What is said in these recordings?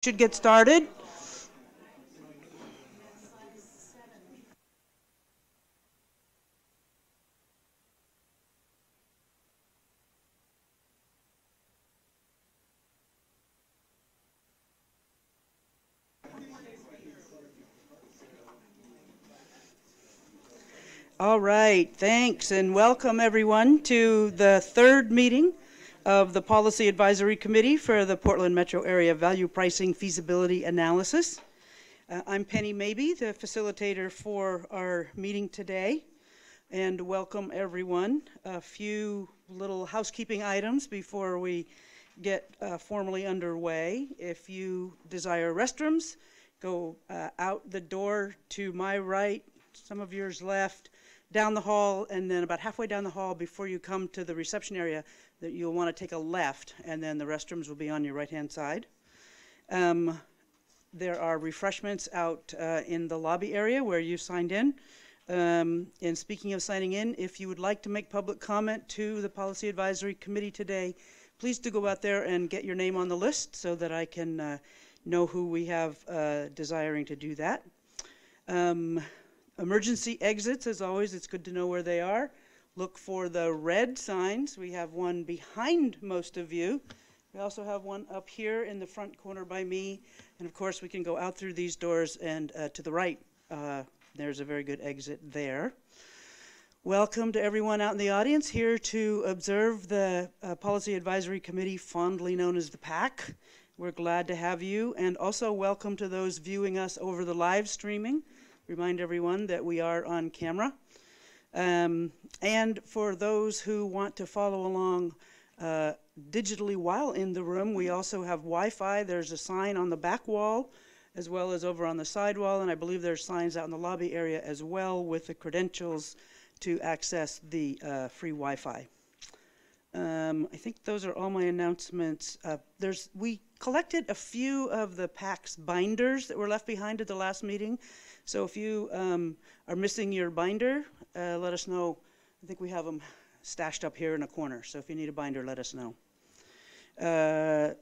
Should get started. All right, thanks and welcome everyone to the third meeting of the Policy Advisory Committee for the Portland Metro Area Value Pricing Feasibility Analysis. I'm Penny Mabey, the facilitator for our meeting today, and welcome everyone. A few little housekeeping items before we get formally underway. If you desire restrooms, go out the door to my right, some of yours left, down the hall, and then about halfway down the hall before you come to the reception area, that you'll want to take a left, and then the restrooms will be on your right-hand side. There are refreshments out in the lobby area where you signed in. And speaking of signing in, if you would like to make public comment to the Policy Advisory Committee today, please do go out there and get your name on the list so that I can know who we have desiring to do that. Emergency exits, as always, it's good to know where they are. Look for the red signs. We have one behind most of you. We also have one up here in the front corner by me. And of course, we can go out through these doors and to the right. There's a very good exit there. Welcome to everyone out in the audience here to observe the Policy Advisory Committee, fondly known as the PAC. We're glad to have you. And also welcome to those viewing us over the live streaming. Remind everyone that we are on camera. And for those who want to follow along digitally while in the room, we also have Wi-Fi. There's a sign on the back wall as well as over on the side wall, and I believe there's signs out in the lobby area as well with the credentials to access the free Wi-Fi. I think those are all my announcements. We collected a few of the PAC's binders that were left behind at the last meeting. So if you are missing your binder, let us know. I think we have them stashed up here in a corner. So if you need a binder, let us know.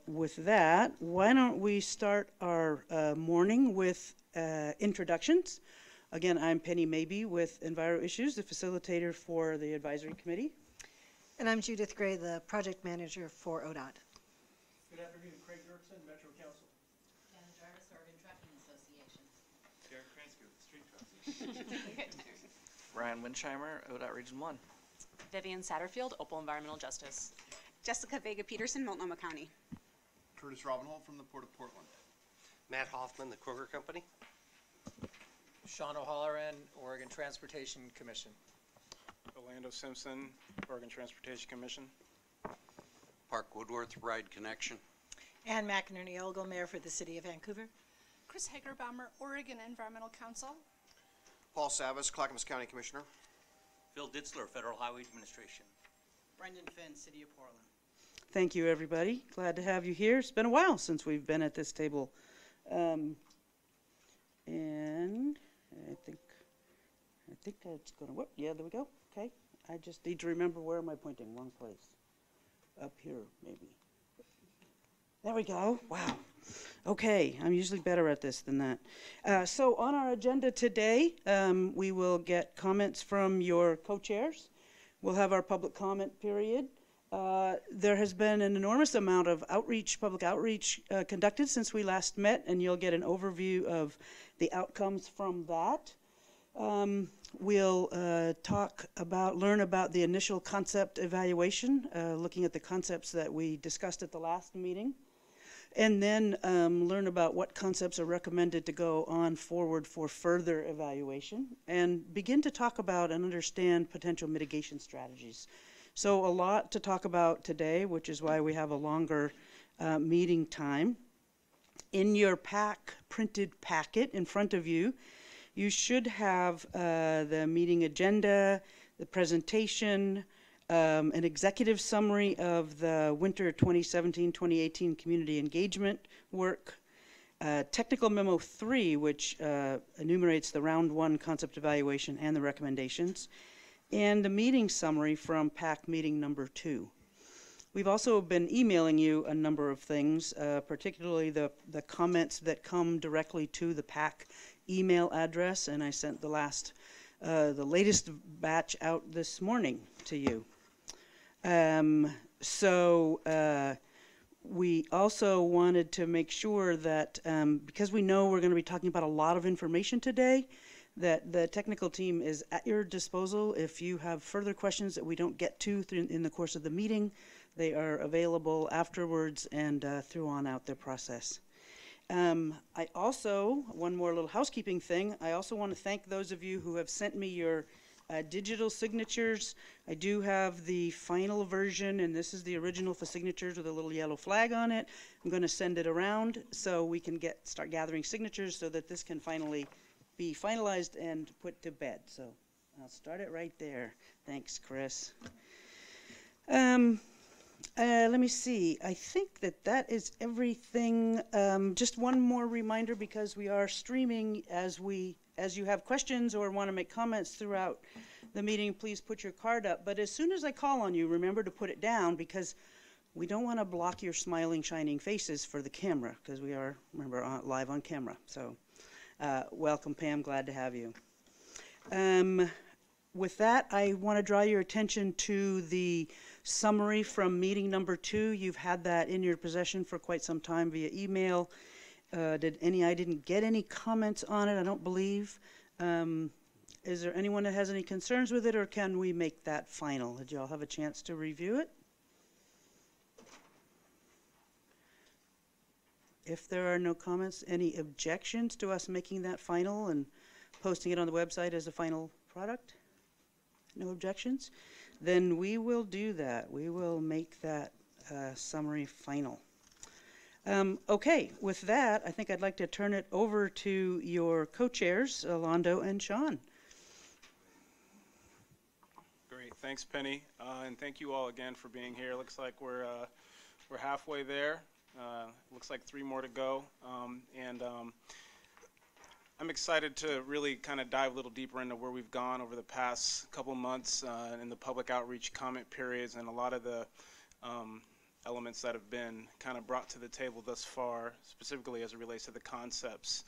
With that, why don't we start our morning with introductions. Again, I'm Penny Mabey with Enviro Issues, the facilitator for the advisory committee. And I'm Judith Gray, the project manager for ODOT. Good afternoon, Craig Dirksen, Metro Council. Anna Jarvis, Oregon Trucking Association. Derek Kransky with the Street Trucks. Ryan Winsheimer, ODOT Region 1. Vivian Satterfield, Opal Environmental Justice. Jessica Vega-Peterson, Multnomah County. Curtis Robinhold from the Port of Portland. Matt Hoffman, the Kroger Company. Sean O'Halloran, Oregon Transportation Commission. Orlando Simpson, Oregon Transportation Commission. Park Woodworth, Ride Connection. Ann McInerney Ogle, Mayor for the City of Vancouver. Chris Hagerbaumer, Oregon Environmental Council. Paul Savas, Clackamas County Commissioner. Phil Ditzler, Federal Highway Administration. Brendan Finn, City of Portland. Thank you, everybody. Glad to have you here. It's been a while since we've been at this table. And I think that's going to work. Yeah, there we go. Okay. I just need to remember where am I pointing. Wrong place. Up here, maybe. There we go. Wow. Okay, I'm usually better at this than that. So on our agenda today, we will get comments from your co-chairs. We'll have our public comment period. There has been an enormous amount of public outreach conducted since we last met, and you'll get an overview of the outcomes from that. We'll learn about the initial concept evaluation, looking at the concepts that we discussed at the last meeting, and then learn about what concepts are recommended to go on forward for further evaluation, and begin to talk about and understand potential mitigation strategies. So a lot to talk about today, which is why we have a longer meeting time. In your printed packet in front of you, you should have the meeting agenda, the presentation, an executive summary of the winter 2017-2018 community engagement work, technical memo 3, which enumerates the round 1 concept evaluation and the recommendations, and the meeting summary from PAC meeting number 2. We've also been emailing you a number of things, particularly the comments that come directly to the PAC email address, and I sent the latest batch out this morning to you. We also wanted to make sure that, because we know we're going to be talking about a lot of information today, that the technical team is at your disposal. If you have further questions that we don't get to in the course of the meeting, they are available afterwards and through on out their process. I also, one more little housekeeping thing, I also want to thank those of you who have sent me your digital signatures. I do have the final version, and this is the original for signatures with a little yellow flag on it. I'm going to send it around so we can start gathering signatures so that this can finally be finalized and put to bed. So I'll start it right there. Thanks, Chris. Let me see. I think that is everything. Just one more reminder, because we are streaming. As you have questions or want to make comments throughout the meeting, please put your card up. But as soon as I call on you, remember to put it down, because we don't want to block your smiling, shining faces for the camera, because we are, remember, live on camera. So welcome, Pam. Glad to have you. With that, I want to draw your attention to the summary from meeting number 2. You've had that in your possession for quite some time via email. I didn't get any comments on it, I don't believe. Is there anyone that has any concerns with it, or can we make that final? Did you all have a chance to review it? If there are no comments, any objections to us making that final and posting it on the website as a final product? No objections? Then we will do that. We will make that summary final. Okay, with that, I think I'd like to turn it over to your co-chairs, Alondo and Sean. Great, thanks, Penny, and thank you all again for being here. Looks like we're halfway there. Looks like 3 more to go, I'm excited to really kind of dive a little deeper into where we've gone over the past couple months in the public outreach comment periods, and a lot of the elements that have been kind of brought to the table thus far, specifically as it relates to the concepts.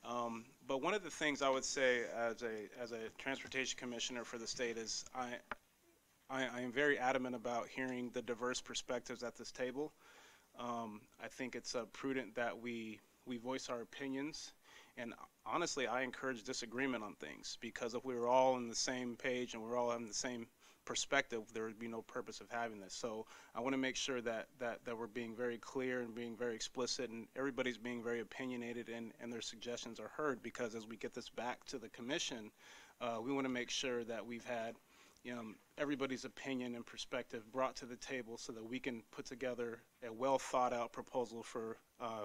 But one of the things I would say as a transportation commissioner for the state is I am very adamant about hearing the diverse perspectives at this table. I think it's prudent that we voice our opinions, and honestly, I encourage disagreement on things, because if we were all on the same page and we're all having the same perspective, there would be no purpose of having this. So I want to make sure that we're being very clear and being very explicit, and everybody's being very opinionated, and their suggestions are heard, because as we get this back to the commission, we want to make sure that we've had everybody's opinion and perspective brought to the table so that we can put together a well thought out proposal for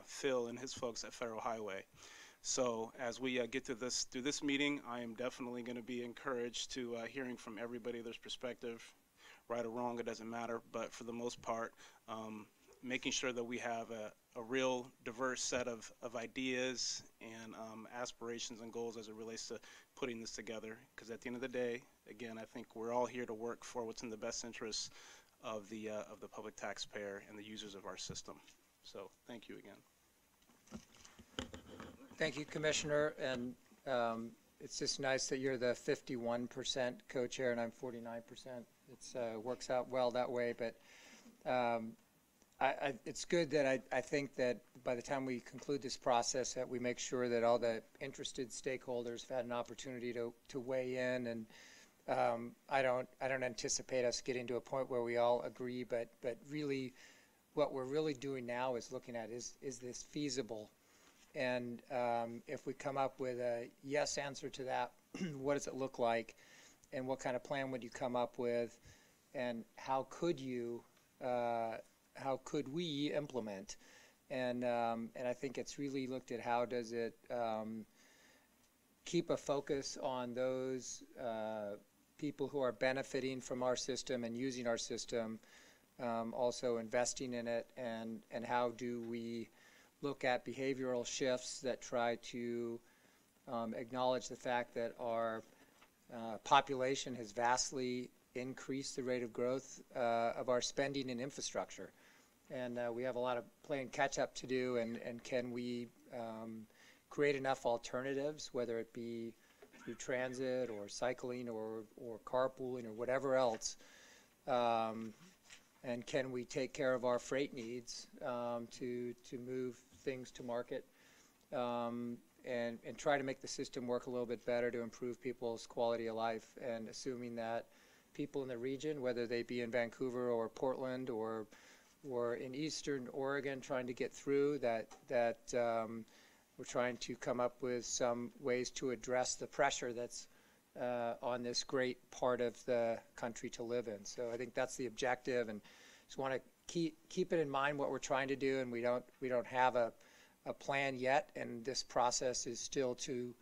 Phil and his folks at Federal Highway. So as we get to through this meeting, I am definitely going to be encouraged to hearing from everybody their perspective, right or wrong, it doesn't matter, but for the most part, making sure that we have a real diverse set of ideas and aspirations and goals as it relates to putting this together, because at the end of the day, again, I think we're all here to work for what's in the best interest of the public taxpayer and the users of our system. So thank you again. Thank you, Commissioner, and it's just nice that you're the 51% co-chair and I'm 49%. It's works out well that way, but it's good that I think that by the time we conclude this process that we make sure that all the interested stakeholders have had an opportunity to weigh in, and I don't anticipate us getting to a point where we all agree, but really what we're really doing now is looking at is this feasible? And if we come up with a yes answer to that, what does it look like, and what kind of plan would you come up with, and how could we implement? And I think it's really looked at how does it keep a focus on those people who are benefiting from our system and using our system, also investing in it, and how do we look at behavioral shifts that try to acknowledge the fact that our population has vastly increase the rate of growth of our spending in infrastructure. And we have a lot of playing catch-up to do, and can we create enough alternatives, whether it be through transit or cycling or carpooling or whatever else, and can we take care of our freight needs to move things to market, and try to make the system work a little bit better to improve people's quality of life, and assuming that people in the region, whether they be in Vancouver or Portland or in Eastern Oregon trying to get through, that we're trying to come up with some ways to address the pressure that's on this great part of the country to live in. So I think that's the objective, and just want to keep it in mind what we're trying to do, and we don't have a plan yet, and this process is still to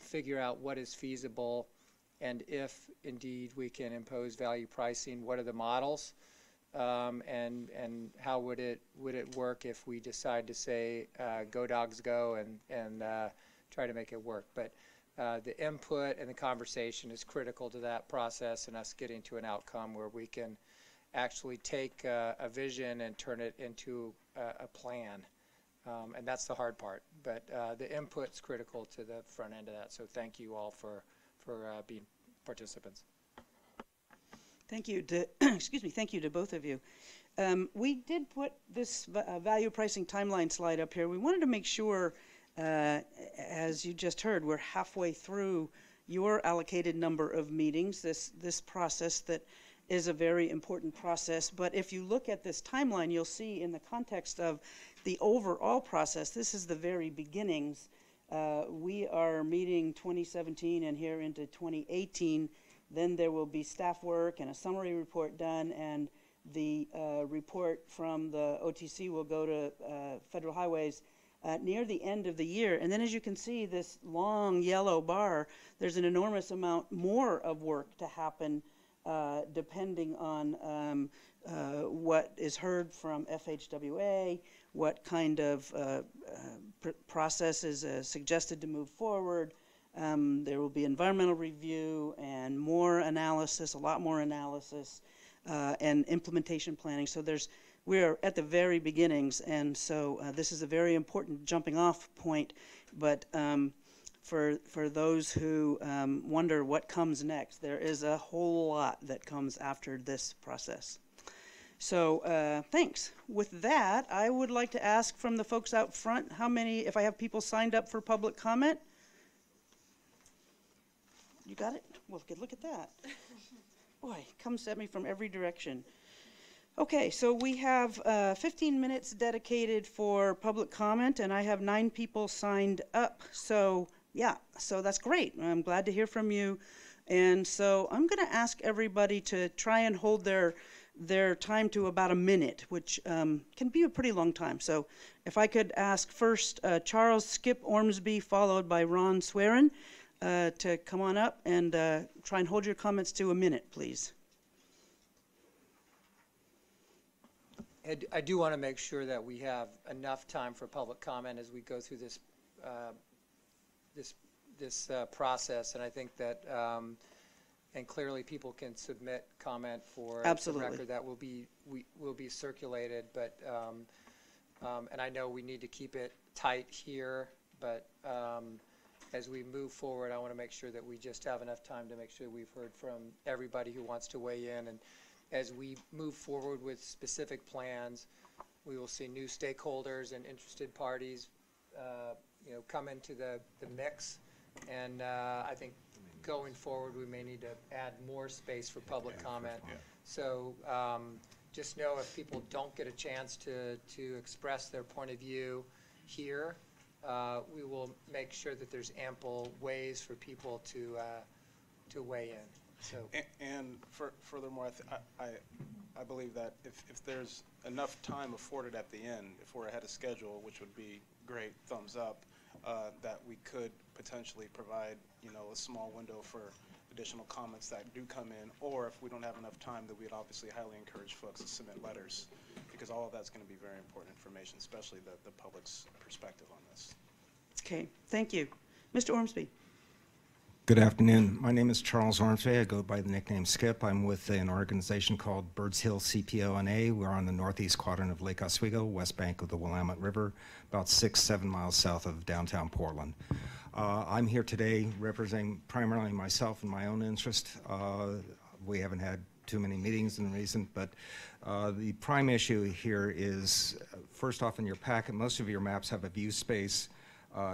figure out what is feasible, and if indeed we can impose value pricing, what are the models, and how would it work if we decide to say go dogs go, and try to make it work. But the input and the conversation is critical to that process and us getting to an outcome where we can actually take a vision and turn it into a plan. And that's the hard part, but the input's critical to the front end of that. So thank you all for being participants. Thank you to, excuse me, thank you to both of you. We did put this value pricing timeline slide up here. We wanted to make sure, as you just heard, we're halfway through your allocated number of meetings, this process that is a very important process. But if you look at this timeline, you'll see in the context of the overall process, this is the very beginnings. We are meeting 2017 and here into 2018. Then there will be staff work and a summary report done, and the report from the OTC will go to Federal Highways near the end of the year. And then as you can see, this long yellow bar, there's an enormous amount more of work to happen depending on what is heard from FHWA, what kind of process is suggested to move forward. There will be environmental review and more analysis, a lot more analysis, and implementation planning. So we are at the very beginnings, and so this is a very important jumping off point. But for those who wonder what comes next, there is a whole lot that comes after this process. So thanks. With that, I would like to ask from the folks out front, how many, if I have people signed up for public comment? You got it? Well, look at that. Boy, it comes at me from every direction. Okay, so we have 15 minutes dedicated for public comment, and I have 9 people signed up. So, yeah, so that's great. I'm glad to hear from you. And so I'm going to ask everybody to try and hold their time to about a minute, which can be a pretty long time. So if I could ask first Charles Skip Ormsby, followed by Ron Swearin, to come on up and try and hold your comments to a minute, please. I do want to make sure that we have enough time for public comment as we go through this this process, and I think that and clearly people can submit comment for the record that will be circulated, but and I know we need to keep it tight here, but as we move forward, I want to make sure that we just have enough time to make sure we've heard from everybody who wants to weigh in. And as we move forward with specific plans, we will see new stakeholders and interested parties, come into the mix. And I think going forward, we may need to add more space for public comment. Yeah. So just know if people don't get a chance to express their point of view here, we will make sure that there's ample ways for people to weigh in. So and furthermore, I believe that if there's enough time afforded at the end, if we're ahead of schedule, which would be great, thumbs up, that we could potentially provide a small window for additional comments that do come in, or if we don't have enough time, that we'd obviously highly encourage folks to submit letters, because all of that's going to be very important information, especially the public's perspective on this. Okay, thank you. Mr. Ormsby. Good afternoon. My name is Charles Ormsby. I go by the nickname Skip. I'm with an organization called Birds Hill CPO&A. We're on the northeast quadrant of Lake Oswego, west bank of the Willamette River, about 6-7 miles south of downtown Portland. I'm here today representing primarily myself and my own interest. We haven't had too many meetings in recent, but the prime issue here is, first off, in your packet, most of your maps have a view space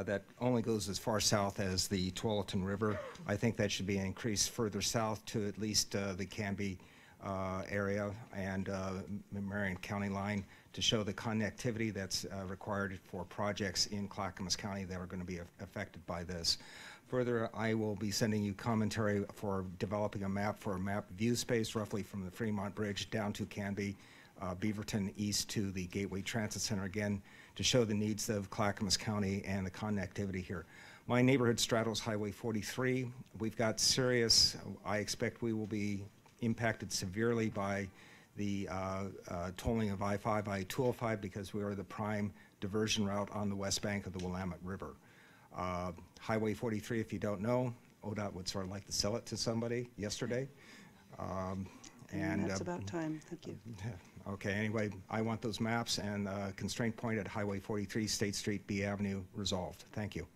that only goes as far south as the Tualatin River. I think that should be increased further south to at least the Canby area and Marion County line to show the connectivity that's required for projects in Clackamas County that are going to be affected by this. Further, I will be sending you commentary for developing a map for a map view space roughly from the Fremont Bridge down to Canby, Beaverton east to the Gateway Transit Center again, to show the needs of Clackamas County and the connectivity here. My neighborhood straddles Highway 43. We've got serious, I expect we will be impacted severely by the tolling of I-5, I-205 because we are the prime diversion route on the west bank of the Willamette River. Highway 43, if you don't know, ODOT would sort of like to sell it to somebody yesterday. And that's about time. Thank you. Okay, anyway, I want those maps and constraint point at Highway 43, State Street, B Avenue resolved. Thank you.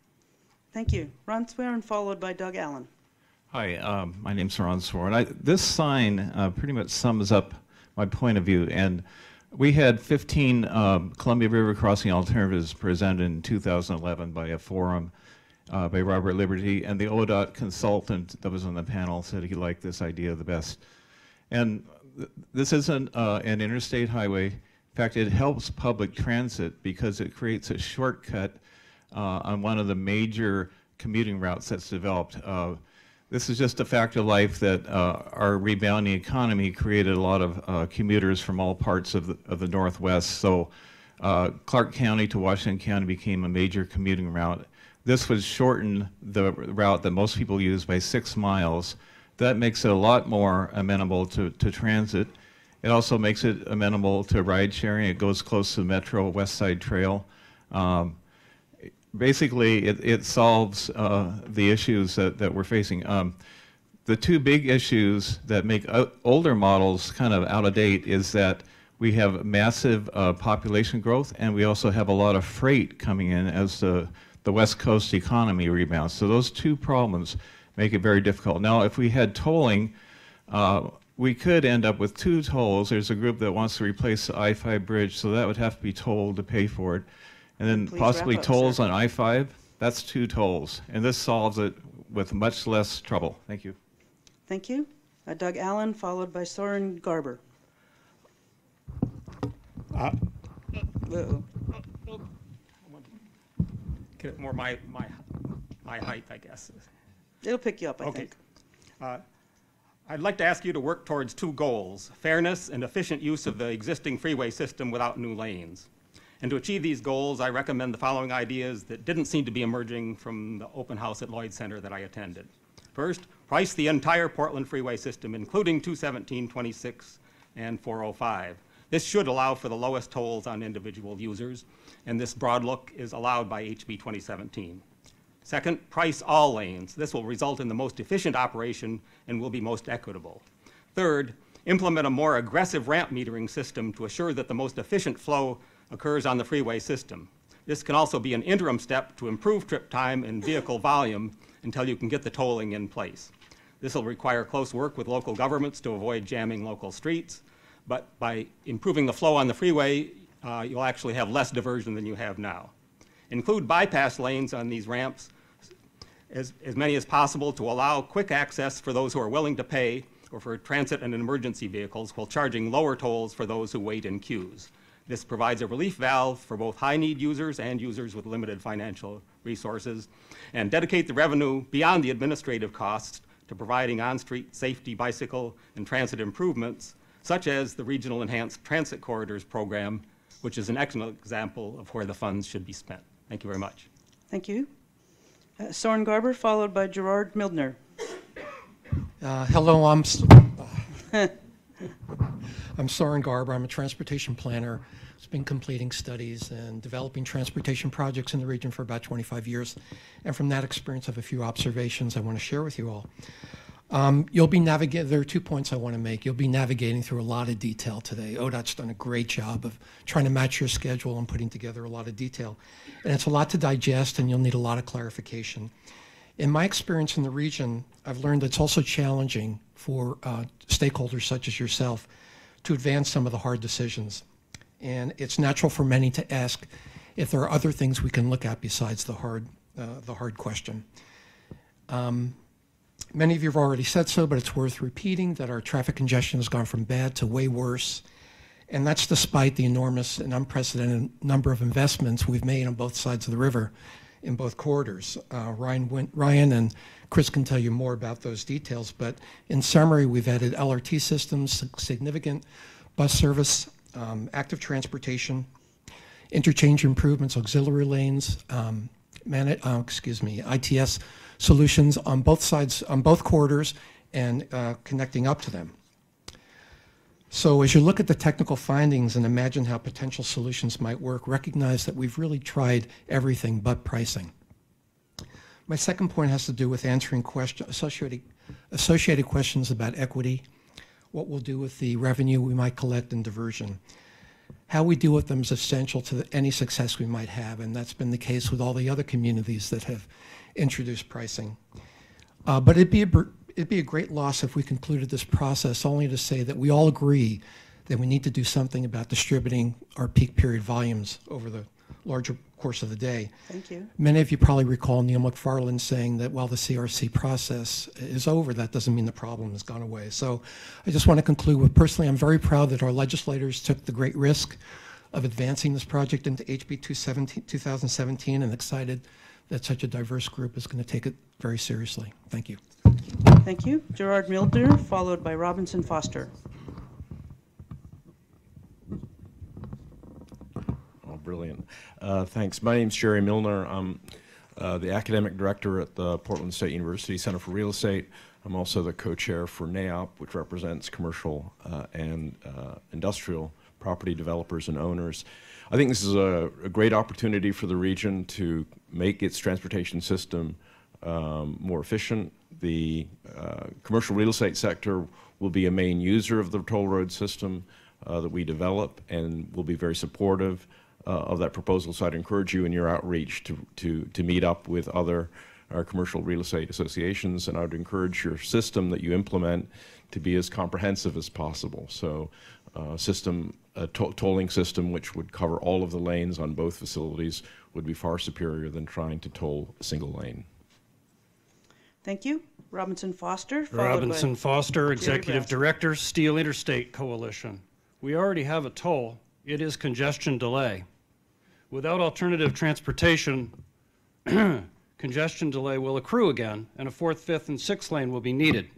Thank you. Ron Swearin, followed by Doug Allen. Hi, my name's Ron Swearin. This sign pretty much sums up my point of view. And we had 15 Columbia River crossing alternatives presented in 2011 by a forum by Robert Liberty. And the ODOT consultant that was on the panel said he liked this idea the best. And this isn't an interstate highway. In fact, it helps public transit because it creates a shortcut on one of the major commuting routes that's developed. This is just a fact of life that our rebounding economy created a lot of commuters from all parts of the Northwest. So Clark County to Washington County became a major commuting route. This would shorten the route that most people use by 6 miles. That makes it a lot more amenable to transit. It also makes it amenable to ride sharing. It goes close to the Metro West Side Trail. Basically, it solves the issues that we're facing. The two big issues that make older models kind of out of date is that we have massive population growth, and we also have a lot of freight coming in as the West Coast economy rebounds. So those two problems make it very difficult. Now, if we had tolling, we could end up with 2 tolls. There's a group that wants to replace the I-5 bridge, so that would have to be tolled to pay for it. And then possibly tolls on I-5, that's 2 tolls. And this solves it with much less trouble. Thank you. Thank you. Doug Allen, followed by Soren Garber. Get more my height, I guess. It'll pick you up, I think. I'd like to ask you to work towards 2 goals: fairness and efficient use of the existing freeway system without new lanes. And to achieve these goals, I recommend the following ideas that didn't seem to be emerging from the open house at Lloyd Center that I attended. First, price the entire Portland freeway system, including 217, 26, and 405. This should allow for the lowest tolls on individual users, and this broad look is allowed by HB 2017. Second, price all lanes. This will result in the most efficient operation and will be most equitable. Third, implement a more aggressive ramp metering system to assure that the most efficient flow occurs on the freeway system. This can also be an interim step to improve trip time and vehicle volume until you can get the tolling in place. This will require close work with local governments to avoid jamming local streets, but by improving the flow on the freeway, you'll actually have less diversion than you have now. Include bypass lanes on these ramps, as many as possible, to allow quick access for those who are willing to pay or for transit and emergency vehicles, while charging lower tolls for those who wait in queues. This provides a relief valve for both high-need users and users with limited financial resources, and dedicate the revenue beyond the administrative costs to providing on-street safety, bicycle, and transit improvements, such as the Regional Enhanced Transit Corridors Program, which is an excellent example of where the funds should be spent. Thank you very much. Thank you. Soren Garber, followed by Gerard Mildner. Hello, I'm Soren Garber. I'm a transportation planner has been completing studies and developing transportation projects in the region for about 25 years. And from that experience, I have a few observations I want to share with you all. You'll be navigating, there are 2 points I want to make. You'll be navigating through a lot of detail today. ODOT's done a great job of trying to match your schedule and putting together a lot of detail. And it's a lot to digest, and you'll need a lot of clarification. In my experience in the region, I've learned that it's also challenging for stakeholders such as yourself to advance some of the hard decisions. And it's natural for many to ask if there are other things we can look at besides the hard question. Many of you have already said so, but it's worth repeating that our traffic congestion has gone from bad to way worse. And that's despite the enormous and unprecedented number of investments we've made on both sides of the river in both corridors. Ryan and Chris can tell you more about those details, but in summary, we've added LRT systems, significant bus service, active transportation, interchange improvements, auxiliary lanes, ITS solutions on both sides, on both corridors, and connecting up to them. So as you look at the technical findings and imagine how potential solutions might work, recognize that we've really tried everything but pricing. My second point has to do with answering associated questions about equity, what we'll do with the revenue we might collect, and diversion. How we deal with them is essential to any success we might have, and that's been the case with all the other communities that have introduced pricing. But it'd be a great loss if we concluded this process only to say that we all agree that we need to do something about distributing our peak period volumes over the larger course of the day. Thank you. Many of you probably recall Neil McFarland saying that while the CRC process is over, that doesn't mean the problem has gone away. So I just want to conclude with, personally, I'm very proud that our legislators took the great risk of advancing this project into HB 2017 and excited that such a diverse group is going to take it very seriously. Thank you. Thank you. Gerard Milder, followed by Robinson Foster. Oh, brilliant. Thanks. My name's Jerry Milner. I'm the academic director at the Portland State University Center for Real Estate. I'm also the co-chair for NAIOP, which represents commercial and industrial property developers and owners. I think this is a great opportunity for the region to make its transportation system more efficient. The commercial real estate sector will be a main user of the toll road system that we develop and will be very supportive of that proposal. So I'd encourage you in your outreach to meet up with other commercial real estate associations, and I would encourage your system that you implement to be as comprehensive as possible. So a tolling system which would cover all of the lanes on both facilities would be far superior than trying to toll a single lane. Thank you. Robinson Foster. Robinson Foster, Executive Director, Steel Interstate Coalition. We already have a toll. It is congestion delay. Without alternative transportation, congestion delay will accrue again, and a fourth, fifth, and sixth lane will be needed.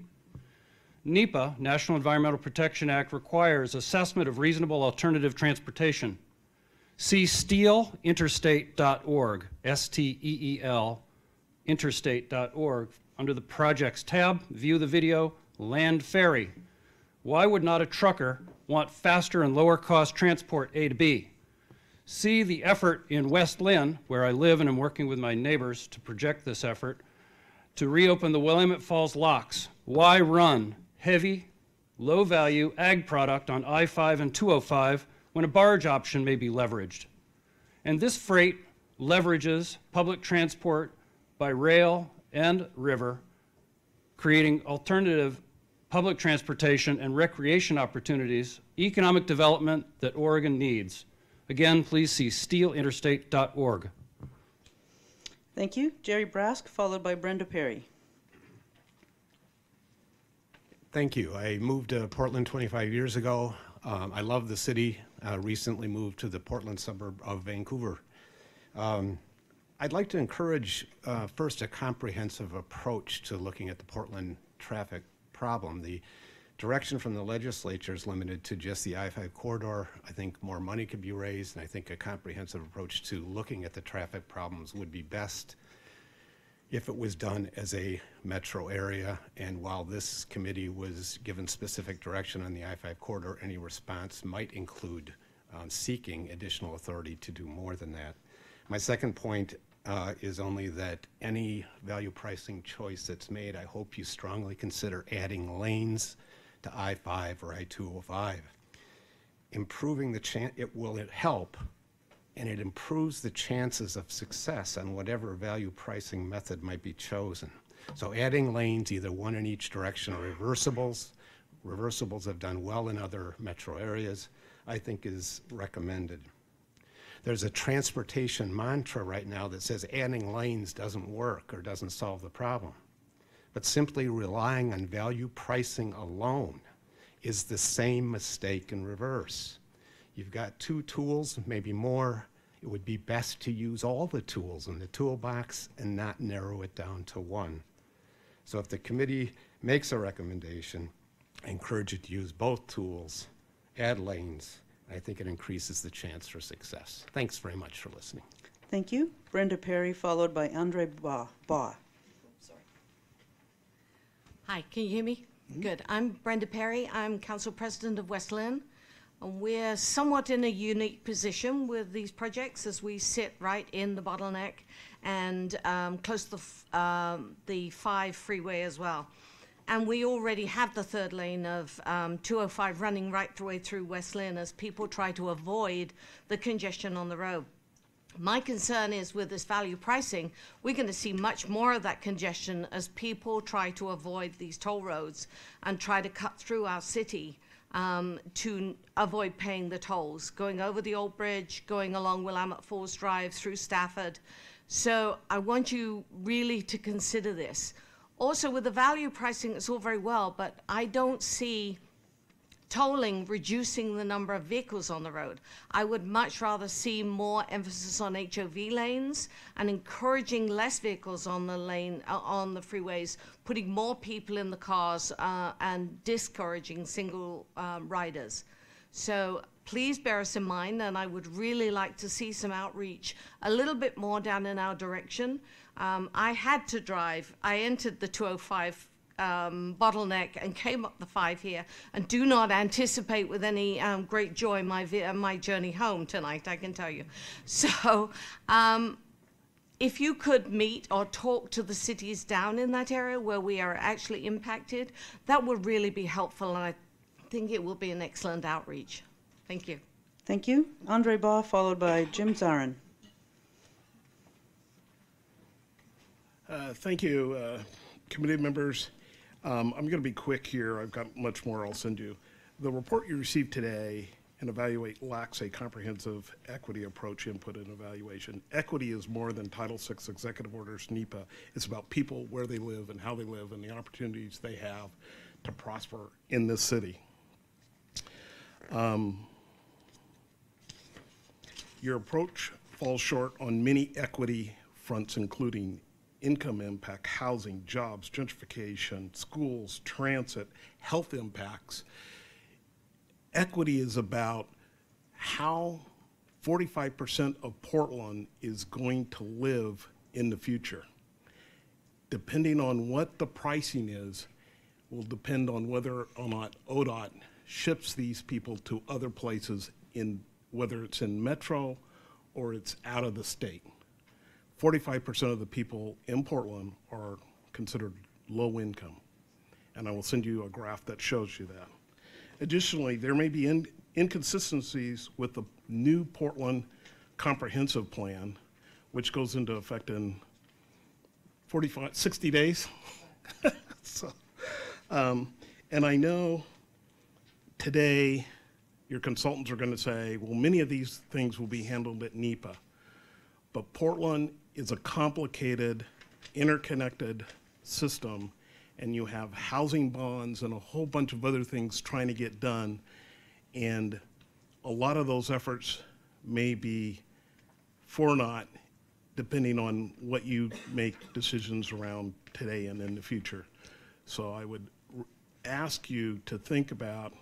NEPA, National Environmental Protection Act, requires assessment of reasonable alternative transportation. See steelinterstate.org, S-T-E-E-L, interstate.org. Under the Projects tab, view the video, Land Ferry. Why would not a trucker want faster and lower cost transport A to B? See the effort in West Lynn, where I live and am working with my neighbors to project this effort, to reopen the Willamette Falls locks. Why run heavy, low-value ag product on I-5 and 205 when a barge option may be leveraged? And this freight leverages public transport by rail and river, creating alternative public transportation and recreation opportunities, economic development that Oregon needs. Again, please see steelinterstate.org. Thank you. Jerry Brask, followed by Brenda Perry. Thank you. I moved to Portland 25 years ago. I love the city. Recently moved to the Portland suburb of Vancouver. I'd like to encourage first a comprehensive approach to looking at the Portland traffic problem. The direction from the legislature is limited to just the I-5 corridor. I think more money could be raised, and I think a comprehensive approach to looking at the traffic problems would be best if it was done as a metro area. And while this committee was given specific direction on the I-5 corridor, any response might include seeking additional authority to do more than that. My second point is only that any value pricing choice that's made, I hope you strongly consider adding lanes to I-5 or I-205. Improving the chance, it will help, and it improves the chances of success on whatever value pricing method might be chosen. So adding lanes, either one in each direction or reversibles have done well in other metro areas, I think is recommended. There's a transportation mantra right now that says adding lanes doesn't work or doesn't solve the problem. But simply relying on value pricing alone is the same mistake in reverse. You've got two tools, maybe more. It would be best to use all the tools in the toolbox and not narrow it down to one. So if the committee makes a recommendation, I encourage you to use both tools, add lanes. I think it increases the chance for success. Thanks very much for listening. Thank you. Brenda Perry, followed by Andre Baugh. Hi, can you hear me? Good. I'm Brenda Perry. I'm Council President of West Lynn. And we're somewhat in a unique position with these projects as we sit right in the bottleneck and close to the 5 freeway as well. And we already have the third lane of 205 running right the way through West Lynn as people try to avoid the congestion on the road. My concern is with this value pricing, we're going to see much more of that congestion as people try to avoid these toll roads and try to cut through our city to avoid paying the tolls, going over the old bridge, going along Willamette Falls Drive through Stafford. So I want you really to consider this. Also, with the value pricing, it's all very well, but I don't see tolling reducing the number of vehicles on the road. I would much rather see more emphasis on HOV lanes and encouraging less vehicles on the lane, on the freeways, putting more people in the cars and discouraging single riders. So please bear us in mind, and I would really like to see some outreach a little bit more down in our direction. I had to drive. I entered the 205 bottleneck and came up the 5 here, and do not anticipate with any great joy my journey home tonight, I can tell you. So if you could meet or talk to the cities down in that area where we are actually impacted, that would really be helpful, and I think it will be an excellent outreach. Thank you. Thank you. Andre Baugh, followed by Jim Zarin. Thank you, committee members. I'm going to be quick here. I've got much more I'll send you. The report you received today and evaluate lacks a comprehensive equity approach input and evaluation. Equity is more than Title VI executive orders, NEPA. It's about people, where they live and how they live and the opportunities they have to prosper in this city. Your approach falls short on many equity fronts, including income impact, housing, jobs, gentrification, schools, transit, health impacts. Equity is about how 45% of Portland is going to live in the future. Depending on what the pricing is, will depend on whether or not ODOT ships these people to other places, in whether it's in metro or it's out of the state. 45% of the people in Portland are considered low income, and I will send you a graph that shows you that. Additionally, there may be inconsistencies with the new Portland Comprehensive Plan, which goes into effect in 60 days. So, and I know today your consultants are going to say, well, many of these things will be handled at NEPA, but Portland is a complicated, interconnected system, and you have housing bonds and a whole bunch of other things trying to get done, and a lot of those efforts may be for naught, depending on what you make decisions around today and in the future. So I would ask you to think about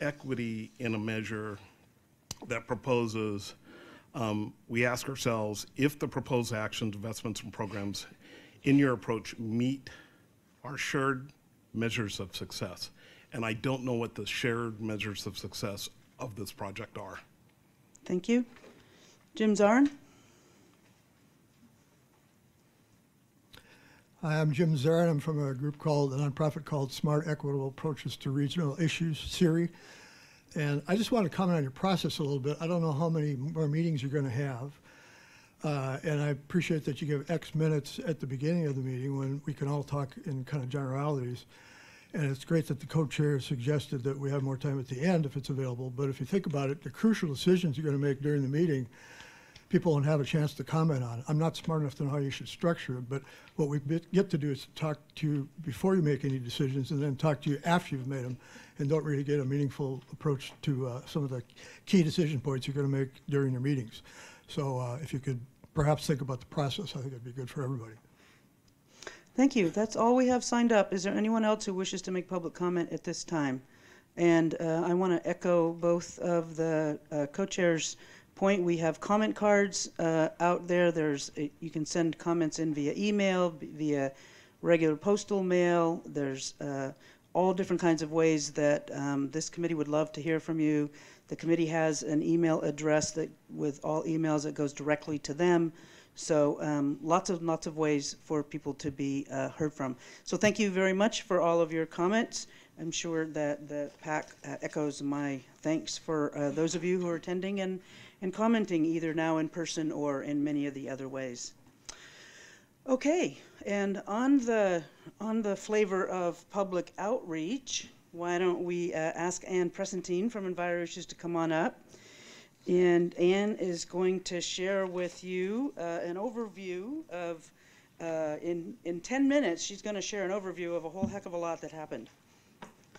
equity in a measure that proposes, we ask ourselves, if the proposed actions, investments, and programs in your approach meet our shared measures of success. And I don't know what the shared measures of success of this project are. Thank you. Jim Zarin? Hi, I'm Jim Zarin. I'm from a group called, a nonprofit called Smart Equitable Approaches to Regional Issues, SERI. And I just want to comment on your process a little bit. I don't know how many more meetings you're going to have. And I appreciate that you give X minutes at the beginning of the meeting when we can all talk in kind of generalities. And it's great that the co-chair suggested that we have more time at the end if it's available. But if you think about it, the crucial decisions you're going to make during the meeting, people won't have a chance to comment on. I'm not smart enough to know how you should structure it, but what we get to do is talk to you before you make any decisions and then talk to you after you've made them, and don't really get a meaningful approach to some of the key decision points you're going to make during your meetings. So if you could perhaps think about the process, I think it'd be good for everybody. Thank you. That's all we have signed up. Is there anyone else who wishes to make public comment at this time? And I want to echo both of the co-chairs' point. We have comment cards out there. You can send comments in via email, via regular postal mail. There's all different kinds of ways that this committee would love to hear from you. The committee has an email address that, with all emails, that goes directly to them. So lots of ways for people to be heard from. So thank you very much for all of your comments. I'm sure that the PAC echoes my thanks for those of you who are attending and commenting either now in person or in many of the other ways. Okay, and on the flavor of public outreach, why don't we ask Ann Presentine from Enviro Issues to come on up. And Ann is going to share with you an overview of, in 10 minutes, she's going to share an overview of a whole heck of a lot that happened,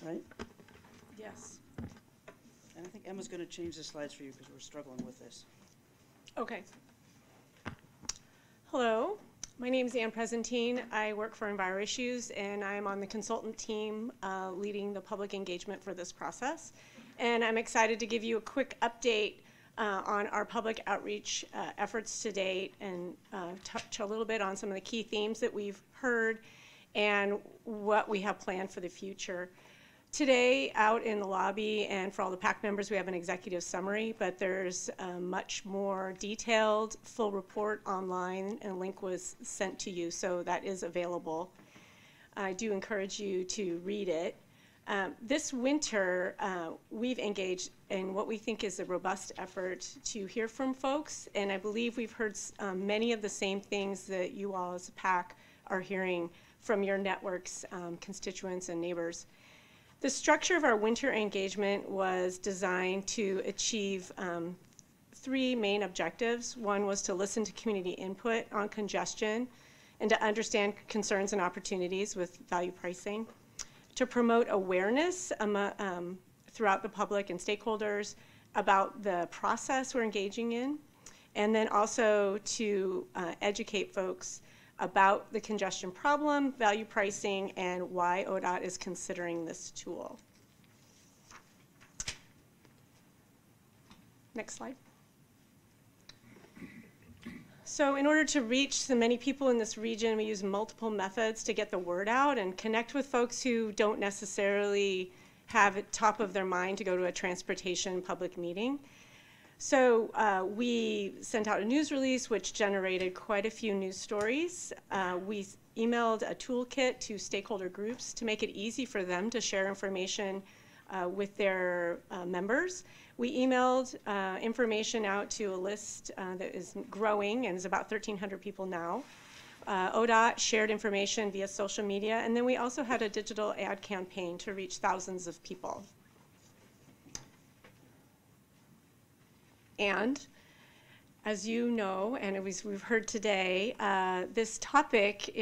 right? Yes. And I think Emma's going to change the slides for you because we're struggling with this. Okay. Hello, my name is Ann Presentine. I work for Enviro Issues, and I'm on the consultant team leading the public engagement for this process. And I'm excited to give you a quick update on our public outreach efforts to date and touch a little bit on some of the key themes that we've heard and what we have planned for the future. Today, out in the lobby and for all the PAC members, we have an executive summary, but there's a much more detailed full report online, and a link was sent to you, so that is available. I do encourage you to read it. This winter, we've engaged in what we think is a robust effort to hear from folks, and I believe we've heard many of the same things that you all as a PAC are hearing from your networks, constituents, and neighbors. The structure of our winter engagement was designed to achieve three main objectives. One was to listen to community input on congestion and to understand concerns and opportunities with value pricing, to promote awareness throughout the public and stakeholders about the process we're engaging in, and then also to educate folks about the congestion problem, value pricing, and why ODOT is considering this tool. Next slide. So in order to reach the many people in this region, we use multiple methods to get the word out and connect with folks who don't necessarily have it top of their mind to go to a transportation public meeting. So we sent out a news release which generated quite a few news stories. We emailed a toolkit to stakeholder groups to make it easy for them to share information with their members. We emailed information out to a list that is growing and is about 1,300 people now. ODOT shared information via social media, and then we also had a digital ad campaign to reach thousands of people. And as you know, and we've heard today, this topic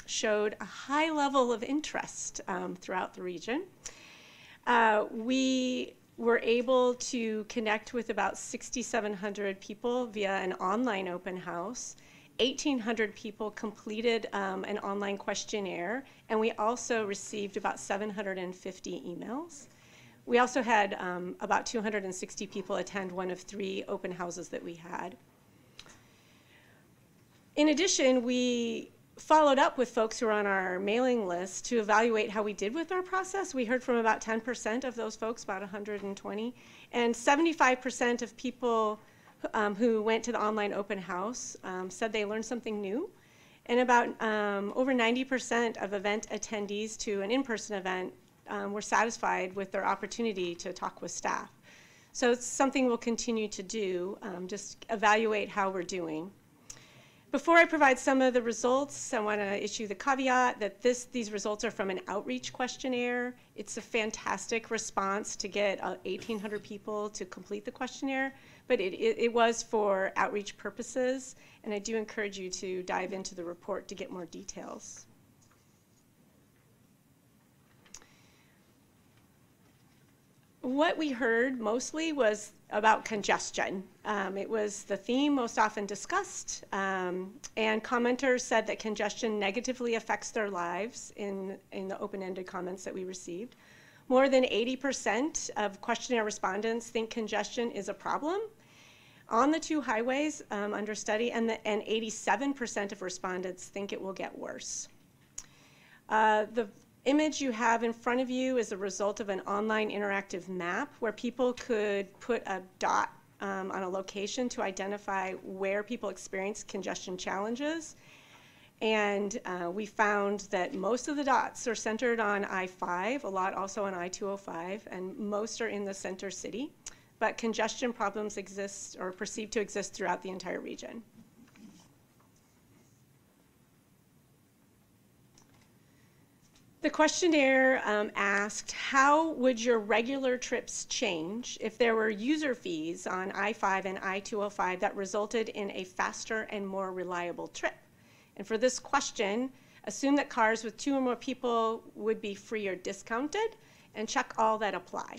showed a high level of interest throughout the region. We were able to connect with about 6,700 people via an online open house. 1,800 people completed an online questionnaire, and we also received about 750 emails. We also had about 260 people attend one of 3 open houses that we had. In addition, we followed up with folks who are on our mailing list to evaluate how we did with our process. We heard from about 10% of those folks, about 120, and 75% of people who went to the online open house said they learned something new. And about over 90% of event attendees to an in-person event were satisfied with their opportunity to talk with staff. So it's something we'll continue to do, just evaluate how we're doing. Before I provide some of the results, I want to issue the caveat that these results are from an outreach questionnaire. It's a fantastic response to get 1,800 people to complete the questionnaire, but it was for outreach purposes, and I do encourage you to dive into the report to get more details. What we heard mostly was about congestion. It was the theme most often discussed, and commenters said that congestion negatively affects their lives in the open-ended comments that we received. More than 80% of questionnaire respondents think congestion is a problem on the two highways under study, and 87% of respondents think it will get worse. The image you have in front of you is a result of an online interactive map where people could put a dot on a location to identify where people experience congestion challenges. And we found that most of the dots are centered on I-5, a lot also on I-205, and most are in the center city. But congestion problems exist or are perceived to exist throughout the entire region. The questionnaire asked, how would your regular trips change if there were user fees on I-5 and I-205 that resulted in a faster and more reliable trip? And for this question, assume that cars with 2 or more people would be free or discounted, and check all that apply.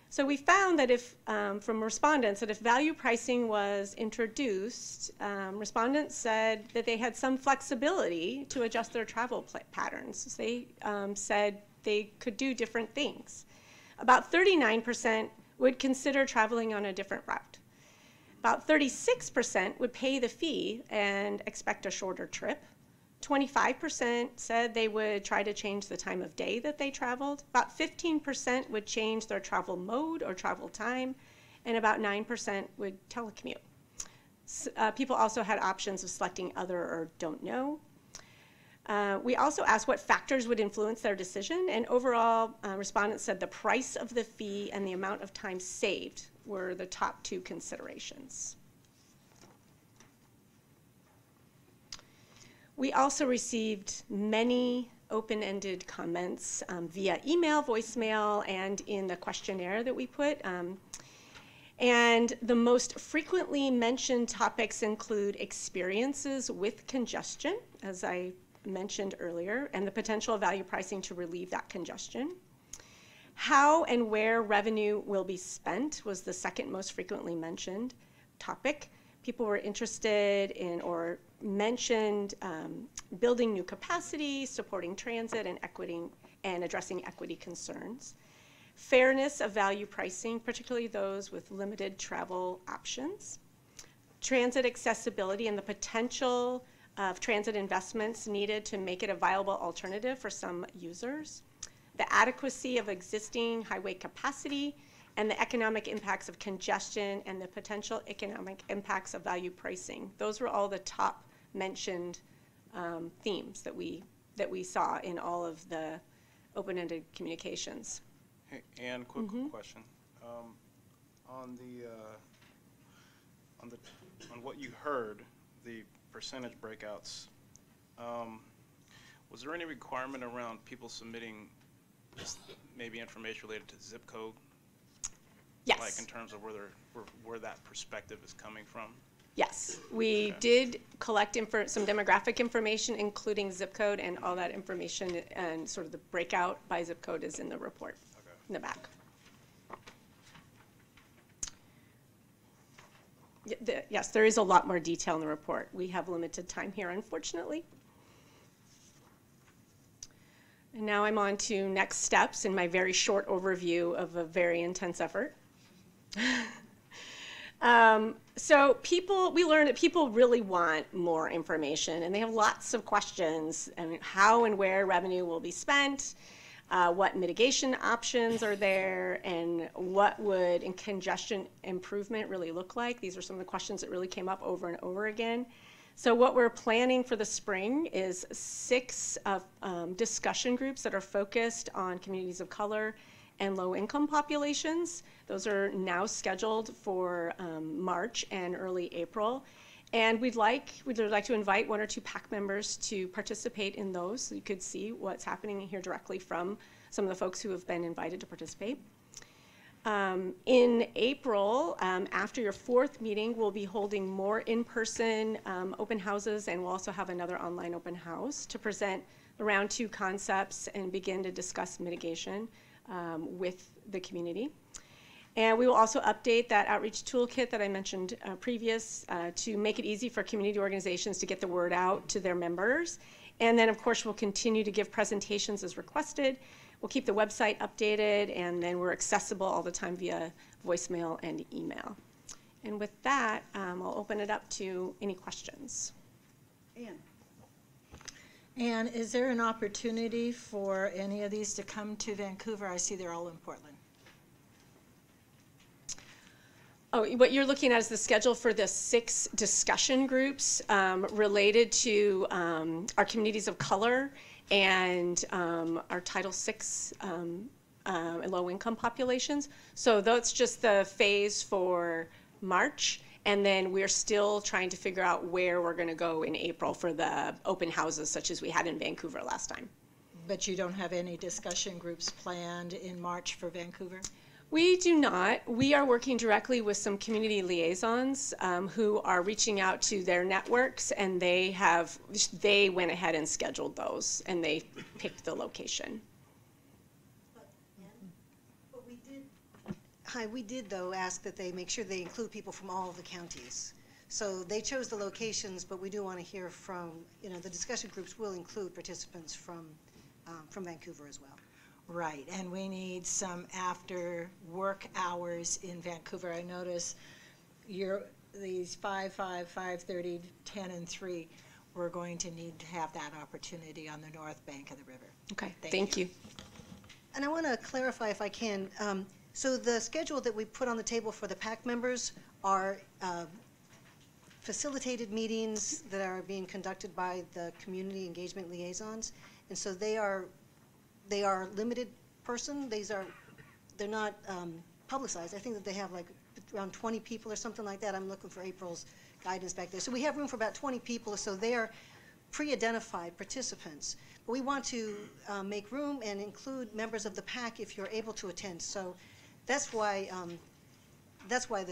So we found that if, from respondents, that if value pricing was introduced, respondents said that they had some flexibility to adjust their travel patterns. So they said they could do different things. About 39% would consider traveling on a different route. About 36% would pay the fee and expect a shorter trip. 25% said they would try to change the time of day that they traveled. About 15% would change their travel mode or travel time, and about 9% would telecommute. People also had options of selecting other or don't know. We also asked what factors would influence their decision, and overall, respondents said the price of the fee and the amount of time saved were the top 2 considerations. We also received many open-ended comments via email, voicemail, and in the questionnaire that we put. And the most frequently mentioned topics include experiences with congestion, as I mentioned earlier, and the potential of value pricing to relieve that congestion. How and where revenue will be spent was the second most frequently mentioned topic. People were interested in or mentioned building new capacity, supporting transit, and addressing equity concerns. Fairness of value pricing, particularly those with limited travel options. Transit accessibility and the potential of transit investments needed to make it a viable alternative for some users. The adequacy of existing highway capacity, and the economic impacts of congestion and the potential economic impacts of value pricing. Those were all the top mentioned themes that we saw in all of the open-ended communications. Hey, Ann, quick question. On what you heard, the percentage breakouts, was there any requirement around people submitting maybe information related to zip code? Yes. Like in terms of where that perspective is coming from? Yes, we did collect some demographic information, including zip code, and all that information and sort of the breakout by zip code is in the report, in the back. Yes, there is a lot more detail in the report. We have limited time here, unfortunately. And now I'm on to next steps in my very short overview of a very intense effort. So we learned that people really want more information, and they have lots of questions. I mean, how and where revenue will be spent, what mitigation options are there, and what would congestion improvement really look like. These are some of the questions that really came up over and over again. So what we're planning for the spring is 6 discussion groups that are focused on communities of color and low-income populations. Those are now scheduled for March and early April. And we'd like to invite 1 or 2 PAC members to participate in those, so you could see what's happening and hear directly from some of the folks who have been invited to participate. In April, after your 4th meeting, we'll be holding more in-person open houses, and we'll also have another online open house to present the round 2 concepts and begin to discuss mitigation with the community. And we will also update that outreach toolkit that I mentioned previous to make it easy for community organizations to get the word out to their members. And then, of course, we'll continue to give presentations as requested. We'll keep the website updated, and then we're accessible all the time via voicemail and email. And with that, I'll open it up to any questions. Ann. And is there an opportunity for any of these to come to Vancouver? I see they're all in Portland. Oh, what you're looking at is the schedule for the 6 discussion groups related to our communities of color and our Title VI low-income populations. So that's just the phase for March. And then we're still trying to figure out where we're going to go in April for the open houses, such as we had in Vancouver last time. But you don't have any discussion groups planned in March for Vancouver? We do not. We are working directly with some community liaisons who are reaching out to their networks, and they went ahead and scheduled those, and they picked the location. We did, though, ask that they make sure they include people from all of the counties. So they chose the locations, but we do want to hear from, the discussion groups will include participants from Vancouver as well. Right, and we need some after work hours in Vancouver. I notice these 5, 5:30, 10, and 3, we're going to need to have that opportunity on the north bank of the river. Okay, thank you. And I want to clarify if I can. So the schedule that we put on the table for the PAC members are facilitated meetings that are being conducted by the community engagement liaisons, and so they are limited person. They're not publicized. I think that they have like around 20 people or something like that. I'm looking for April's guidance back there. So we have room for about 20 people, so they are pre-identified participants. But we want to make room and include members of the PAC if you're able to attend. So that's why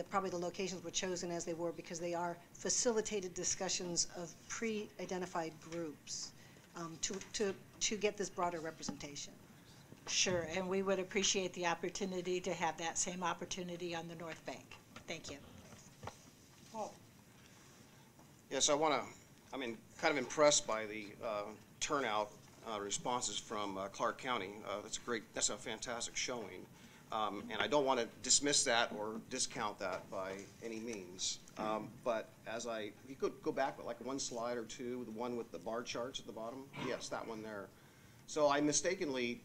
probably the locations were chosen as they were, because they are facilitated discussions of pre-identified groups to get this broader representation. Sure, and we would appreciate the opportunity to have that same opportunity on the North Bank. Thank you. Paul. Yes, I'm kind of impressed by the turnout responses from Clark County. That's a fantastic showing. And I don't want to dismiss that or discount that by any means. But if you could go back with like 1 slide or 2, the one with the bar charts at the bottom. Yes, that one there. So I mistakenly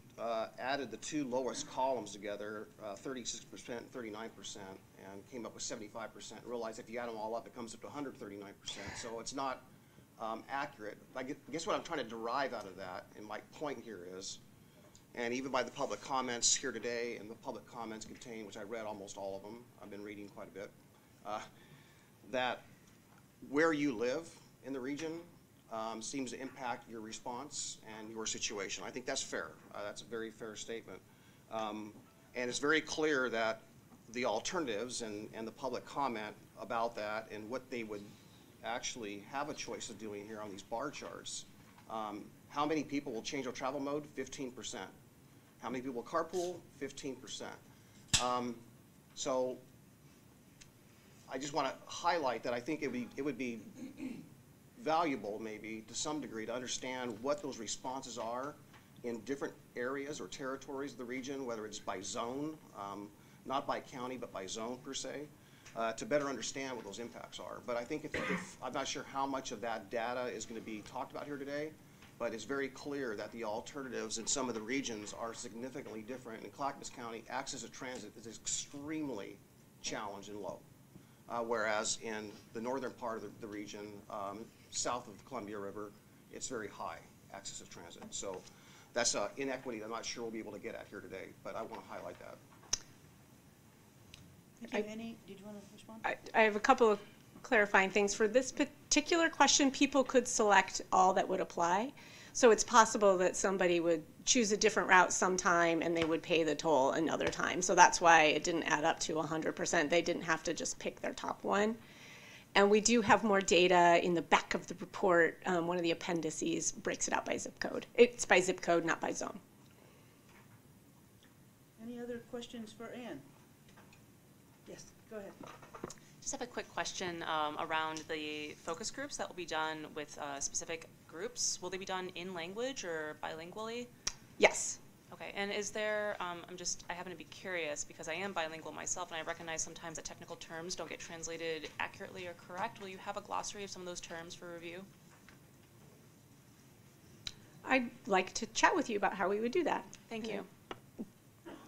added the 2 lowest columns together, 36%, 39%, and came up with 75%. Realized if you add them all up, it comes up to 139%. So it's not accurate. I guess what I'm trying to derive out of that, and my point here is, and even by the public comments here today and the public comments contained, which I read almost all of them, I've been reading quite a bit, that where you live in the region seems to impact your response and your situation. I think that's fair. That's a very fair statement. And it's very clear that the alternatives and the public comment about that and what they would actually have a choice of doing here on these bar charts. How many people will change their travel mode? 15%. How many people will carpool? 15%. So I just want to highlight that I think it would be valuable maybe to some degree to understand what those responses are in different areas or territories of the region, whether it's by zone, not by county, but by zone per se. to better understand what those impacts are. But I think if I'm not sure how much of that data is going to be talked about here today, but it's very clear that the alternatives in some of the regions are significantly different. In Clackamas County, access to transit is extremely challenged and low, whereas in the northern part of the region, south of the Columbia River, it's very high access to transit. So that's an inequity that I'm not sure we'll be able to get at here today, but I want to highlight that. Thank you. Annie, did you want to respond? I have a couple of clarifying things. For this particular question, people could select all that would apply. So it's possible that somebody would choose a different route sometime and they would pay the toll another time. So that's why it didn't add up to 100%. They didn't have to just pick their top one. And we do have more data in the back of the report. One of the appendices breaks it out by zip code. It's by zip code, not by zone. Any other questions for Ann? Yes, go ahead. Just have a quick question around the focus groups that will be done with specific groups. Will they be done in language or bilingually? Yes. Okay, and is there, I happen to be curious because I am bilingual myself and I recognize sometimes that technical terms don't get translated accurately or correct. Will you have a glossary of some of those terms for review? I'd like to chat with you about how we would do that. Thank you.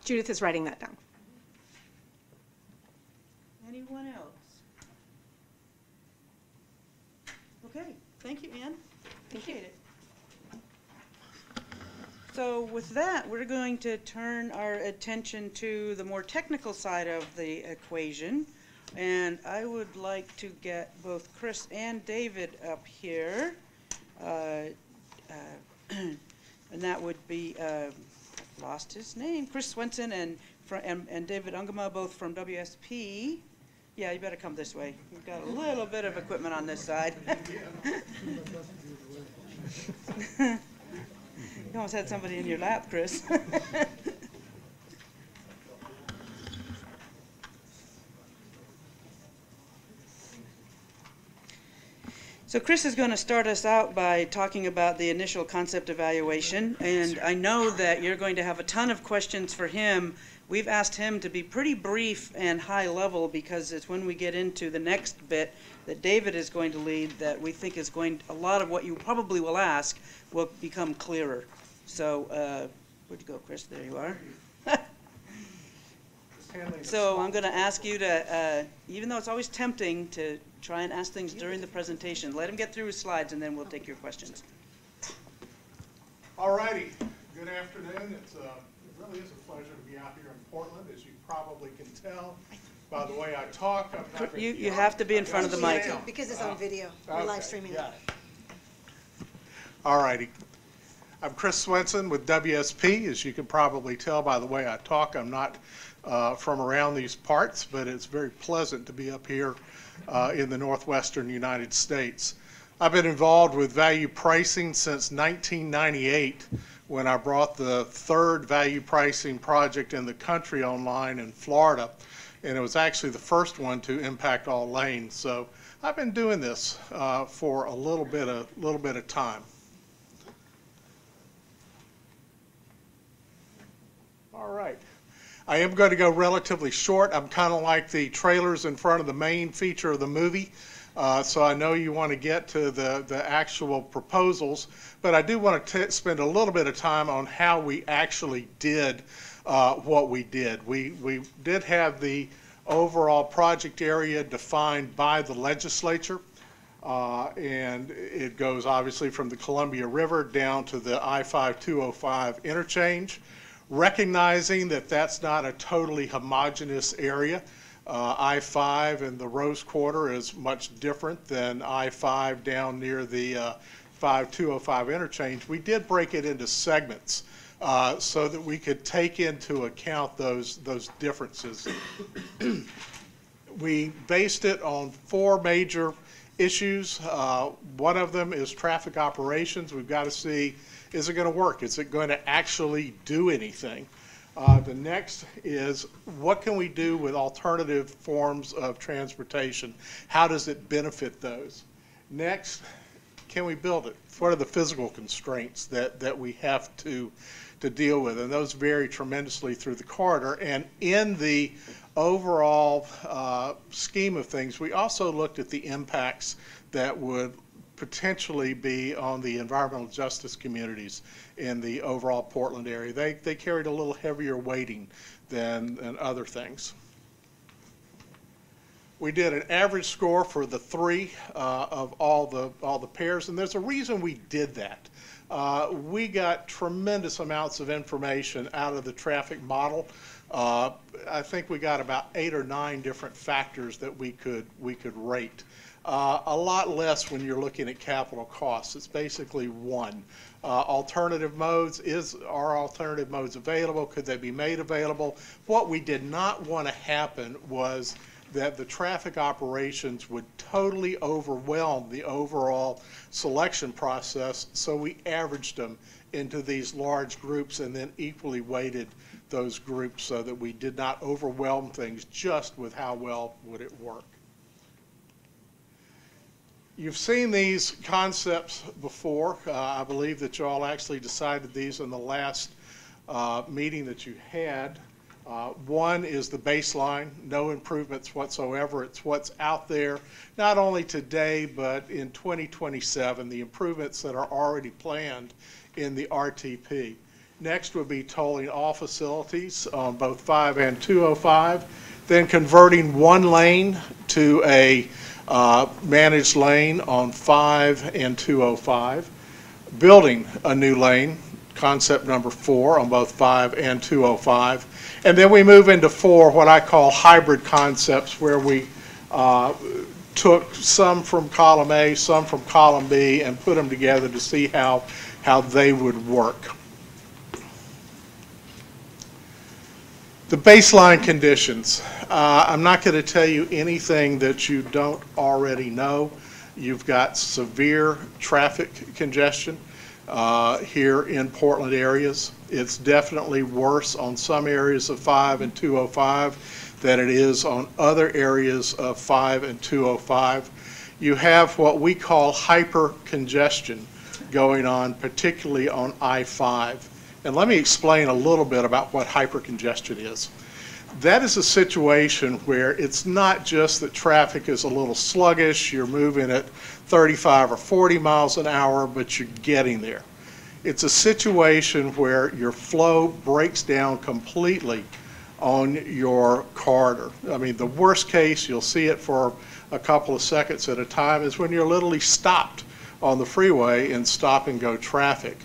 Judith is writing that down. Anyone else? Okay, thank you, Ann. Appreciate it. So with that, we're going to turn our attention to the more technical side of the equation. And I would like to get both Chris and David up here. And that would be, I've lost his name, Chris Swenson and David Ungama, both from WSP. Yeah, you better come this way. We've got a little bit of equipment on this side. You almost had somebody in your lap, Chris. So Chris is going to start us out by talking about the initial concept evaluation, and I know that you're going to have a ton of questions for him. We've asked him to be pretty brief and high level because it's when we get into the next bit that David is going to lead that we think is going, a lot of what you probably will ask will become clearer. So, where'd you go, Chris? There you are. So I'm going to ask you to, even though it's always tempting to try and ask things during the presentation, let him get through his slides and then we'll take your questions. All righty. Good afternoon. It really is a pleasure to be out here in Portland, as you probably can tell by the way I talk. You have to be in front of the mic. Because it's on video. We're live streaming it. All righty. I'm Chris Swenson with WSP. As you can probably tell by the way I talk, I'm not from around these parts, but it's very pleasant to be up here in the northwestern United States. I've been involved with value pricing since 1998 when I brought the third value pricing project in the country online in Florida, and it was actually the first one to impact all lanes. So I've been doing this for a little bit of time. All right. I am going to go relatively short. I'm kind of like the trailers in front of the main feature of the movie. So I know you want to get to the actual proposals, but I do want to spend a little bit of time on how we actually did what we did. We did have the overall project area defined by the legislature, and it goes obviously from the Columbia River down to the I-5-205 interchange. Recognizing that that's not a totally homogeneous area. I-5 and the Rose Quarter is much different than I-5 down near the 5-205 interchange. We did break it into segments so that we could take into account those differences. We based it on 4 major issues. One of them is traffic operations. We've got to see, is it going to work? Is it going to actually do anything? The next is, what can we do with alternative forms of transportation? How does it benefit those? Next, can we build it? What are the physical constraints that we have to deal with? And those vary tremendously through the corridor. And in the overall scheme of things, we also looked at the impacts that would potentially be on the environmental justice communities in the overall Portland area. They carried a little heavier weighting than other things. We did an average score for the three of all the pairs, and there's a reason we did that. We got tremendous amounts of information out of the traffic model. I think we got about 8 or 9 different factors that we could rate. A lot less when you're looking at capital costs. It's basically one. Alternative modes, are alternative modes available? Could they be made available? What we did not want to happen was that the traffic operations would totally overwhelm the overall selection process, so we averaged them into these large groups and then equally weighted those groups so that we did not overwhelm things just with how well would it work. You've seen these concepts before. I believe that you all actually decided these in the last meeting that you had. One is the baseline, no improvements whatsoever. It's what's out there, not only today, but in 2027, the improvements that are already planned in the RTP. Next would be tolling all facilities on both 5 and 205, then converting one lane to a managed lane on 5 and 205, building a new lane, concept number 4 on both 5 and 205. And then we move into 4, what I call hybrid concepts, where we took some from column A, some from column B, and put them together to see how they would work. The baseline conditions. I'm not going to tell you anything that you don't already know. You've got severe traffic congestion here in Portland areas. It's definitely worse on some areas of 5 and 205 than it is on other areas of 5 and 205. You have what we call hyper-congestion going on, particularly on I-5. And let me explain a little bit about what hyper-congestion is. That is a situation where it's not just that traffic is a little sluggish, you're moving at 35 or 40 miles an hour, but you're getting there. It's a situation where your flow breaks down completely on your corridor. I mean, the worst case, you'll see it for a couple of seconds at a time, is when you're literally stopped on the freeway in stop and go traffic.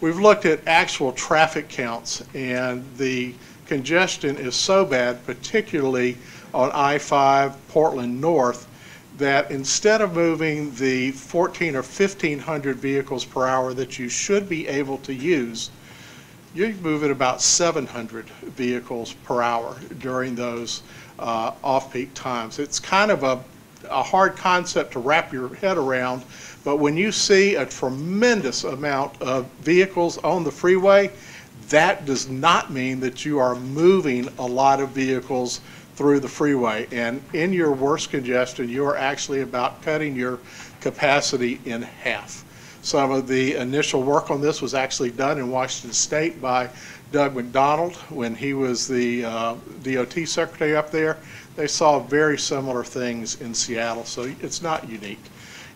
We've looked at actual traffic counts, and the congestion is so bad, particularly on I-5 Portland North, that instead of moving the 1,400 or 1,500 vehicles per hour that you should be able to use, you move at about 700 vehicles per hour during those off-peak times. It's kind of a hard concept to wrap your head around, but when you see a tremendous amount of vehicles on the freeway, that does not mean that you are moving a lot of vehicles through the freeway. And in your worst congestion, you are actually about cutting your capacity in half. Some of the initial work on this was actually done in Washington State by Doug McDonald when he was the DOT secretary up there. They saw very similar things in Seattle, so it's not unique.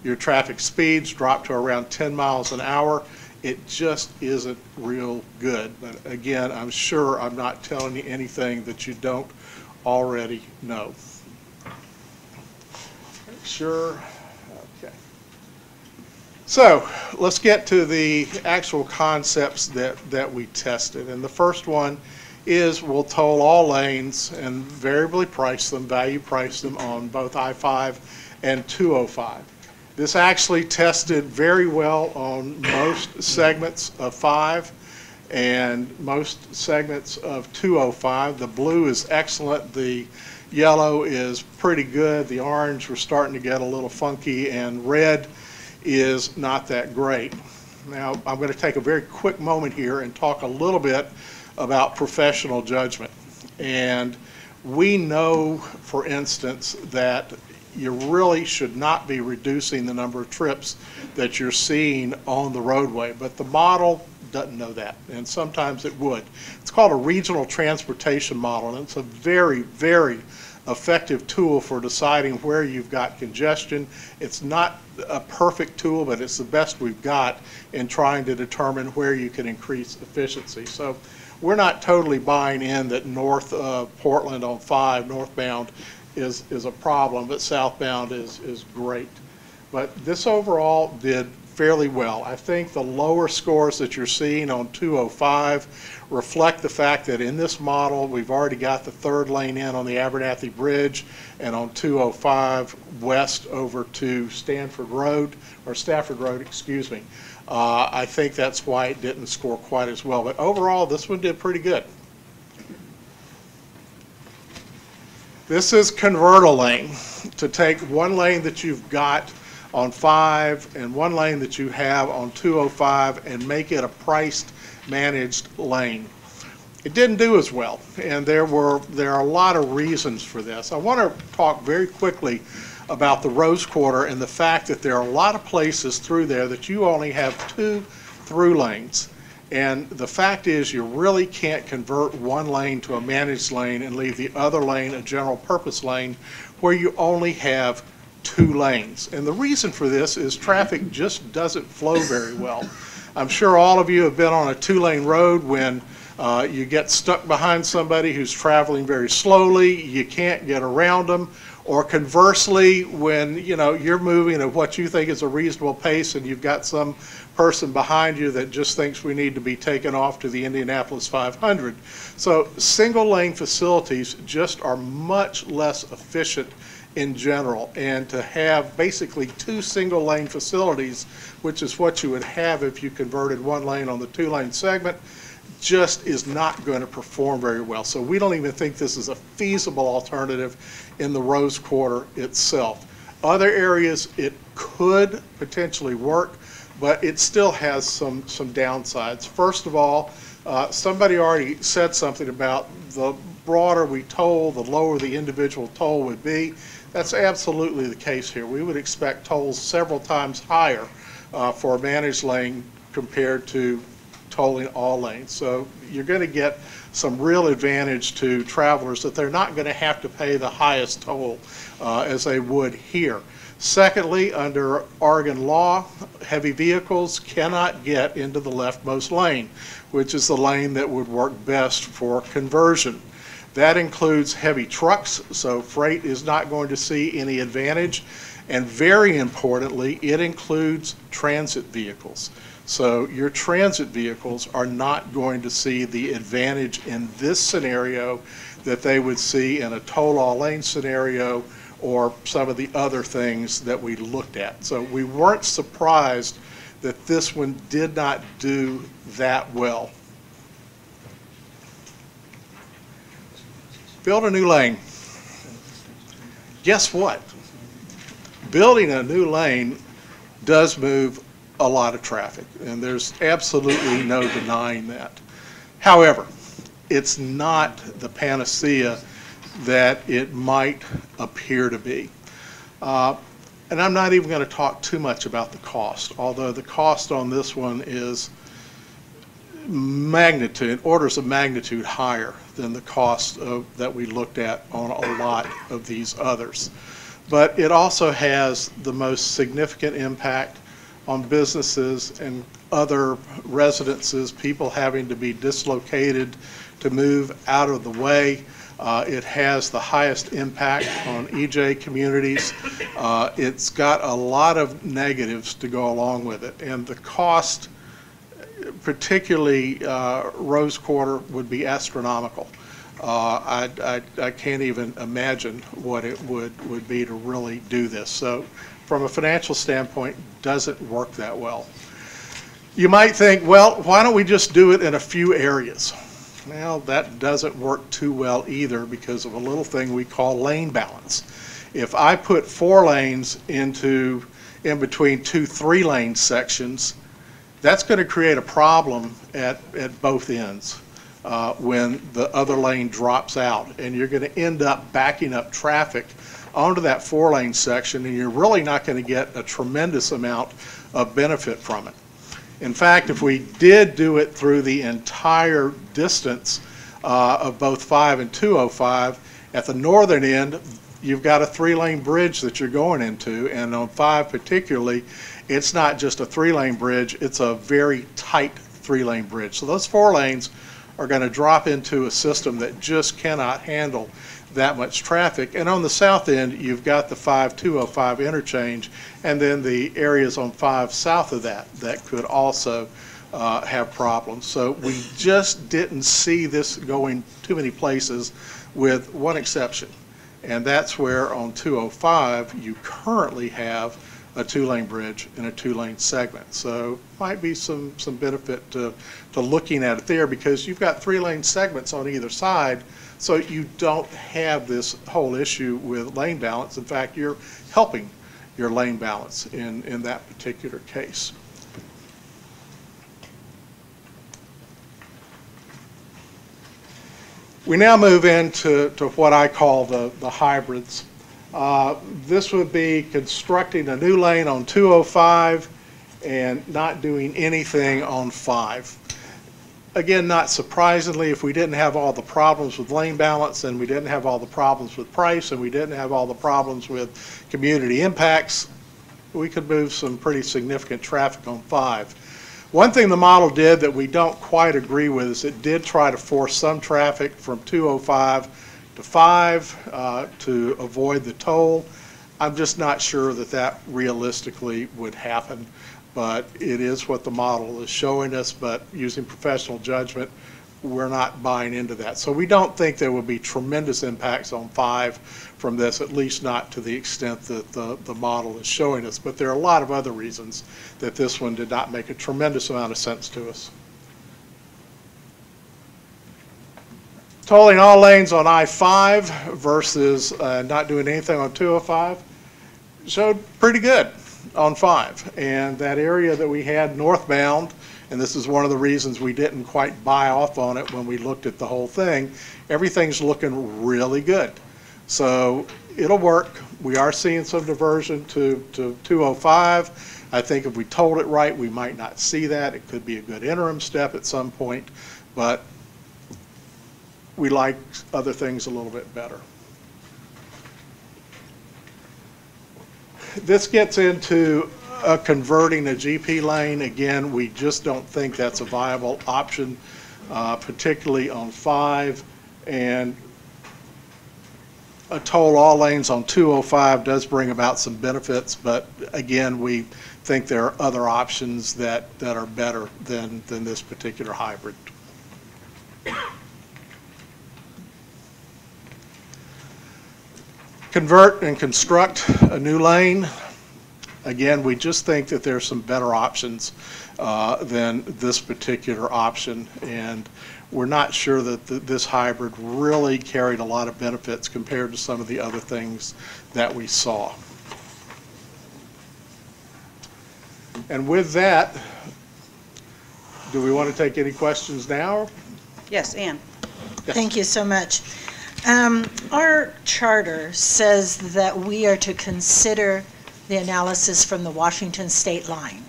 Your traffic speeds drop to around 10 miles an hour. It just isn't real good. But again, I'm sure I'm not telling you anything that you don't already know. Sure. Okay. So let's get to the actual concepts that we tested. And the first one is we'll toll all lanes and variably price them, value price them on both I-5 and 205. This actually tested very well on most segments of 5 and most segments of 205. The blue is excellent. The yellow is pretty good. The orange, we're starting to get a little funky, and red is not that great. Now, I'm going to take a very quick moment here and talk a little bit about professional judgment. And we know, for instance, that you really should not be reducing the number of trips that you're seeing on the roadway. But the model doesn't know that, and sometimes it would. It's called a regional transportation model, and it's a very, very effective tool for deciding where you've got congestion. It's not a perfect tool, but it's the best we've got in trying to determine where you can increase efficiency. So we're not totally buying in that north of Portland on 5 northbound is a problem, but southbound is great. But this overall did fairly well. I think the lower scores that you're seeing on 205 reflect the fact that in this model we've already got the 3rd lane in on the Abernathy Bridge, and on 205 west over to Stafford Road, excuse me. I think that's why it didn't score quite as well. But overall, this one did pretty good. This is convert a lane, to take one lane that you've got on 5 and one lane that you have on 205 and make it a priced managed lane. It didn't do as well, and there are a lot of reasons for this. I want to talk very quickly about the Rose Quarter and the fact that there are a lot of places through there that you only have 2 through lanes. And the fact is, you really can't convert one lane to a managed lane and leave the other lane a general purpose lane where you only have 2 lanes. And the reason for this is traffic just doesn't flow very well. I'm sure all of you have been on a 2-lane road when you get stuck behind somebody who's traveling very slowly, you can't get around them, or conversely, when you're moving at what you think is a reasonable pace and you've got some person behind you that just thinks we need to be taken off to the Indianapolis 500. So single lane facilities just are much less efficient in general, and to have basically 2 single lane facilities, which is what you would have if you converted one lane on the 2-lane segment, just is not going to perform very well. So we don't even think this is a feasible alternative in the Rose Quarter itself. Other areas it could potentially work, but it still has some downsides. First of all, somebody already said something about the broader we toll, the lower the individual toll would be. That's absolutely the case here. We would expect tolls several times higher for a managed lane compared to tolling all lanes. So you're going to get some real advantage to travelers that they're not going to have to pay the highest toll as they would here. Secondly, under Oregon law, heavy vehicles cannot get into the leftmost lane, which is the lane that would work best for conversion. That includes heavy trucks, so freight is not going to see any advantage. And very importantly, it includes transit vehicles. So your transit vehicles are not going to see the advantage in this scenario that they would see in a toll all lane scenario or some of the other things that we looked at. So we weren't surprised that this one did not do that well. Build a new lane. Guess what? Building a new lane does move a lot of traffic, and there's absolutely no denying that. However, it's not the panacea that it might appear to be. And I'm not even going to talk too much about the cost, although the cost on this one is orders of magnitude higher than the cost that we looked at on a lot of these others. But it also has the most significant impact on businesses and other residences, people having to be dislocated to move out of the way. It has the highest impact on EJ communities. It's got a lot of negatives to go along with it, and the cost, particularly Rose Quarter, would be astronomical. I can't even imagine what it would be to really do this. So from a financial standpoint, doesn't work that well. You might think, well, why don't we just do it in a few areas? Well, that doesn't work too well either because of a little thing we call lane balance. If I put 4 lanes in between 2 3-lane sections, that's going to create a problem at both ends when the other lane drops out, and you're going to end up backing up traffic onto that 4-lane section, and you're really not going to get a tremendous amount of benefit from it. In fact, if we did do it through the entire distance of both 5 and 205, at the northern end, you've got a 3-lane bridge that you're going into, and on 5 particularly, it's not just a 3-lane bridge, it's a very tight 3-lane bridge. So those 4 lanes are going to drop into a system that just cannot handle that much traffic. And on the south end, you've got the 5-205 interchange, and then the areas on 5 south of that that could also have problems. So we just didn't see this going too many places, with one exception, and that's where on 205 you currently have a 2-lane bridge and a 2-lane segment. So might be some benefit to looking at it there, because you've got 3-lane segments on either side, so you don't have this whole issue with lane balance. In fact, you're helping your lane balance in that particular case. We now move into what I call the hybrids. This would be constructing a new lane on 205 and not doing anything on 5. Again, not surprisingly, if we didn't have all the problems with lane balance, and we didn't have all the problems with price, and we didn't have all the problems with community impacts, we could move some pretty significant traffic on 5. One thing the model did that we don't quite agree with is it did try to force some traffic from 205 to 5 to avoid the toll. I'm just not sure that that realistically would happen, but it is what the model is showing us. But using professional judgment, we're not buying into that. So we don't think there will be tremendous impacts on 5 from this, at least not to the extent that the model is showing us. But there are a lot of other reasons that this one did not make a tremendous amount of sense to us. Tolling all lanes on I-5 versus not doing anything on 205 showed pretty good on 5. And that area that we had northbound, and this is one of the reasons we didn't quite buy off on it when we looked at the whole thing, everything's looking really good. So it'll work. We are seeing some diversion to 205. I think if we told it right, we might not see that. It could be a good interim step at some point, but we like other things a little bit better. This gets into converting a GP lane. Again, we just don't think that's a viable option, particularly on 5. And a toll all lanes on 205 does bring about some benefits, but again, we think there are other options that are better than this particular hybrid. Convert and construct a new lane. Again, we just think that there's some better options than this particular option, and we're not sure that this hybrid really carried a lot of benefits compared to some of the other things that we saw. And with that, do we want to take any questions now? Yes, Ann. Yes. Thank you so much. Our charter says that we are to consider the analysis from the Washington state line.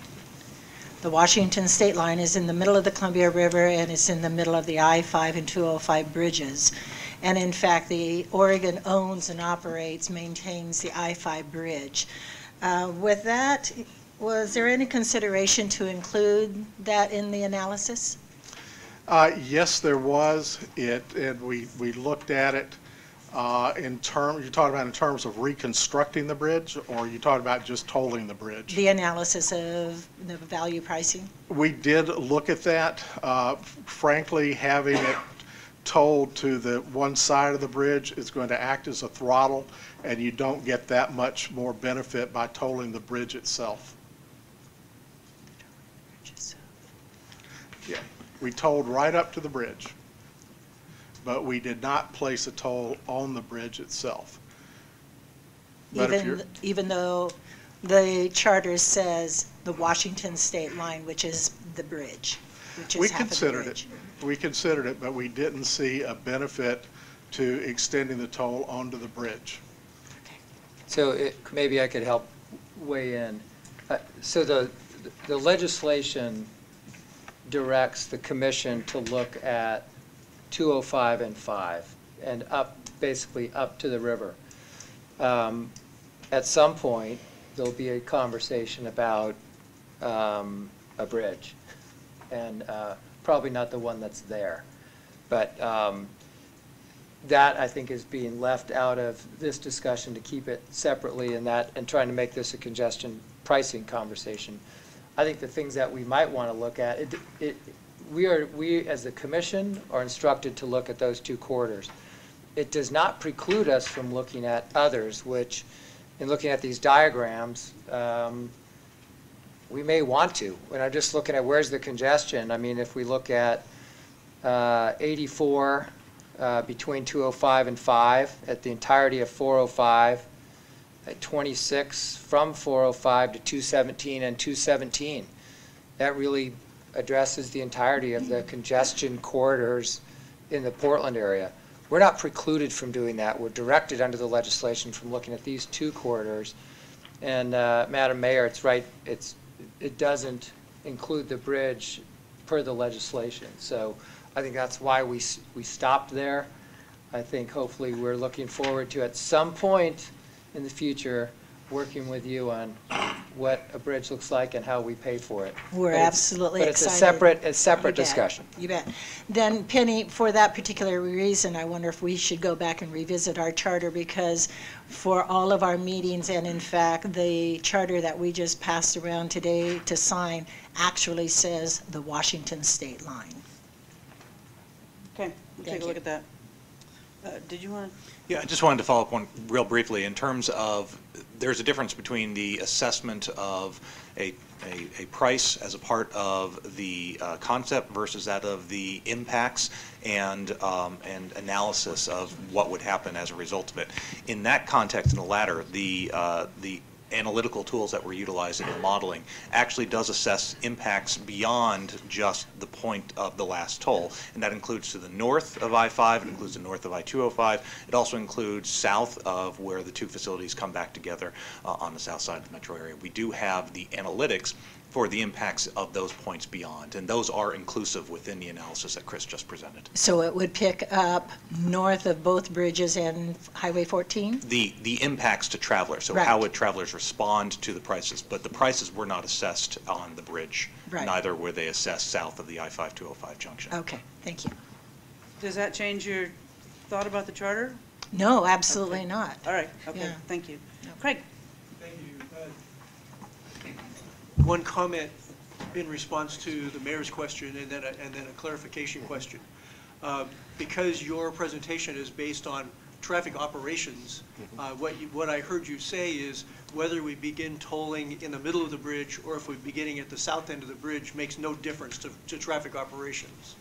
The Washington state line is in the middle of the Columbia River, and it's in the middle of the I-5 and 205 bridges. And in fact, the Oregon owns and operates, maintains the I-5 bridge. With that, was there any consideration to include that in the analysis? Yes, there was. And we looked at it in terms, you're talking about in terms of reconstructing the bridge, or are you talking about just tolling the bridge? The analysis of the value pricing? We did look at that. Frankly, having it tolled to the one side of the bridge is going to act as a throttle, and you don't get that much more benefit by tolling the bridge itself. Yeah, we tolled right up to the bridge, but we did not place a toll on the bridge itself. But even though the charter says the Washington state line, which is the bridge, which is half of the bridge. We considered it, but we didn't see a benefit to extending the toll onto the bridge. So maybe I could help weigh in. So the legislation directs the commission to look at 205 and 5 and up, basically up to the river. At some point, there'll be a conversation about a bridge, and probably not the one that's there. But that, I think, is being left out of this discussion to keep it separately and trying to make this a congestion pricing conversation. I think the things that we might want to look at, we as the commission are instructed to look at those two corridors. It does not preclude us from looking at others, which, in looking at these diagrams, we may want to. When I'm just looking at where's the congestion, I mean, if we look at 84 between 205 and 5, at the entirety of 405, at 26 from 405 to 217 and 217. That really addresses the entirety of the congestion corridors in the Portland area. We're not precluded from doing that. We're directed under the legislation from looking at these two corridors. And Madam Mayor, it's right, it doesn't include the bridge per the legislation. So I think that's why we stopped there. I think hopefully we're looking forward to, at some point in the future, working with you on what a bridge looks like and how we pay for it. We're absolutely excited. But it's a separate discussion. You bet. Then, Penny, for that particular reason, I wonder if we should go back and revisit our charter, because for all of our meetings, and in fact, the charter that we just passed around today to sign actually says the Washington state line. Okay, we'll take a look at that. Did you want to? Yeah, I just wanted to follow up one real briefly in terms of there's a difference between the assessment of a price as a part of the concept versus that of the impacts and analysis of what would happen as a result of it. In that context, in the latter, the analytical tools that were utilized in the modeling actually does assess impacts beyond just the point of the last toll, and that includes to the north of I-5, it includes the north of I-205, it also includes south of where the two facilities come back together on the south side of the metro area. We do have the analytics for the impacts of those points beyond, and those are inclusive within the analysis that Chris just presented. So it would pick up north of both bridges and Highway 14? The impacts to travelers, so Right. how would travelers respond to the prices, but the prices were not assessed on the bridge. Right. Neither were they assessed south of the I-5-205 junction. Okay, thank you. Does that change your thought about the charter? No, absolutely not. All right, okay, Yeah. thank you. Craig? One comment in response to the mayor's question and then a clarification question. Because your presentation is based on traffic operations, what I heard you say is whether we begin tolling in the middle of the bridge or if we're beginning at the south end of the bridge makes no difference to traffic operations.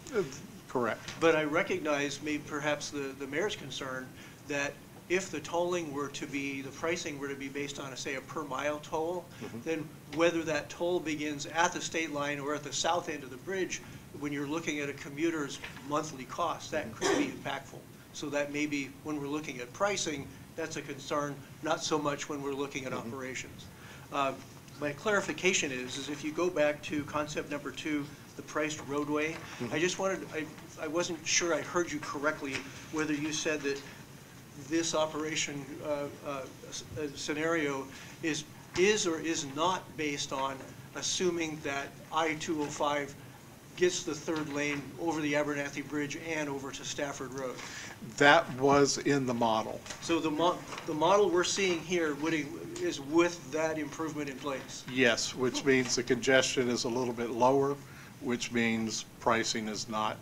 Correct. But I recognize maybe perhaps the mayor's concern that if the tolling were to be, the pricing were to be based on, say, a per mile toll, then whether that toll begins at the state line or at the south end of the bridge, when you're looking at a commuter's monthly cost, that could be impactful. So that maybe when we're looking at pricing, that's a concern, not so much when we're looking at operations. My clarification is if you go back to concept number 2, the priced roadway, I just wanted, I wasn't sure I heard you correctly, whether you said that this operation scenario is or is not based on assuming that I-205 gets the third lane over the Abernathy Bridge and over to Stafford Road. That was in the model. So the model we're seeing here is with that improvement in place. Yes, which means the congestion is a little bit lower, which means pricing is not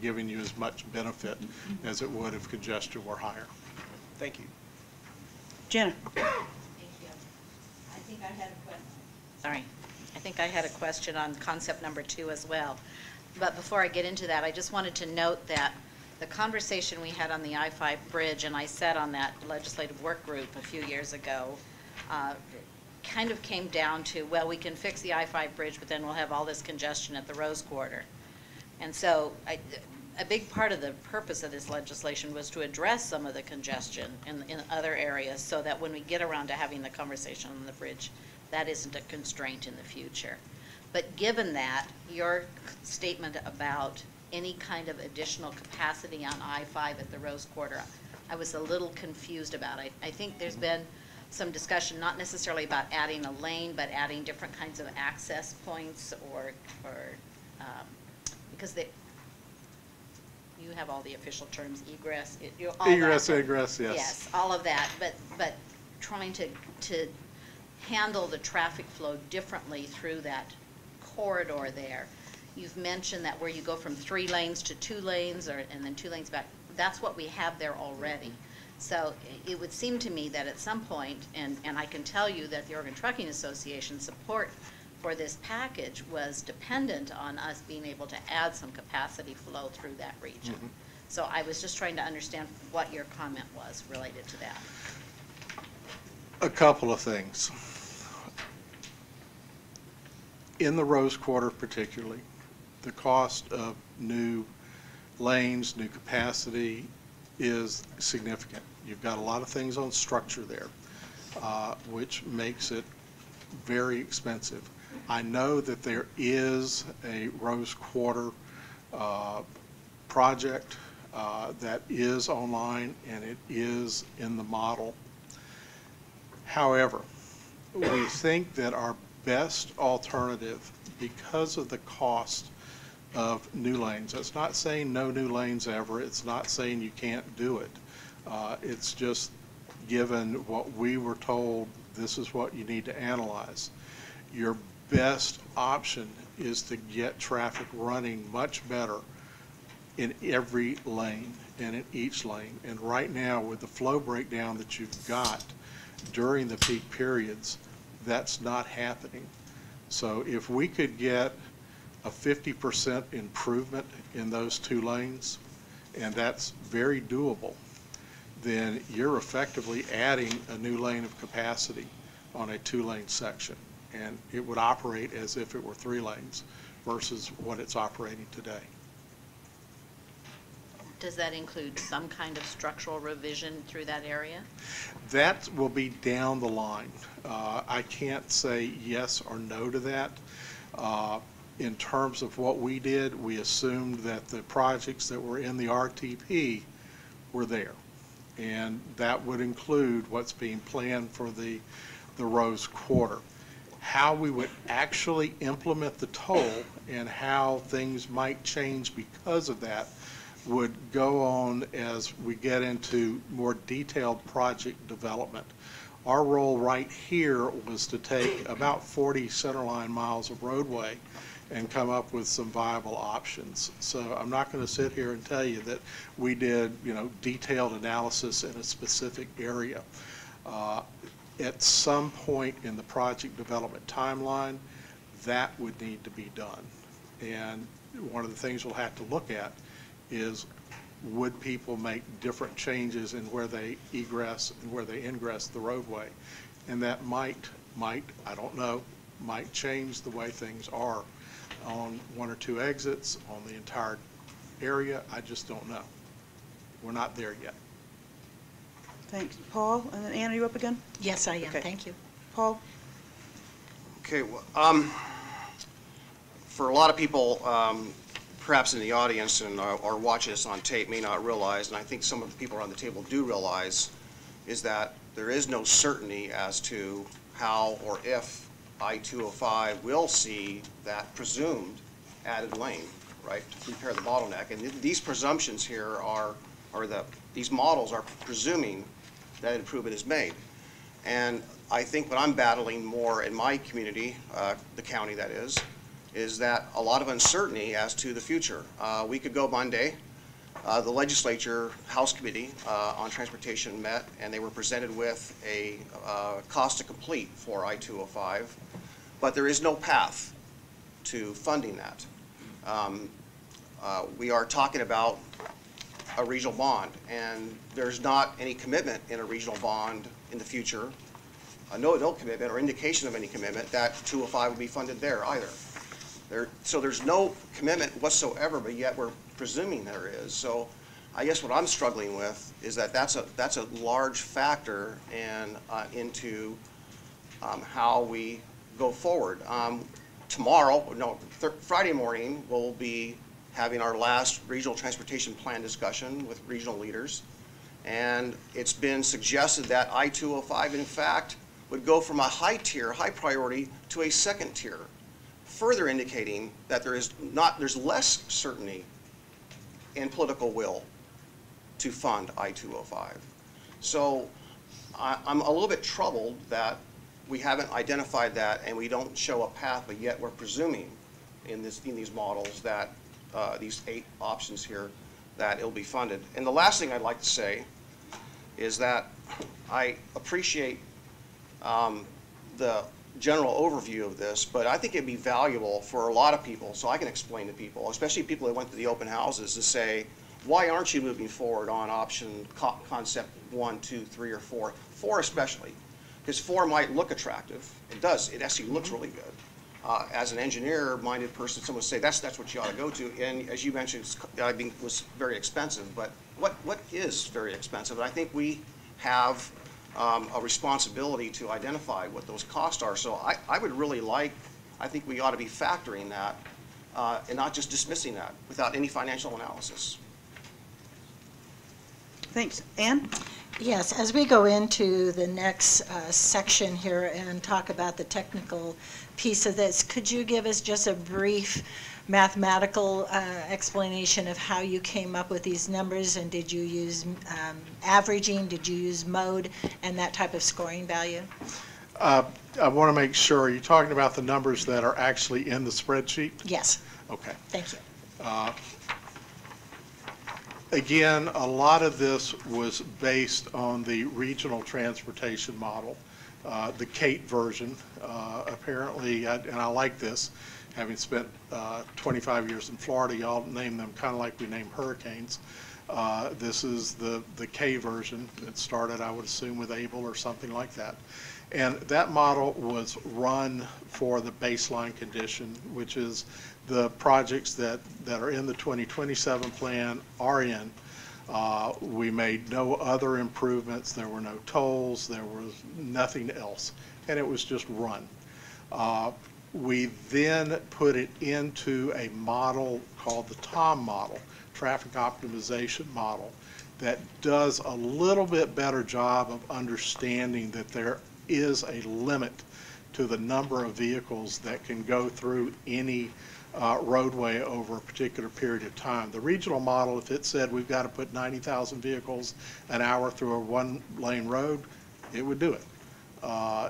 giving you as much benefit as it would if congestion were higher. Thank you. Janet? Thank you. I think I had a question. Sorry. I think I had a question on concept number 2 as well. But before I get into that, I just wanted to note that the conversation we had on the I-5 bridge, and I sat on that legislative work group a few years ago, kind of came down to, well, we can fix the I-5 bridge, but then we'll have all this congestion at the Rose Quarter. And so a big part of the purpose of this legislation was to address some of the congestion in other areas, so that when we get around to having the conversation on the bridge, that isn't a constraint in the future. But given that, your statement about any kind of additional capacity on I-5 at the Rose Quarter, I was a little confused about. I think there's been some discussion, not necessarily about adding a lane, but adding different kinds of access points, or because you have all the official terms, egress, all Egress, that. egress, yes. Yes, all of that, but trying to handle the traffic flow differently through that corridor there. You've mentioned that where you go from 3 lanes to 2 lanes, and then 2 lanes back, that's what we have there already. So it would seem to me that at some point, and I can tell you that the Oregon Trucking Association support for this package was dependent on us being able to add some capacity flow through that region. So I was just trying to understand what your comment was related to that. A couple of things. In the Rose Quarter particularly, the cost of new lanes, new capacity is significant. You've got a lot of things on structure there, which makes it very expensive. I know that there is a Rose Quarter project that is online, and it is in the model. However, we think that our best alternative, because of the cost of new lanes, it's not saying no new lanes ever, it's not saying you can't do it. It's just, given what we were told, this is what you need to analyze. Your best option is to get traffic running much better in every lane and in each lane. And right now, with the flow breakdown that you've got during the peak periods, that's not happening. So if we could get a 50% improvement in those 2 lanes, and that's very doable, then you're effectively adding a new lane of capacity on a 2-lane section. And it would operate as if it were 3 lanes versus what it's operating today. Does that include some kind of structural revision through that area? That will be down the line. I can't say yes or no to that. In terms of what we did, we assumed that the projects that were in the RTP were there. And that would include what's being planned for the Rose Quarter. How we would actually implement the toll and how things might change because of that would go on as we get into more detailed project development. Our role right here was to take about 40 centerline miles of roadway and come up with some viable options. So I'm not going to sit here and tell you that we did, detailed analysis in a specific area. At some point in the project development timeline, that would need to be done. And one of the things we'll have to look at is, would people make different changes in where they egress and where they ingress the roadway? And that might, I don't know, might change the way things are on 1 or 2 exits, on the entire area. I just don't know. We're not there yet. Thanks. Paul, and then Ann, are you up again? Yes, I am. Okay. Thank you. Paul? Okay, well, for a lot of people, perhaps in the audience and or watching us on tape may not realize, and I think some of the people around the table do realize, is that there is no certainty as to how or if I-205 will see that presumed added lane, right, to repair the bottleneck. And these presumptions here these models are presuming that improvement is made. And I think what I'm battling more in my community, the county that is that a lot of uncertainty as to the future. A week ago Monday, the legislature House Committee on Transportation met, and they were presented with a cost to complete for I-205, but there is no path to funding that. We are talking about a regional bond, and there's not any commitment in a regional bond in the future, no commitment or indication of any commitment that 205 will be funded there either. So there's no commitment whatsoever, but yet we're presuming there is. So I guess what I'm struggling with is that that's a large factor and into how we go forward. Friday morning, we'll be having our last regional transportation plan discussion with regional leaders. And it's been suggested that I-205, in fact, would go from a high priority, to a second tier, further indicating that there's less certainty and political will to fund I-205. So I'm a little bit troubled that we haven't identified that and we don't show a path, but yet we're presuming in these models that these 8 options here, that it'll be funded. And the last thing I'd like to say is that I appreciate the general overview of this, but I think it'd be valuable for a lot of people, so I can explain to people, especially people that went to the open houses, to say, why aren't you moving forward on option concept 1, 2, 3, or 4? 4 especially, because 4 might look attractive. It does. It actually looks really good. As an engineer-minded person, someone would say that's what you ought to go to. And as you mentioned, I think it was very expensive. But what is very expensive? And I think we have a responsibility to identify what those costs are. So I would really I think we ought to be factoring that and not just dismissing that without any financial analysis. Thanks. Ann? Yes, as we go into the next section here and talk about the technical piece of this, could you give us just a brief mathematical explanation of how you came up with these numbers, and did you use averaging, did you use mode, and that type of scoring value? I want to make sure, are you talking about the numbers that are actually in the spreadsheet? Yes. Okay. Thank you. Again, a lot of this was based on the regional transportation model, the Kate version. Apparently, and I like this, having spent 25 years in Florida, y'all name them kind of like we name hurricanes. This is the K version. It started, I would assume, with Able or something like that. And that model was run for the baseline condition, which is the projects that are in the 2027 plan are in. We made no other improvements. There were no tolls. There was nothing else. And it was just run. We then put it into a model called the TOM model, Traffic Optimization Model, that does a little bit better job of understanding that there is a limit to the number of vehicles that can go through any roadway over a particular period of time. The regional model, if it said we've got to put 90,000 vehicles an hour through a one-lane road, it would do it.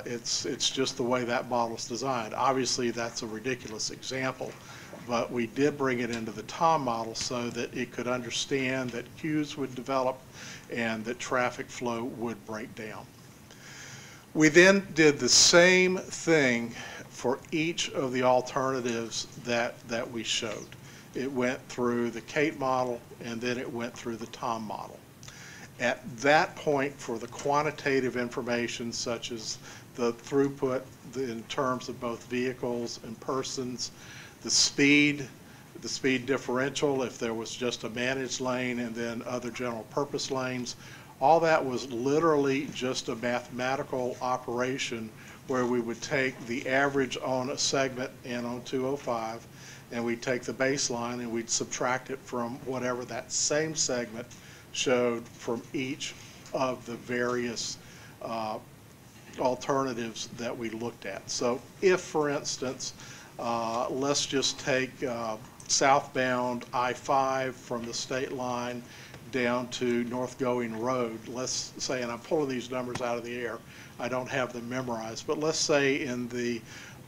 It's just the way that model's designed. Obviously, that's a ridiculous example, but we did bring it into the TOM model so that it could understand that queues would develop and that traffic flow would break down. We then did the same thing for each of the alternatives that we showed. It went through the Kate model and then it went through the TOM model. At that point, for the quantitative information such as the throughput in terms of both vehicles and persons, the speed differential if there was just a managed lane and then other general purpose lanes, all that was literally just a mathematical operation where we would take the average on a segment and on 205 and we'd take the baseline and we'd subtract it from whatever that same segment showed from each of the various alternatives that we looked at. So if, for instance, let's just take southbound I-5 from the state line down to North Going Road, let's say, and I'm pulling these numbers out of the air, I don't have them memorized, but let's say in the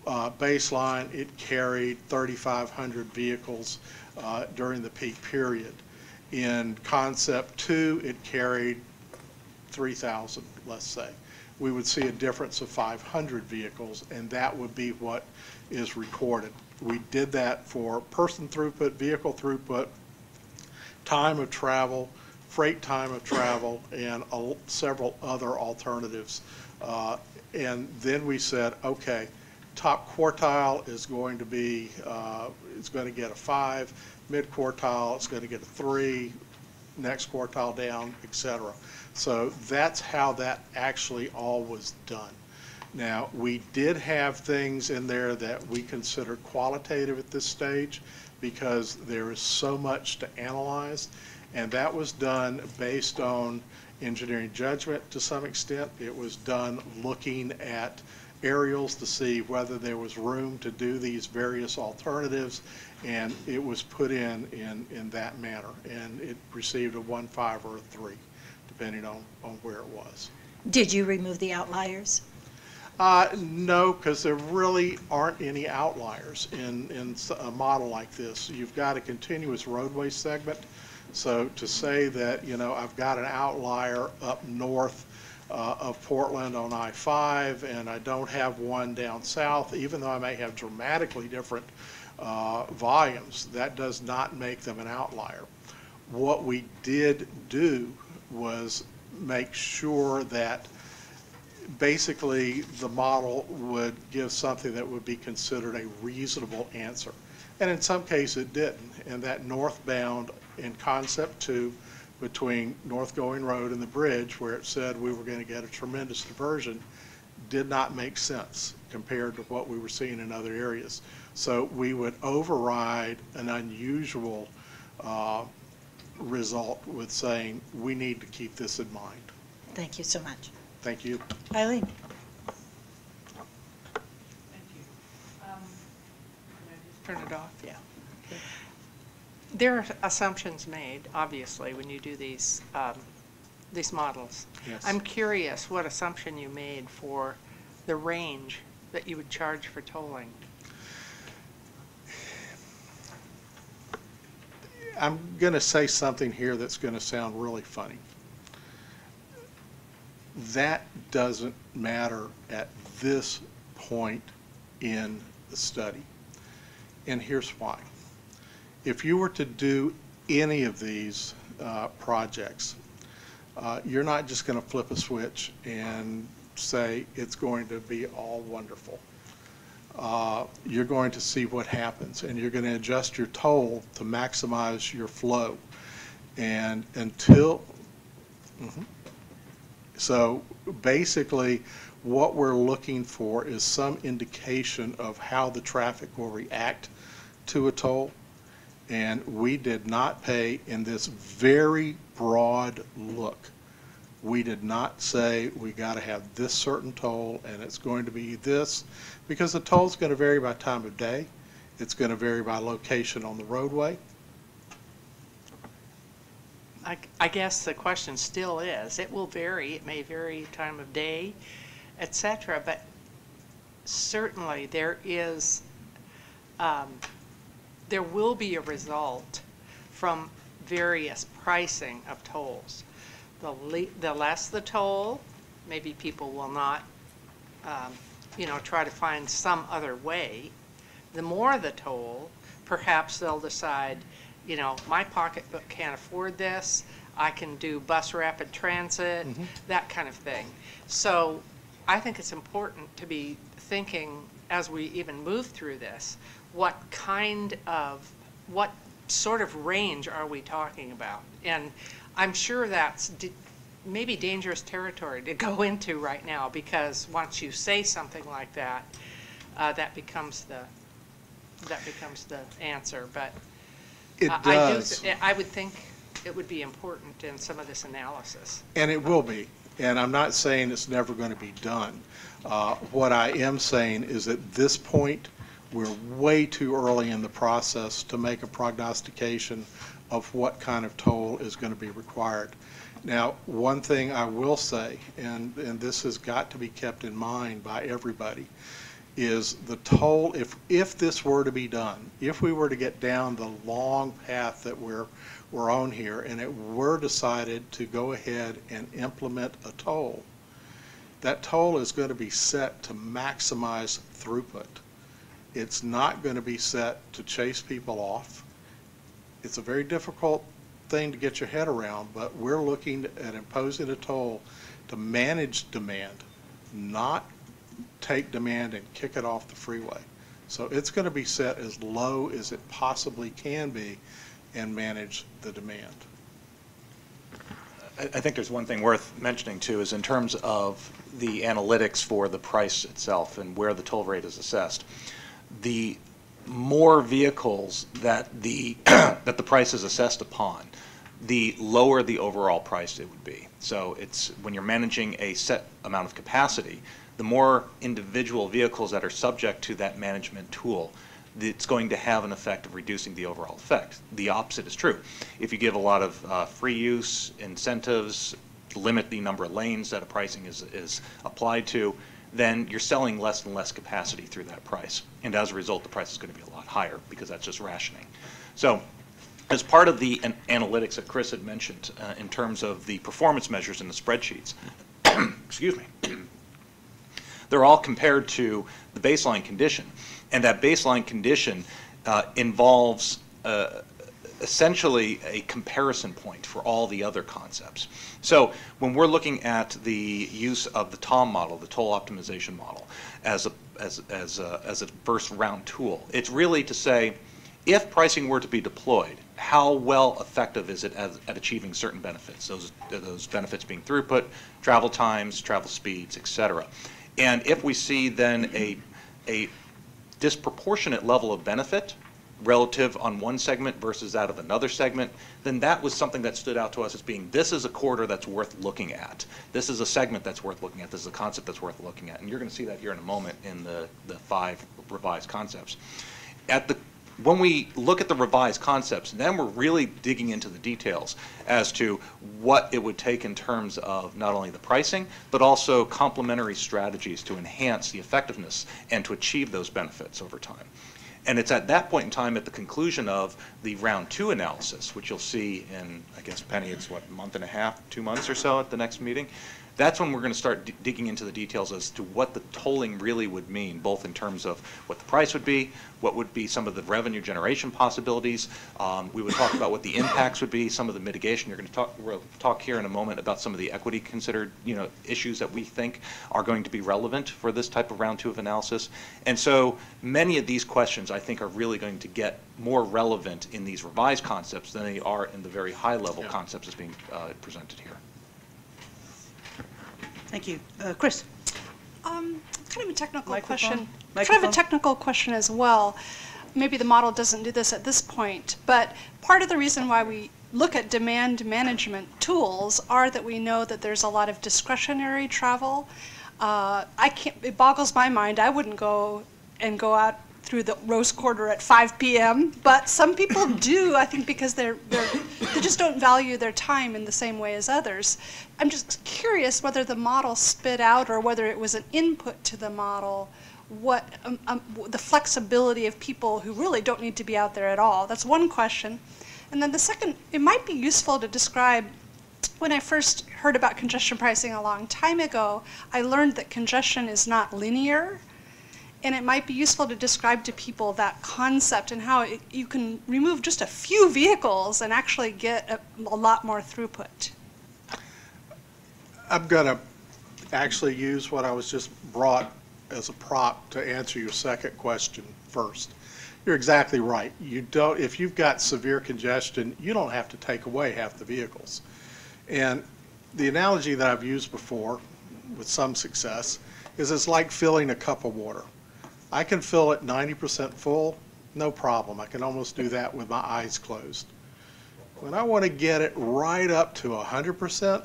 baseline it carried 3,500 vehicles during the peak period. In concept 2, it carried 3,000, let's say. We would see a difference of 500 vehicles, and that would be what is recorded. We did that for person throughput, vehicle throughput, time of travel, freight time of travel, and several other alternatives. And then we said, okay, top quartile is going to be, it's going to get a 5, mid quartile it's going to get a 3, next quartile down, etc. So that's how that actually all was done. Now, we did have things in there that we consider qualitative at this stage because there is so much to analyze, and that was done based on engineering judgment to some extent. It was done looking at aerials to see whether there was room to do these various alternatives, and it was put in that manner, and it received a 1, 5, or a 3, depending on where it was. Did you remove the outliers? No, because there really aren't any outliers in a model like this. You've got a continuous roadway segment, so to say that, you know, I've got an outlier up north of Portland on I-5 and I don't have one down south, even though I may have dramatically different volumes, that does not make them an outlier. What we did do was make sure that basically the model would give something that would be considered a reasonable answer. And in some cases it didn't. And that northbound in concept 2 between North Going Road and the bridge, where it said we were going to get a tremendous diversion, did not make sense compared to what we were seeing in other areas. So we would override an unusual result with saying we need to keep this in mind. Thank you so much. Thank you. Eileen. Turn it off, yeah. There are assumptions made, obviously, when you do these models. Yes. I'm curious what assumption you made for the range that you would charge for tolling. I'm going to say something here that's going to sound really funny. That doesn't matter at this point in the study. And here's why. If you were to do any of these projects, you're not just going to flip a switch and say it's going to be all wonderful. You're going to see what happens, and you're going to adjust your toll to maximize your flow. And until, so basically what we're looking for is some indication of how the traffic will react to a toll. And we did not pay in this very broad look. We did not say we got to have this certain toll and it's going to be this, because the toll is going to vary by time of day. It's going to vary by location on the roadway. I guess the question still is, it will vary, it may vary time of day, etc. But certainly there is, there will be a result from various pricing of tolls. The less the toll, maybe people will not, you know, try to find some other way. The more the toll, perhaps they'll decide, you know, my pocketbook can't afford this, I can do bus rapid transit, that kind of thing. So I think it's important to be thinking as we even move through this, what sort of range are we talking about? And I'm sure that's maybe dangerous territory to go into right now, because once you say something like that, that becomes the answer. But it does. I would think it would be important in some of this analysis. And it will be. And I'm not saying it's never going to be done. What I am saying is at this point, we're way too early in the process to make a prognostication of what kind of toll is going to be required. Now, one thing I will say, and this has got to be kept in mind by everybody, is the toll, if this were to be done, if we were to get down the long path that we're on here and it were decided to go ahead and implement a toll, that toll is going to be set to maximize throughput. It's not going to be set to chase people off. It's a very difficult thing to get your head around, but we're looking at imposing a toll to manage demand, not take demand and kick it off the freeway. So it's going to be set as low as it possibly can be and manage the demand. I think there's one thing worth mentioning too, is in terms of the analytics for the price itself and where the toll rate is assessed. The more vehicles that the that the price is assessed upon, the lower the overall price it would be. So it's when you're managing a set amount of capacity, the more individual vehicles that are subject to that management tool, it's going to have an effect of reducing the overall effect. The opposite is true. If you give a lot of free use, incentives, limit the number of lanes that a pricing is applied to, then you're selling less and less capacity through that price. And as a result, the price is going to be a lot higher because that's just rationing. So as part of the analytics that Chris had mentioned in terms of the performance measures in the spreadsheets, excuse me, they're all compared to the baseline condition. And that baseline condition involves essentially a comparison point for all the other concepts. So when we're looking at the use of the TOM model, the toll optimization model, as a first round tool, it's really to say, if pricing were to be deployed, how well effective is it at achieving certain benefits? Those benefits being throughput, travel times, travel speeds, etc. And if we see then a disproportionate level of benefit relative on one segment versus that of another segment, then that was something that stood out to us as being, this is a corridor that's worth looking at. This is a segment that's worth looking at. This is a concept that's worth looking at. And you're going to see that here in a moment in the 5 revised concepts. When we look at the revised concepts, then we're really digging into the details as to what it would take in terms of not only the pricing, but also complementary strategies to enhance the effectiveness and to achieve those benefits over time. And it's at that point in time, at the conclusion of the round 2 analysis, which you'll see in, I guess, Penny, it's what, a month and a half, 2 months or so at the next meeting. That's when we're going to start digging into the details as to what the tolling really would mean, both in terms of what the price would be, what would be some of the revenue generation possibilities. We would talk about what the impacts would be, some of the mitigation. We'll talk here in a moment about some of the equity considered, issues that we think are going to be relevant for this type of round 2 of analysis. And so many of these questions, I think, are really going to get more relevant in these revised concepts than they are in the very high level concepts that's being presented here. Thank you. Chris? Kind of a technical Microphone. question. Kind of a technical question as well. Maybe the model doesn't do this at this point, but part of the reason why we look at demand management tools are that we know that there's a lot of discretionary travel. It boggles my mind. I wouldn't go out through the Rose Quarter at 5 p.m., but some people do, I think, because they just don't value their time in the same way as others. I'm just curious whether the model spit out or whether it was an input to the model, what the flexibility of people who really don't need to be out there at all. That's one question. And then the second, it might be useful to describe, when I first heard about congestion pricing a long time ago, I learned that congestion is not linear. And it might be useful to describe to people that concept and how you can remove just a few vehicles and actually get a lot more throughput. I'm going to actually use what I was just brought as a prop to answer your second question first. You're exactly right. If you've got severe congestion, you don't have to take away half the vehicles. And the analogy that I've used before with some success is it's like filling a cup of water. I can fill it 90% full, no problem. I can almost do that with my eyes closed. When I want to get it right up to 100%,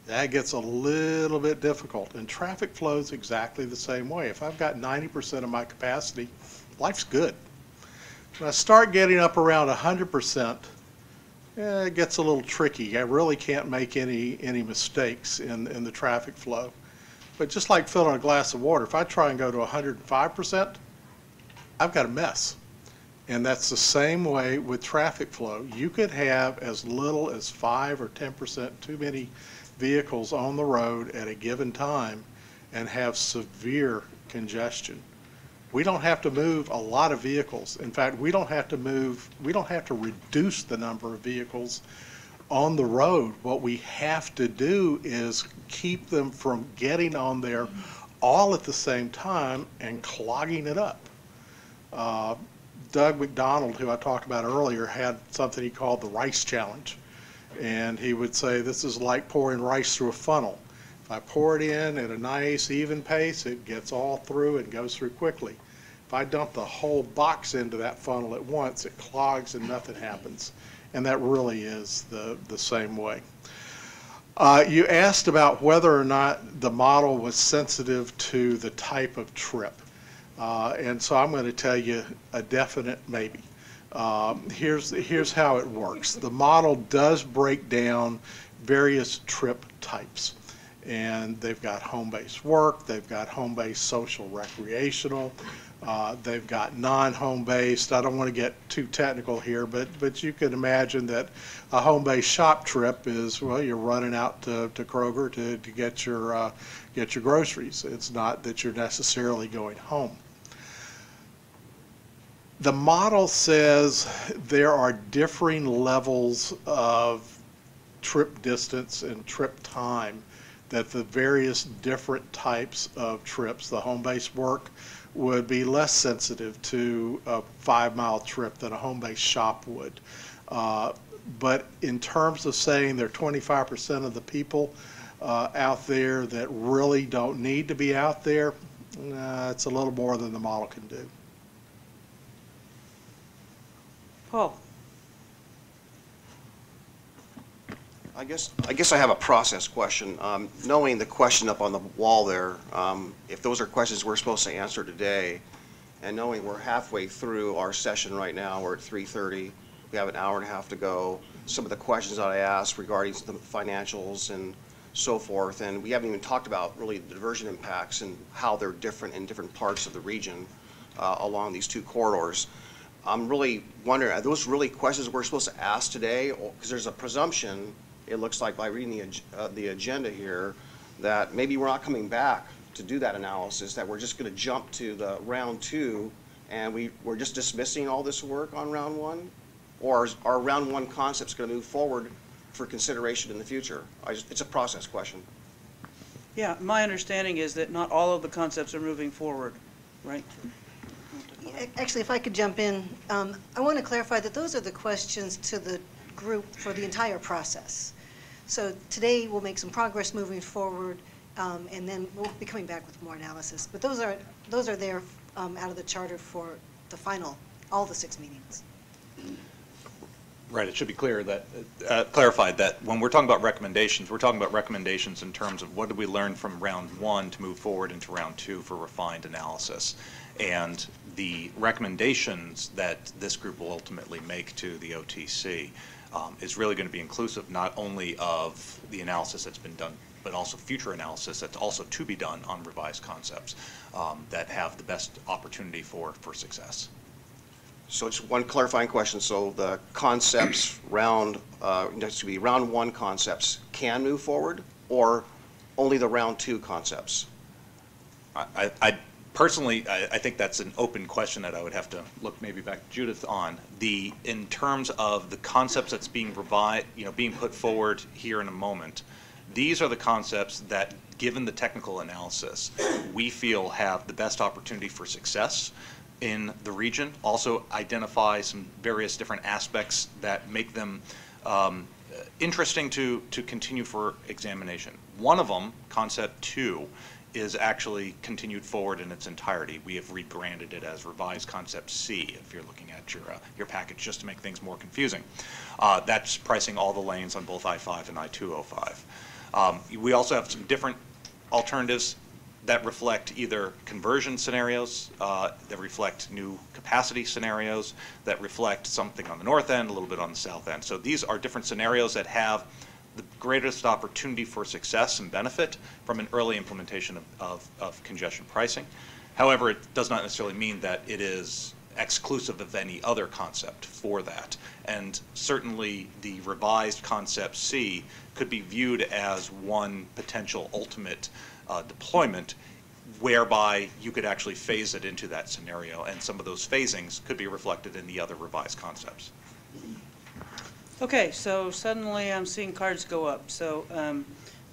that gets a little bit difficult. And traffic flows exactly the same way. If I've got 90% of my capacity, life's good. When I start getting up around 100%, it gets a little tricky. I really can't make any mistakes in the traffic flow. But just like filling a glass of water, if I try and go to 105%, I've got a mess. And that's the same way with traffic flow. You could have as little as 5 or 10% too many vehicles on the road at a given time and have severe congestion. We don't have to move a lot of vehicles. In fact, we don't have to reduce the number of vehicles on the road. What we have to do is keep them from getting on there all at the same time and clogging it up. Doug McDonald, who I talked about earlier, had something he called the rice challenge. And he would say, this is like pouring rice through a funnel. If I pour it in at a nice, even pace, it gets all through and goes through quickly. If I dump the whole box into that funnel at once, it clogs and nothing happens. And that really is the same way. You asked about whether or not the model was sensitive to the type of trip. And so I'm going to tell you a definite maybe. Here's how it works. The model does break down various trip types. And they've got home-based work, they've got home-based social recreational, they've got non-home-based. I don't want to get too technical here, but you can imagine that a home-based shop trip is, well, you're running out to Kroger to get your groceries. It's not that you're necessarily going home. The model says there are differing levels of trip distance and trip time that the various different types of trips, the home-based work, would be less sensitive to a 5-mile trip than a home-based shop would. But in terms of saying there are 25% of the people out there that really don't need to be out there, it's a little more than the model can do. Paul. I guess I have a process question. Knowing the question up on the wall there, if those are questions we're supposed to answer today, and knowing we're halfway through our session right now, we're at 3:30, we have an hour and a half to go. Some of the questions that I asked regarding the financials and so forth, and we haven't even talked about really the diversion impacts and how they're different in different parts of the region along these two corridors. I'm really wondering, are those really questions we're supposed to ask today? Because there's a presumption, it looks like by reading the agenda here, that maybe we're not coming back to do that analysis, that we're just going to jump to the round 2 and we're just dismissing all this work on round 1? Or are round 1 concepts going to move forward for consideration in the future? It's a process question. Yeah, my understanding is that not all of the concepts are moving forward, right? Actually, if I could jump in, I want to clarify that those are the questions to the group for the entire process. So today we'll make some progress moving forward, and then we'll be coming back with more analysis. But those are there out of the charter for the final, all the 6 meetings. Right, it should be clear that, clarified that when we're talking about recommendations, we're talking about recommendations in terms of what did we learn from round 1 to move forward into round 2 for refined analysis. And the recommendations that this group will ultimately make to the OTC is really going to be inclusive not only of the analysis that's been done, but also future analysis that's also to be done on revised concepts that have the best opportunity for success. So just one clarifying question. So the concepts round 1 concepts can move forward, or only the round 2 concepts? I personally, I think that's an open question that I would have to look maybe back to Judith on. In terms of the concepts that's being being put forward here in a moment, these are the concepts that, given the technical analysis, we feel have the best opportunity for success in the region. Also identify some various different aspects that make them interesting to continue for examination. One of them, concept 2, is actually continued forward in its entirety. We have rebranded it as revised concept C, if you're looking at your package, just to make things more confusing. That's pricing all the lanes on both I-5 and I-205. We also have some different alternatives that reflect either conversion scenarios, that reflect new capacity scenarios, that reflect something on the north end, a little bit on the south end. So these are different scenarios that have the greatest opportunity for success and benefit from an early implementation of congestion pricing. However, it does not necessarily mean that it is exclusive of any other concept for that. And certainly the revised concept C could be viewed as one potential ultimate deployment whereby you could actually phase it into that scenario, and some of those phasings could be reflected in the other revised concepts. Okay, so suddenly I'm seeing cards go up. So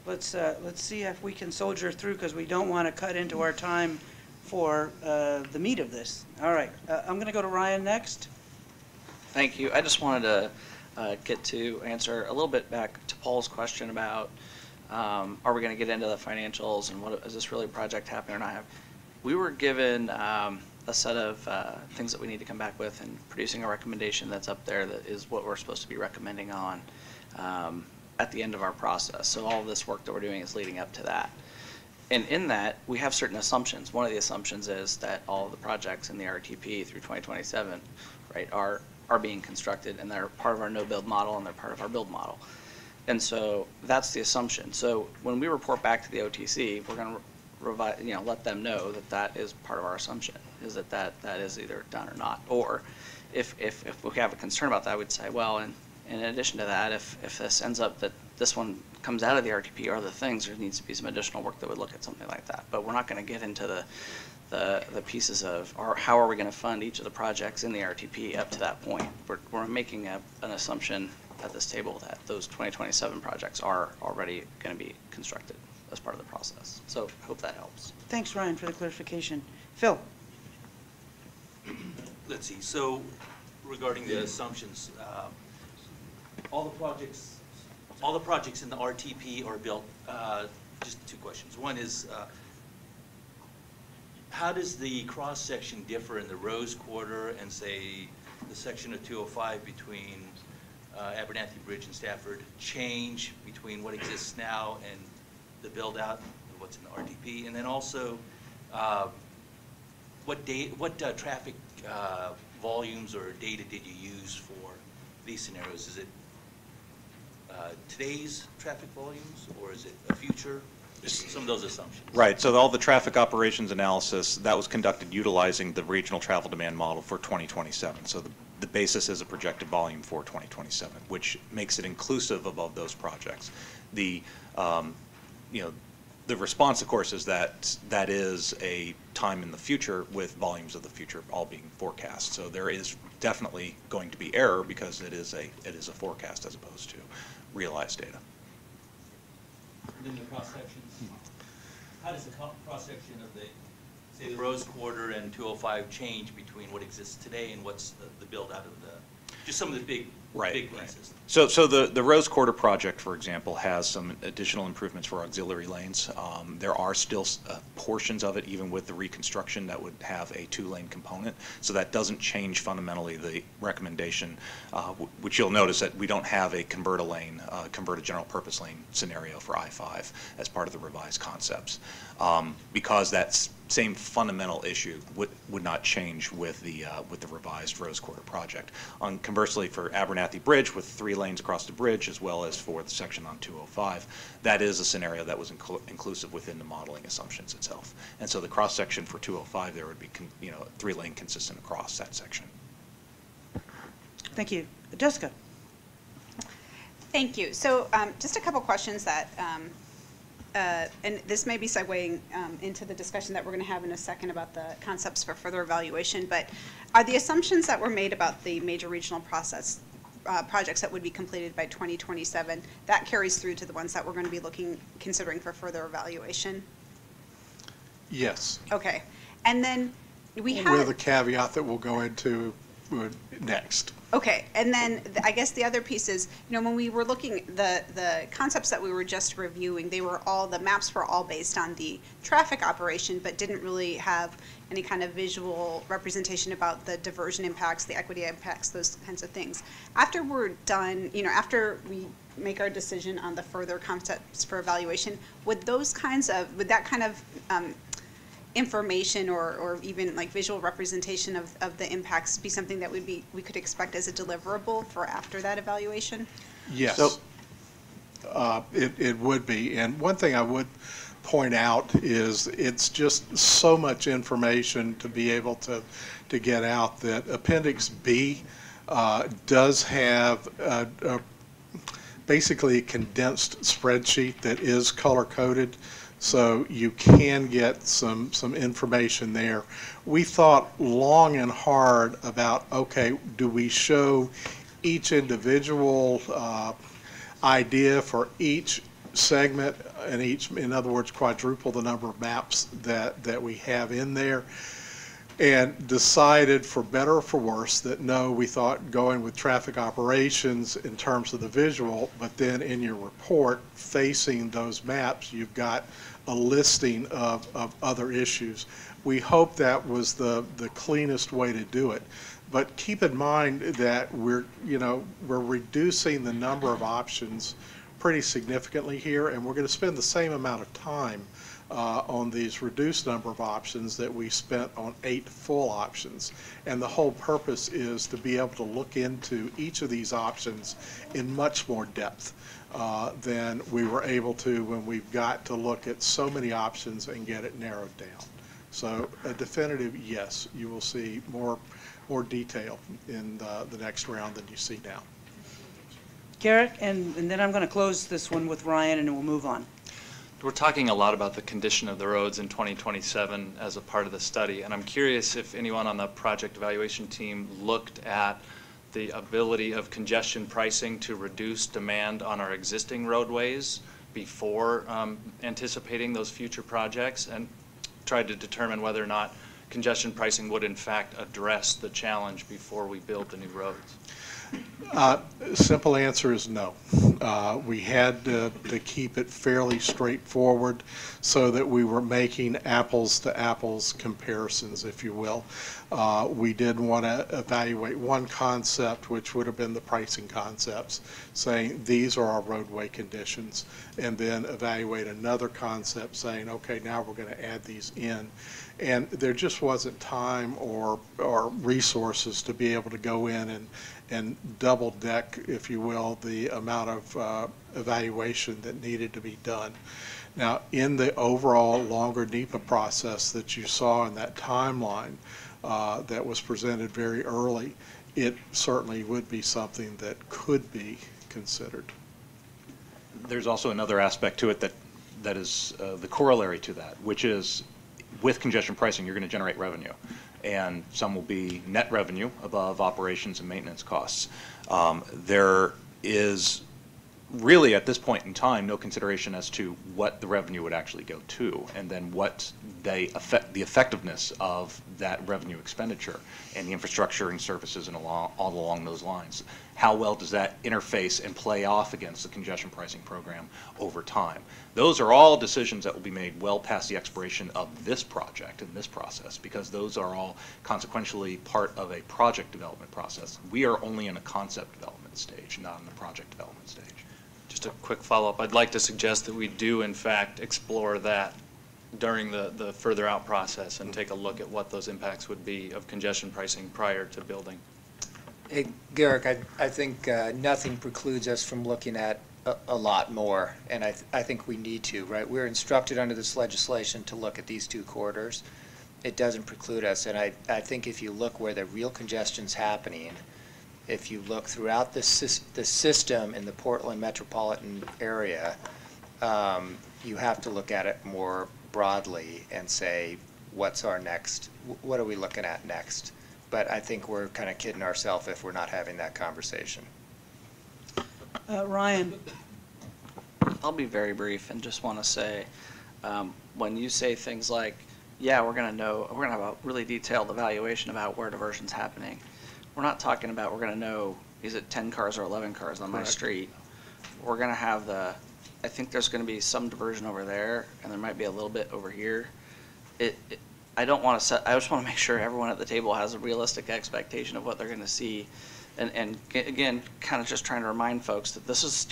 let's see if we can soldier through, because we don't want to cut into our time for the meat of this. All right, I'm going to go to Ryan next. Thank you. I just wanted to get to answer a little bit back to Paul's question about are we going to get into the financials and what is this really a project happening or not? We were given a set of things that we need to come back with, and producing a recommendation that's up there that is what we're supposed to be recommending on at the end of our process. So all of this work that we're doing is leading up to that. And in that, we have certain assumptions. One of the assumptions is that all of the projects in the RTP through 2027, right, are being constructed, and they're part of our no-build model, and they're part of our build model. And so that's the assumption. So when we report back to the OTC, we're going to let them know that that is part of our assumption, is that is either done or not. Or if we have a concern about that, I would say, well, in addition to that, if this ends up that this one comes out of the RTP or other things, there needs to be some additional work that would look at something like that. But we're not going to get into the pieces of how are we going to fund each of the projects in the RTP up to that point. We're making an assumption at this table that those 2027 projects are already going to be constructed as part of the process. So I hope that helps. Thanks, Ryan, for the clarification. Phil. Let's see. So regarding the assumptions, all the projects in the RTP are built. Just two questions. One is, how does the cross section differ in the Rose Quarter and say the section of 205 between Abernathy Bridge and Stafford change between what exists now and the build out of what's in the RTP? And then also, what traffic volumes or data did you use for these scenarios? Is it today's traffic volumes, or is it a future? Just some of those assumptions. Right, so all the traffic operations analysis, that was conducted utilizing the regional travel demand model for 2027. So the basis is a projected volume for 2027, which makes it inclusive of those projects. The response, of course, is that that is a time in the future with volumes of the future all being forecast. So there is definitely going to be error because it is a forecast as opposed to realized data. And then the cross sections. How does the cross section of say the Rose Quarter and 205 change between what exists today and what's the build out of just some of the big pieces? So the Rose Quarter project, for example, has some additional improvements for auxiliary lanes. There are still portions of it, even with the reconstruction, that would have a 2-lane component. So that doesn't change fundamentally the recommendation, which you'll notice that we don't have a converted general purpose lane scenario for I-5 as part of the revised concepts, because that same fundamental issue would not change with the revised Rose Quarter project. Conversely, for Abernathy Bridge, with 3 lanes across the bridge, as well as for the section on 205, that is a scenario that was inclusive within the modeling assumptions itself. And so the cross section for 205 there would be 3-lane consistent across that section. Thank you. Jessica. Thank you. So just a couple questions that, and this may be segueing into the discussion that we're going to have in a second about the concepts for further evaluation, but are the assumptions that were made about the major regional projects that would be completed by 2027, that carries through to the ones that we're going to be considering for further evaluation? Yes. Okay. And then we have... With a caveat that we'll go into next. Okay, and then I guess the other piece is, when we were looking, the concepts that we were just reviewing, the maps were all based on the traffic operation, but didn't really have any kind of visual representation about the diversion impacts, the equity impacts, those kinds of things. After we're done, after we make our decision on the further concepts for evaluation, would that kind of information or even like visual representation of the impacts be something that we could expect as a deliverable for after that evaluation? Yes, so, it would be. And one thing I would point out is it's just so much information to be able to get out that Appendix B does have basically a condensed spreadsheet that is color-coded. So you can get some information there. We thought long and hard about, okay, do we show each individual idea for each segment in each, in other words, quadruple the number of maps that we have in there, and decided, for better or for worse, that no, we thought going with traffic operations in terms of the visual, but then in your report facing those maps, you've got a listing of other issues. We hope that was the cleanest way to do it. But keep in mind that we're reducing the number of options pretty significantly here, and we're going to spend the same amount of time on these reduced number of options that we spent on 8 full options. And the whole purpose is to be able to look into each of these options in much more depth than we were able to when we've got to look at so many options and get it narrowed down. So a definitive yes, you will see more detail in the next round than you see now. Garrett, and then I'm going to close this one with Ryan, and we'll move on. We're talking a lot about the condition of the roads in 2027 as a part of the study, and I'm curious if anyone on the project evaluation team looked at the ability of congestion pricing to reduce demand on our existing roadways before anticipating those future projects, and tried to determine whether or not congestion pricing would in fact address the challenge before we build the new roads. Simple answer is no. We had to keep it fairly straightforward so that we were making apples to apples comparisons, if you will. We did want to evaluate one concept, which would have been the pricing concepts, saying these are our roadway conditions, and then evaluate another concept saying, okay, now we're going to add these in. And there just wasn't time or resources to be able to go in and double deck, if you will, the amount of evaluation that needed to be done. Now, in the overall longer NEPA process that you saw in that timeline that was presented very early, it certainly would be something that could be considered. There's also another aspect to it that is the corollary to that, which is with congestion pricing, you're going to generate revenue, and some will be net revenue above operations and maintenance costs. There is really, at this point in time, no consideration as to what the revenue would actually go to, and then what the effectiveness of that revenue expenditure and the infrastructure and services and all along those lines. How well does that interface and play off against the congestion pricing program over time? Those are all decisions that will be made well past the expiration of this project and this process, because those are all consequentially part of a project development process. We are only in a concept development stage, not in the project development stage. Just a quick follow-up. I'd like to suggest that we do, in fact, explore that during the further out process and take a look at what those impacts would be of congestion pricing prior to building. Hey, Garrick, I think nothing precludes us from looking at a lot more, and I think we need to, right? We're instructed under this legislation to look at these 2 corridors. It doesn't preclude us, and I think if you look where the real congestion's happening, if you look throughout the system in the Portland metropolitan area, you have to look at it more broadly and say, what's our next, what are we looking at next? But I think we're kind of kidding ourselves if we're not having that conversation. Ryan. I'll be very brief and just want to say, when you say things like, yeah, we're going to have a really detailed evaluation about where diversion's happening. We're not talking about we're going to know, is it 10 cars or 11 cars on my street? We're going to have I think there's going to be some diversion over there, and there might be a little bit over here. I don't want to I just want to make sure everyone at the table has a realistic expectation of what they're going to see. And again, kind of just trying to remind folks that this is,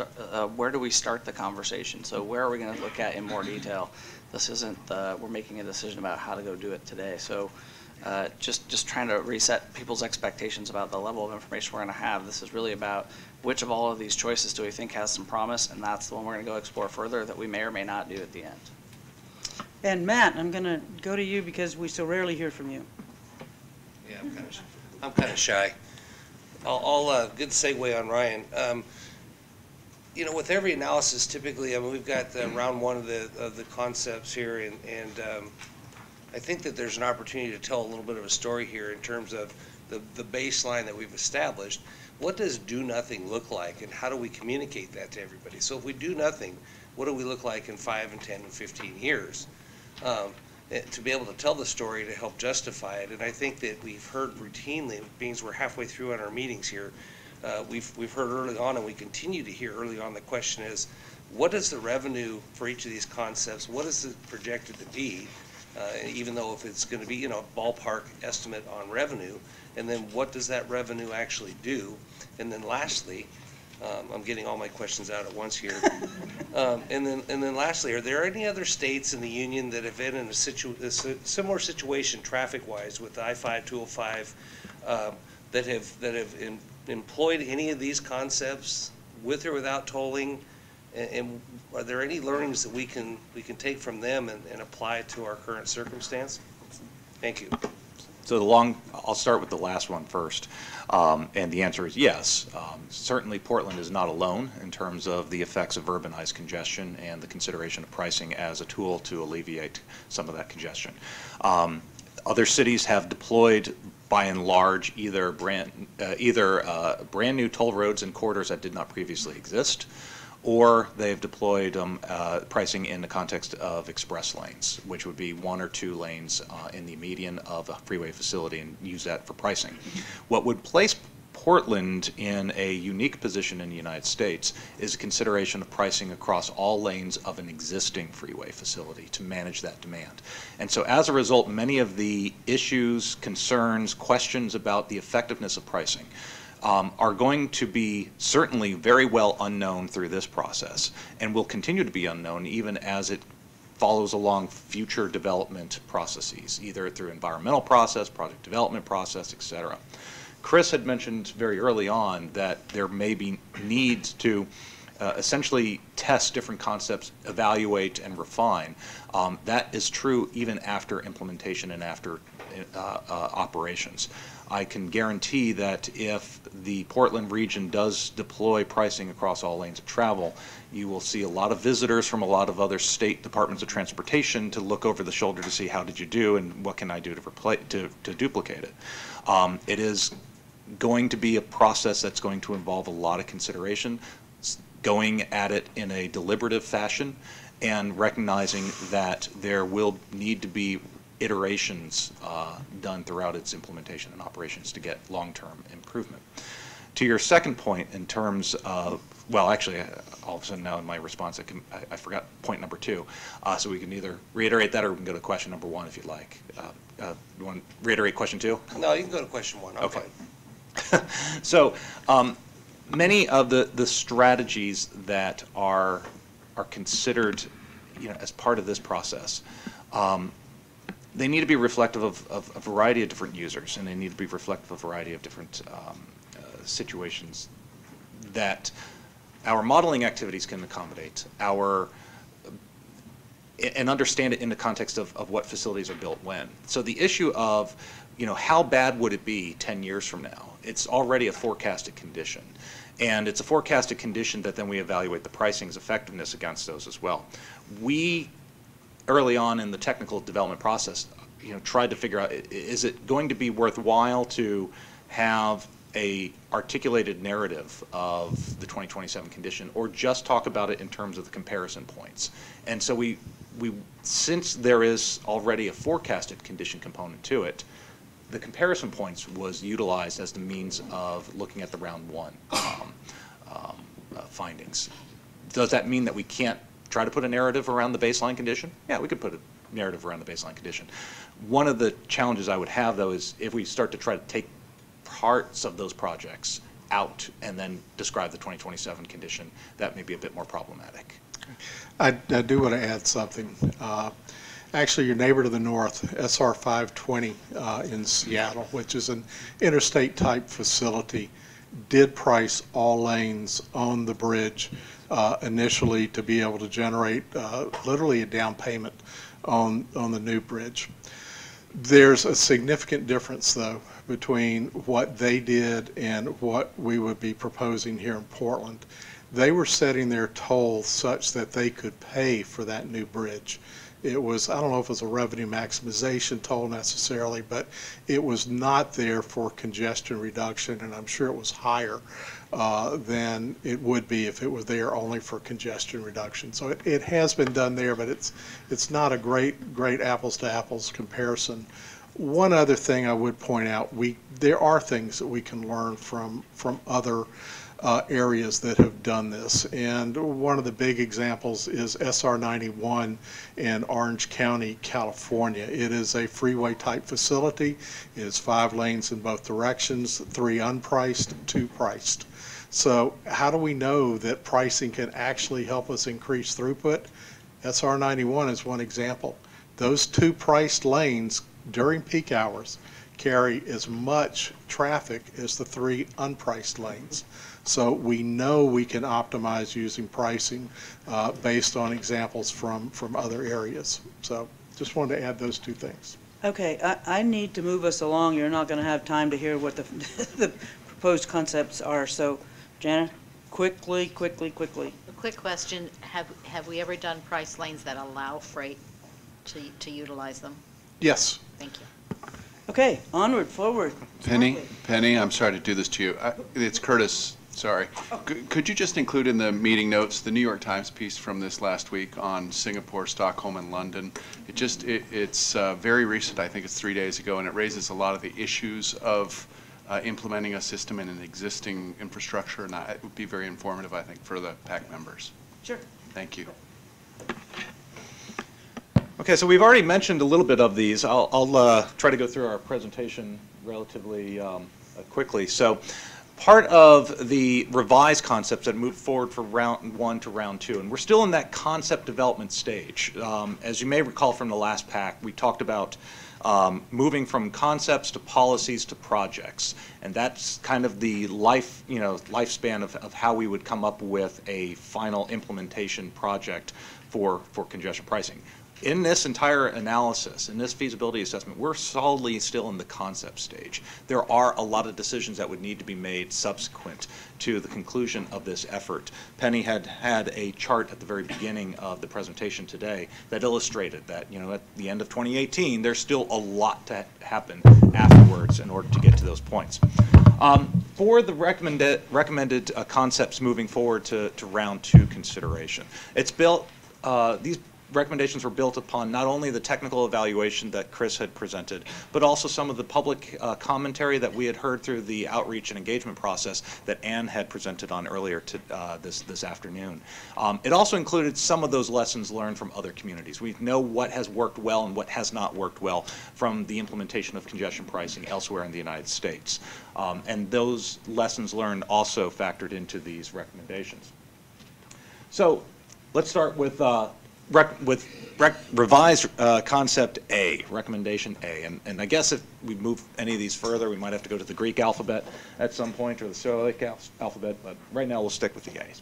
where do we start the conversation? So where are we going to look at in more detail? This isn't, we're making a decision about how to go do it today. So just trying to reset people's expectations about the level of information we're going to have. This is really about which of all of these choices do we think has some promise, and that's the one we're going to go explore further that we may or may not do at the end. And Matt, I'm going to go to you because we so rarely hear from you. Yeah, I'm kind of shy. I'll good segue on Ryan. You know, with every analysis, typically, I mean, we've got round 1 of the concepts here, and I think that there's an opportunity to tell a little bit of a story here in terms of the baseline that we've established. what does do nothing look like, and how do we communicate that to everybody? So if we do nothing, what do we look like in 5 and 10 and 15 years? To be able to tell the story to help justify it. And I think that we've heard routinely, being we're halfway through on our meetings here, we've heard early on, and we continue to hear early on, the question is, what is the revenue for each of these concepts? What is it projected to be? Even though if it's going to be, you know, a ballpark estimate on revenue, and then what does that revenue actually do? And then lastly, I'm getting all my questions out at once here. And then lastly, are there any other states in the union that have been in a similar situation traffic-wise with I-5, 205, that have employed any of these concepts with or without tolling? And are there any learnings that we can take from them and apply to our current circumstance? Thank you. So I'll start with the last one first, and the answer is yes. Certainly Portland is not alone in terms of the effects of urbanized congestion and the consideration of pricing as a tool to alleviate some of that congestion. Other cities have deployed, by and large, either brand new toll roads and corridors that did not previously exist, or they've deployed pricing in the context of express lanes, which would be 1 or 2 lanes in the median of a freeway facility, and use that for pricing. What would place Portland in a unique position in the United States is a consideration of pricing across all lanes of an existing freeway facility to manage that demand. And so as a result, many of the issues, concerns, questions about the effectiveness of pricing are going to be certainly very well unknown through this process, and will continue to be unknown even as it follows along future development processes, either through environmental process, project development process, et cetera. Chris had mentioned very early on that there may be needs to essentially test different concepts, evaluate and refine. That is true even after implementation and after operations. I can guarantee that if the Portland region does deploy pricing across all lanes of travel, you will see a lot of visitors from a lot of other state departments of transportation to look over the shoulder to see how did you do and what can I do to duplicate it. It is going to be a process that's going to involve a lot of consideration, going at it in a deliberative fashion, and recognizing that there will need to be iterations done throughout its implementation and operations to get long-term improvement. To your second point in terms of, well, actually, all of a sudden now in my response, I forgot point number 2. So we can either reiterate that or we can go to question number 1 if you'd like. You want to reiterate question 2? No, you can go to question 1. Okay. So many of the strategies that are considered, you know, as part of this process, they need to be reflective of a variety of different users, and they need to be reflective of a variety of different situations that our modeling activities can accommodate, and understand it in the context of what facilities are built when. So the issue of, you know, how bad would it be 10 years from now? It's already a forecasted condition. And it's a forecasted condition that then we evaluate the pricing's effectiveness against those as well. We, early on in the technical development process, you know, tried to figure out, is it going to be worthwhile to have a articulated narrative of the 2027 condition, or just talk about it in terms of the comparison points? And so we since there is already a forecasted condition component to it, the comparison points was utilized as the means of looking at the round 1 findings. Does that mean that we can't try to put a narrative around the baseline condition? Yeah, we could put a narrative around the baseline condition. One of the challenges I would have, though, is if we start to try to take parts of those projects out and then describe the 2027 condition, that may be a bit more problematic. I do want to add something. Actually, your neighbor to the north, SR 520 in Seattle, which is an interstate type facility, did price all lanes on the bridge initially to be able to generate literally a down payment on the new bridge. There's a significant difference, though, between what they did and what we would be proposing here in Portland. They were setting their toll such that they could pay for that new bridge. It was, I don't know if it was a revenue maximization toll necessarily, but it was not there for congestion reduction, and I'm sure it was higher than it would be if it was there only for congestion reduction. So it has been done there, but it's not a great apples to apples comparison. One other thing I would point out, there are things that we can learn from other areas that have done this, and one of the big examples is SR 91 in Orange County, California. It is a freeway type facility. It is 5 lanes in both directions, 3 unpriced, 2 priced. So how do we know that pricing can actually help us increase throughput? SR 91 is one example. Those 2 priced lanes during peak hours carry as much traffic as the 3 unpriced lanes. So we know we can optimize using pricing based on examples from other areas. So just wanted to add those 2 things. Okay, I need to move us along. You're not going to have time to hear what the, the proposed concepts are. So, Janet, quickly. A quick question, have we ever done price lanes that allow freight to utilize them? Yes. Thank you. Okay, onward, forward. Penny, I'm sorry to do this to you. It's Curtis. Sorry. Could you just include in the meeting notes the New York Times piece from this last week on Singapore, Stockholm, and London? It's very recent. I think it's 3 days ago, and it raises a lot of the issues of implementing a system in an existing infrastructure, and it would be very informative, I think, for the PAC members. Sure. Thank you. Okay, so we've already mentioned a little bit of these. I'll try to go through our presentation relatively quickly. So part of the revised concepts that moved forward from round 1 to round 2, and we're still in that concept development stage. As you may recall from the last PAC, we talked about moving from concepts to policies to projects, and that's kind of the lifespan of how we would come up with a final implementation project for congestion pricing. In this entire analysis, in this feasibility assessment, we're solidly still in the concept stage. There are a lot of decisions that would need to be made subsequent to the conclusion of this effort. Penny had a chart at the very beginning of the presentation today that illustrated that, at the end of 2018, there's still a lot to happen afterwards in order to get to those points. For the recommended concepts moving forward to round 2 consideration, it's built, these recommendations were built upon not only the technical evaluation that Chris had presented, but also some of the public commentary that we had heard through the outreach and engagement process that Ann had presented on earlier this afternoon. It also included some of those lessons learned from other communities. We know what has worked well and what has not worked well from the implementation of congestion pricing elsewhere in the United States. And those lessons learned also factored into these recommendations. So let's start with revised concept A, recommendation A. And I guess if we move any of these further, we might have to go to the Greek alphabet at some point, or the Cyrillic alphabet, but right now we'll stick with the A's.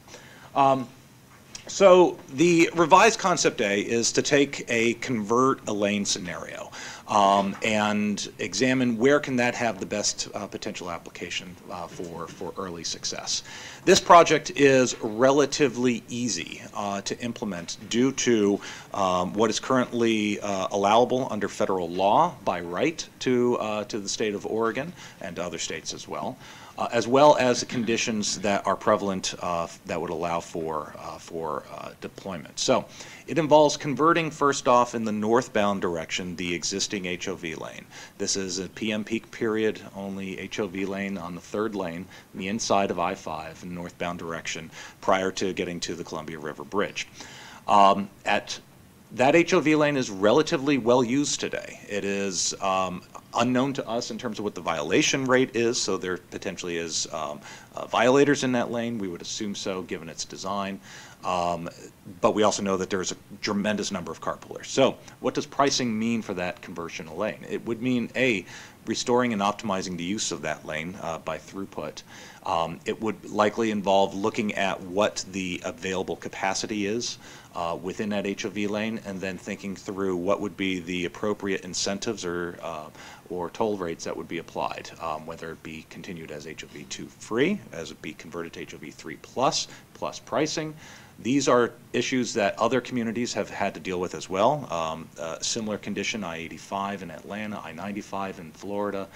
So the revised concept A is to take a convert a lane scenario and examine where can that have the best potential application for early success. This project is relatively easy to implement due to what is currently allowable under federal law by right to the state of Oregon and to other states as well as the conditions that are prevalent that would allow for deployment. So it involves converting, first off, in the northbound direction, the existing HOV lane. This is a PM peak period only HOV lane on the 3rd lane, the inside of I-5 in northbound direction, prior to getting to the Columbia River Bridge. That HOV lane is relatively well used today. It is unknown to us in terms of what the violation rate is, so there potentially is violators in that lane. We would assume so, given its design. But we also know that there's a tremendous number of car pullers. So what does pricing mean for that conversion lane? It would mean, A, restoring and optimizing the use of that lane by throughput. It would likely involve looking at what the available capacity is within that HOV lane, and then thinking through what would be the appropriate incentives or or toll rates that would be applied, whether it be continued as HOV2 free, as it be converted to HOV3 plus pricing. These are issues that other communities have had to deal with as well. Similar condition, I-85 in Atlanta, I-95 in Florida,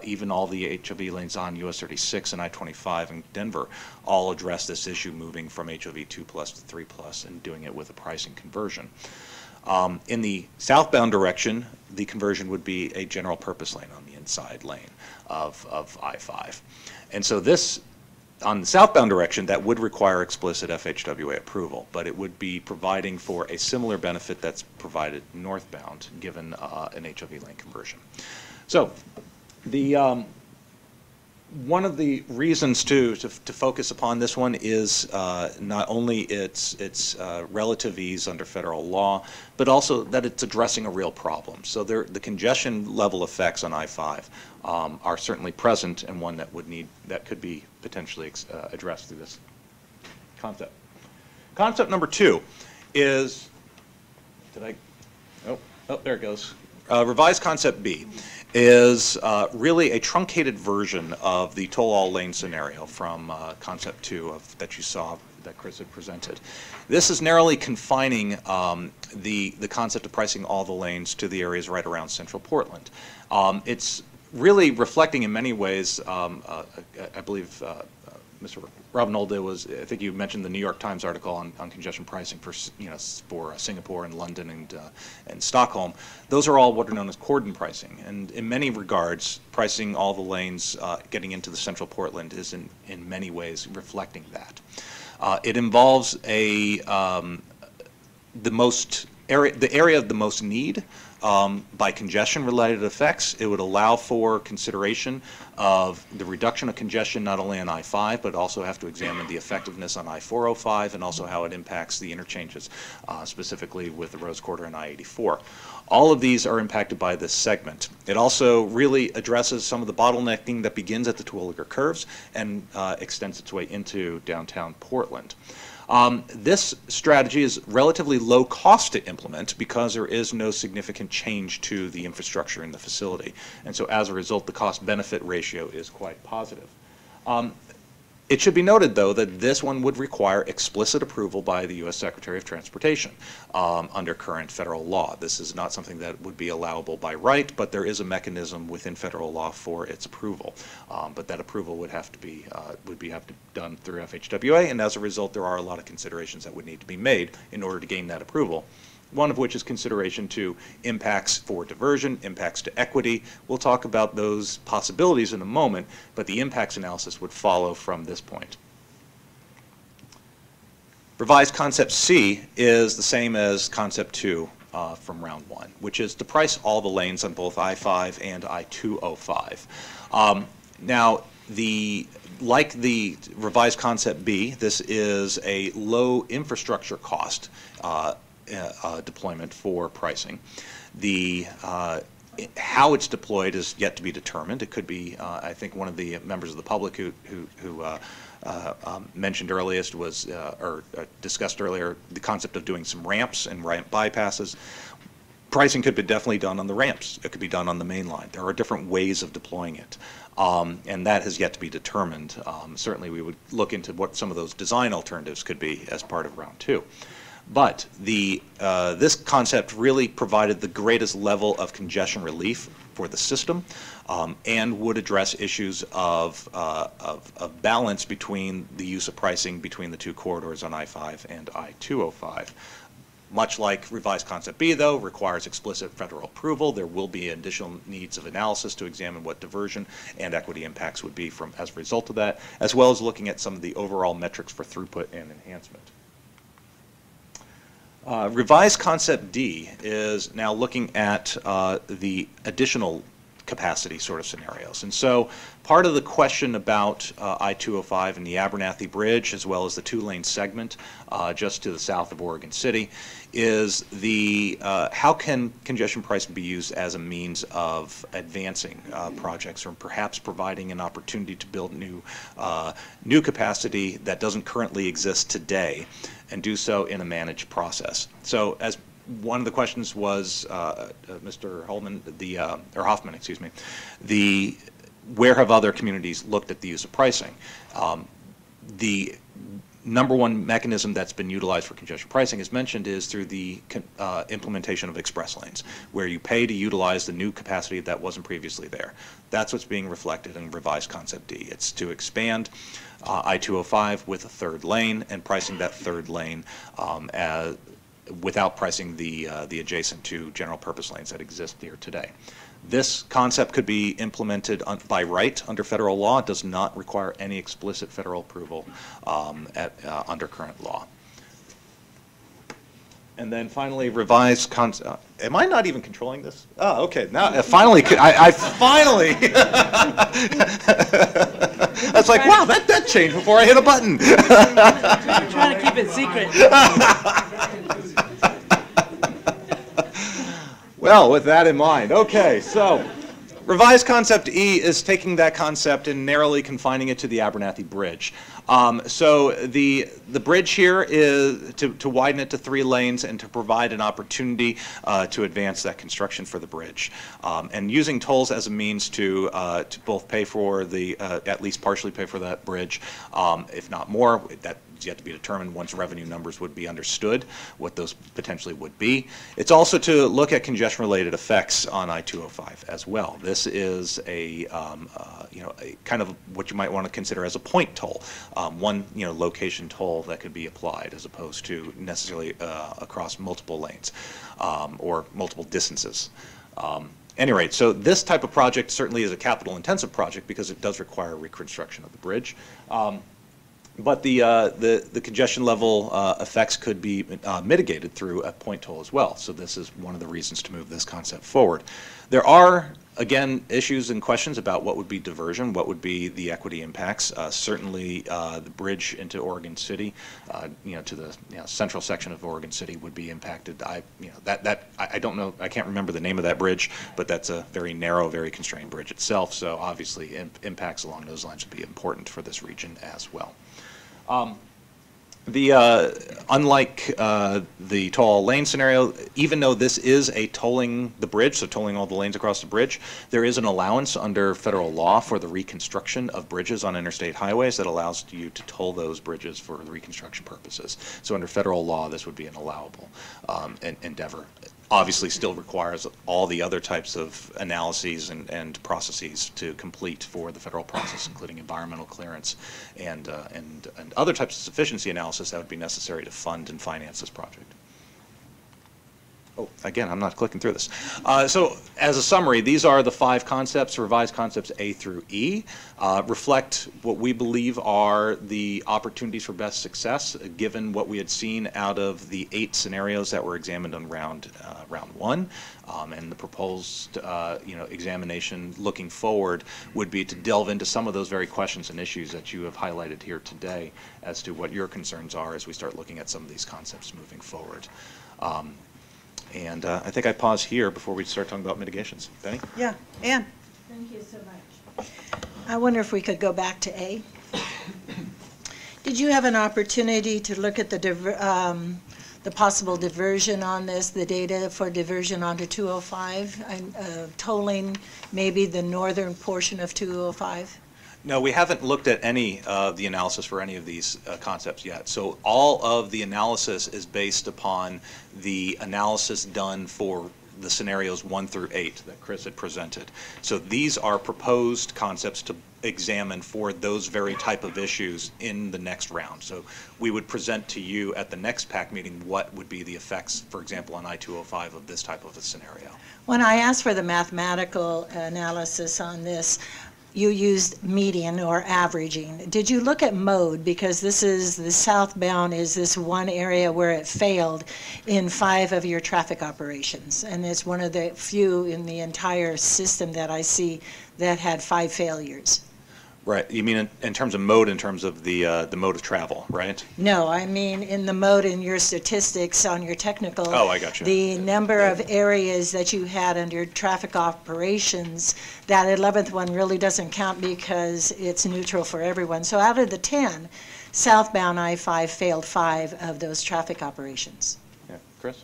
even all the HOV lanes on US 36 and I-25 in Denver all address this issue, moving from HOV2 plus to 3 plus and doing it with a pricing conversion. In the southbound direction, the conversion would be a general purpose lane on the inside lane of I-5. And so this, on the southbound direction, that would require explicit FHWA approval, but it would be providing for a similar benefit that's provided northbound, given an HOV lane conversion. So the one of the reasons to focus upon this one is not only its relative ease under federal law, but also that it's addressing a real problem. So the congestion level effects on I-5 are certainly present, and one that could be potentially addressed through this concept. Concept number 2 is, oh, there it goes. Revised concept B is really a truncated version of the toll all lane scenario from concept 2 that you saw that Chris had presented. This is narrowly confining the concept of pricing all the lanes to the areas right around central Portland. It's really reflecting in many ways, I believe Mr. Ravenolde I think you mentioned the New York Times article on congestion pricing for Singapore and London and Stockholm. Those are all what are known as cordon pricing, and in many regards, pricing all the lanes getting into the central Portland is in many ways reflecting that. It involves the area of the most need by congestion-related effects. It would allow for consideration of the reduction of congestion not only on I-5, but also have to examine the effectiveness on I-405 and also how it impacts the interchanges, specifically with the Rose Quarter and I-84. All of these are impacted by this segment. It also really addresses some of the bottlenecking that begins at the Terwilliger curves and extends its way into downtown Portland. This strategy is relatively low cost to implement because there is no significant change to the infrastructure in the facility. And so as a result, the cost-benefit ratio is quite positive. It should be noted, though, that this one would require explicit approval by the U.S. Secretary of Transportation under current federal law. This is not something that would be allowable by right, but there is a mechanism within federal law for its approval. But that approval would have to be done through FHWA, and as a result, there are a lot of considerations that would need to be made in order to gain that approval. One of which is consideration to impacts for diversion, impacts to equity. We'll talk about those possibilities in a moment, but the impacts analysis would follow from this point. Revised concept C is the same as concept 2 from round 1, which is to price all the lanes on both I-5 and I-205. Now, like the revised concept B, this is a low infrastructure cost deployment for pricing. How it's deployed is yet to be determined. It could be, I think one of the members of the public who mentioned earliest was, or discussed earlier, the concept of doing some ramps and ramp bypasses. Pricing could be definitely done on the ramps. It could be done on the main line. There are different ways of deploying it. And that has yet to be determined. Certainly we would look into what some of those design alternatives could be as part of round 2. But this concept really provided the greatest level of congestion relief for the system and would address issues of balance between the use of pricing between the two corridors on I-5 and I-205. Much like revised concept B, though, requires explicit federal approval. There will be additional needs of analysis to examine what diversion and equity impacts would be as a result of that, as well as looking at some of the overall metrics for throughput and enhancement. Revised concept D is now looking at the additional capacity sort of scenarios. And so part of the question about I-205 and the Abernathy Bridge, as well as the two-lane segment just to the south of Oregon City, is how can congestion pricing be used as a means of advancing projects or perhaps providing an opportunity to build new capacity that doesn't currently exist today and do so in a managed process. So as one of the questions was, Mr. Holman, or Hoffman, excuse me, where have other communities looked at the use of pricing? The number one mechanism that's been utilized for congestion pricing, as mentioned, is through the implementation of express lanes, where you pay to utilize the new capacity that wasn't previously there. That's what's being reflected in revised Concept D. It's to expand I-205 with a third lane and pricing that third lane without pricing the adjacent two general purpose lanes that exist here today. This concept could be implemented by right under federal law. It does not require any explicit federal approval under current law. And then finally, revised concept. Am I not even controlling this? Oh, okay. Now, finally, I finally. I was like, wow, that changed before I hit a button. I'm trying to keep it secret. Well, with that in mind, okay, so revised Concept E is taking that concept and narrowly confining it to the Abernathy Bridge. So the bridge here is to widen it to 3 lanes and to provide an opportunity to advance that construction for the bridge. And using tolls as a means to both pay for at least partially pay for that bridge, if not more, that is yet to be determined once revenue numbers would be understood, what those potentially would be. It's also to look at congestion-related effects on I-205 as well. This is a kind of what you might want to consider as a point toll, one location toll that could be applied as opposed to necessarily across multiple lanes or multiple distances. Any rate, so this type of project certainly is a capital-intensive project because it does require reconstruction of the bridge. But the congestion level effects could be mitigated through a point toll as well. So this is one of the reasons to move this concept forward. There are, again, issues and questions about what would be diversion, what would be the equity impacts. Certainly, the bridge into Oregon City, to the central section of Oregon City would be impacted. I don't know, I can't remember the name of that bridge, but that's a very narrow, very constrained bridge itself. So obviously, impacts along those lines would be important for this region as well. Unlike the toll lane scenario, even though this is a tolling the bridge, so tolling all the lanes across the bridge, there is an allowance under federal law for the reconstruction of bridges on interstate highways that allows you to toll those bridges for reconstruction purposes. So under federal law, this would be an allowable endeavor. Obviously still requires all the other types of analyses and processes to complete for the federal process, including environmental clearance and other types of sufficiency analysis that would be necessary to fund and finance this project. Oh, again, I'm not clicking through this. So as a summary, these are the 5 concepts, revised concepts A through E, reflect what we believe are the opportunities for best success, given what we had seen out of the 8 scenarios that were examined on round 1. And the proposed examination looking forward would be to delve into some of those very questions and issues that you have highlighted here today as to what your concerns are as we start looking at some of these concepts moving forward. And I think I pause here before we start talking about mitigations. Benny? Yeah, Ann. Thank you so much. I wonder if we could go back to A. Did you have an opportunity to look at the possible diversion on this, the data for diversion onto 205, tolling maybe the northern portion of 205? No, we haven't looked at any of the analysis for any of these concepts yet. So all of the analysis is based upon the analysis done for the scenarios 1 through 8 that Chris had presented. So these are proposed concepts to examine for those very type of issues in the next round. So we would present to you at the next PAC meeting what would be the effects, for example, on I-205 of this type of a scenario. When I asked for the mathematical analysis on this, you used median or averaging. Did you look at mode? Because this is, the southbound is this one area where it failed in 5 of your traffic operations. And it's one of the few in the entire system that I see that had 5 failures. Right. You mean in terms of mode, in terms of the mode of travel, right? No, I mean in the mode in your statistics on your technical. Oh, I got you. The number of areas that you had under traffic operations, that 11th one really doesn't count because it's neutral for everyone. So out of the 10, southbound I-5 failed 5 of those traffic operations. Yeah, Chris?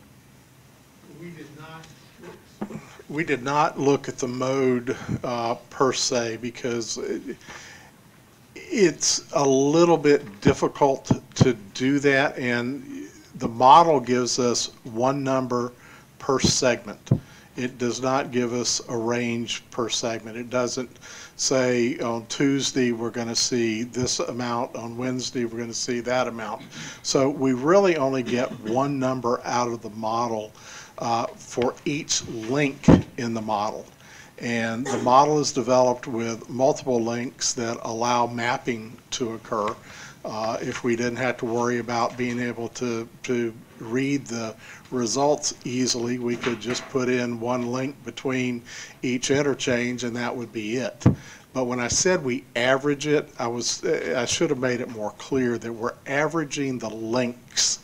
We did not look at the mode per se, because it's a little bit difficult to do that, and the model gives us one number per segment. It does not give us a range per segment. It doesn't say on Tuesday we're going to see this amount, on Wednesday we're going to see that amount. So we really only get one number out of the model for each link in the model. And the model is developed with multiple links that allow mapping to occur. If we didn't have to worry about being able to read the results easily, we could just put in one link between each interchange and that would be it. But when I said we average it, I should have made it more clear that we're averaging the links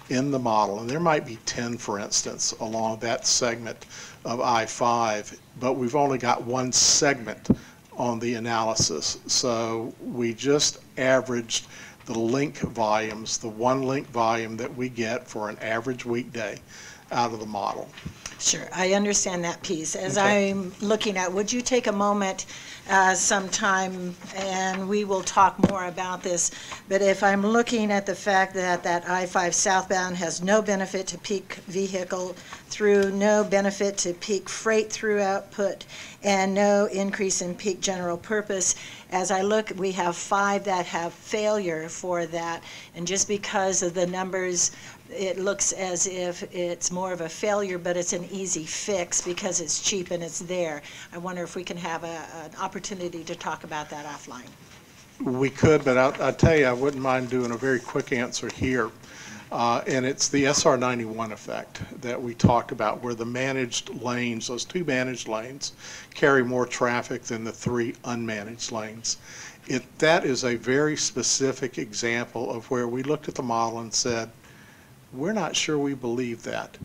in the model, and there might be 10, for instance, along that segment of I-5, but we've only got one segment on the analysis. So we just averaged the link volumes, the one link volume that we get for an average weekday out of the model. Sure, I understand that piece. As Okay. I'm looking at, would you take a moment sometime, and we will talk more about this, but if I'm looking at the fact that that I-5 southbound has no benefit to peak vehicle through, no benefit to peak freight through output, and no increase in peak general purpose, as I look, we have 5 that have failure for that, and just because of the numbers, it looks as if it's more of a failure, but it's an easy fix because it's cheap and it's there. I wonder if we can have an opportunity to talk about that offline. We could, but I'll tell you, I wouldn't mind doing a very quick answer here. And it's the SR91 effect that we talked about, where the managed lanes, those 2 managed lanes, carry more traffic than the 3 unmanaged lanes. That is a very specific example of where we looked at the model and said, we're not sure we believe that,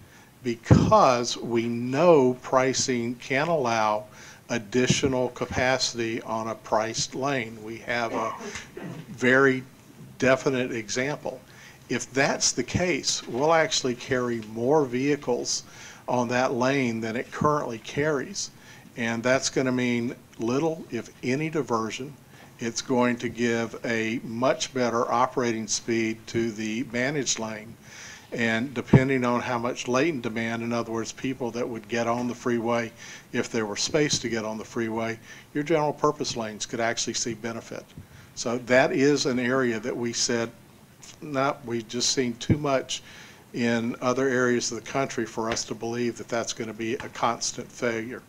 because we know pricing can allow additional capacity on a priced lane. We have a very definite example. If that's the case, we'll actually carry more vehicles on that lane than it currently carries. And that's going to mean little, if any, diversion. It's going to give a much better operating speed to the managed lane. And depending on how much latent demand, in other words, people that would get on the freeway if there were space to get on the freeway, your general purpose lanes could actually see benefit. So that is an area that we said, no, we've just seen too much in other areas of the country for us to believe that that's going to be a constant failure.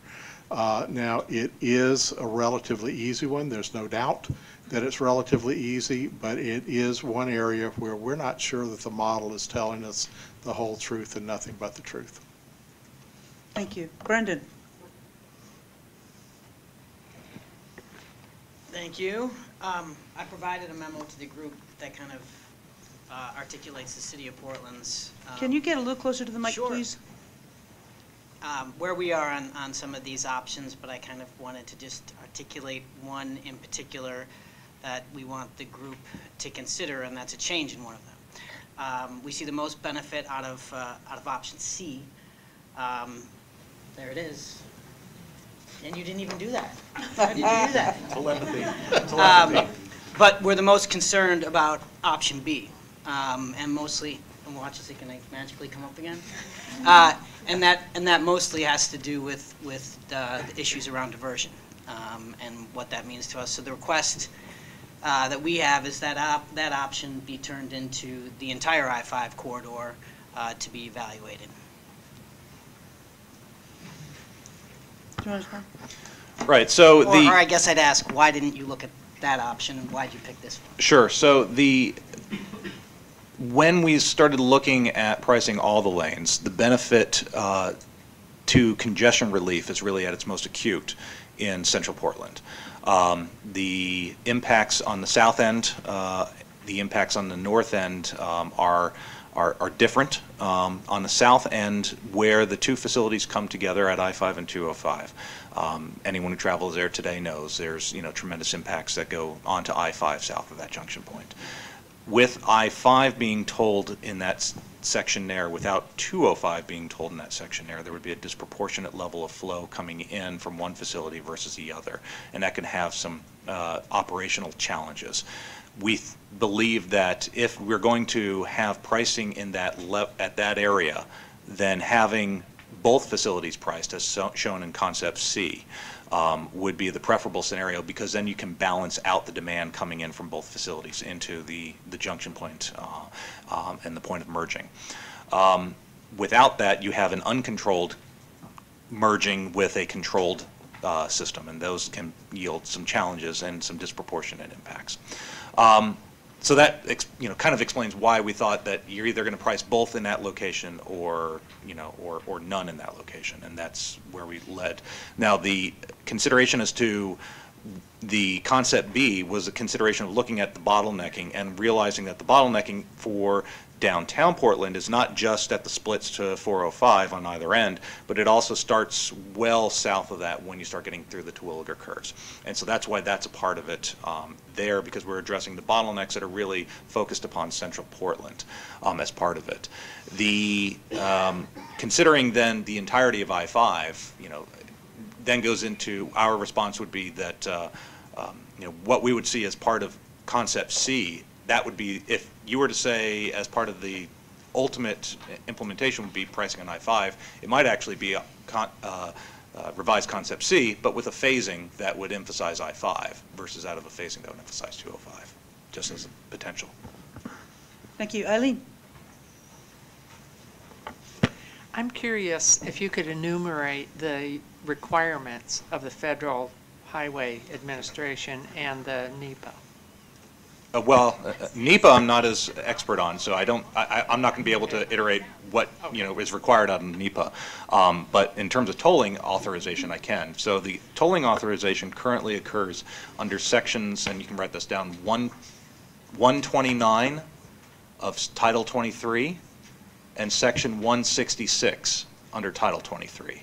Now, it is a relatively easy one. There's no doubt that it's relatively easy, but it is one area where we're not sure that the model is telling us the whole truth and nothing but the truth. Thank you. Brendan. Thank you. I provided a memo to the group that kind of articulates the city of Portland's. Can you get a little closer to the mic, sure. please? Where we are on some of these options, but I kind of wanted to just articulate one in particular that we want the group to consider, and that's a change in one of them. We see the most benefit out of option C. There it is. And you didn't even do that. How did you do that? Telepathy. But we're the most concerned about option B, and mostly, and watch as it can magically come up again. And that mostly has to do with the issues around diversion and what that means to us. So the request that we have is that that option be turned into the entire I-5 corridor to be evaluated. Do you want to respond? Right, so Or I guess I'd ask, why didn't you look at that option, and why'd you pick this one? Sure. So when we started looking at pricing all the lanes, the benefit to congestion relief is really at its most acute in central Portland. The impacts on the south end, the impacts on the north end are different. On the south end, where the 2 facilities come together at I-5 and 205, anyone who travels there today knows there's tremendous impacts that go onto I-5 south of that junction point. With I-5 being tolled in that section there without 205 being tolled in that section there, there would be a disproportionate level of flow coming in from one facility versus the other, and that can have some operational challenges. We believe that if we're going to have pricing in that at that area, then having both facilities priced as shown in Concept C would be the preferable scenario, because then you can balance out the demand coming in from both facilities into the junction point and the point of merging. Without that, you have an uncontrolled merging with a controlled system, and those can yield some challenges and some disproportionate impacts. So that kind of explains why we thought that you're either going to price both in that location or none in that location, and that's where we led. Now, the consideration as to the Concept B was a consideration of looking at the bottlenecking and realizing that the bottlenecking for downtown Portland is not just at the splits to 405 on either end, but it also starts well south of that when you start getting through the Terwilliger curves. And so that's why that's a part of it there, because we're addressing the bottlenecks that are really focused upon central Portland as part of it. The considering then the entirety of I-5, then goes into our response would be that what we would see as part of Concept C, that would be, if you were to say as part of the ultimate implementation would be pricing on I-5, it might actually be a revised Concept C, but with a phasing that would emphasize I-5 versus out of a phasing that would emphasize 205, just as a potential. Thank you. Eileen? I'm curious if you could enumerate the requirements of the Federal Highway Administration and the NEPA. NEPA I'm not as expert on, so I'm not going to be able to iterate what is required out of NEPA. But in terms of tolling authorization, I can. So the tolling authorization currently occurs under sections, and you can write this down, 129 of Title 23 and Section 166 under Title 23.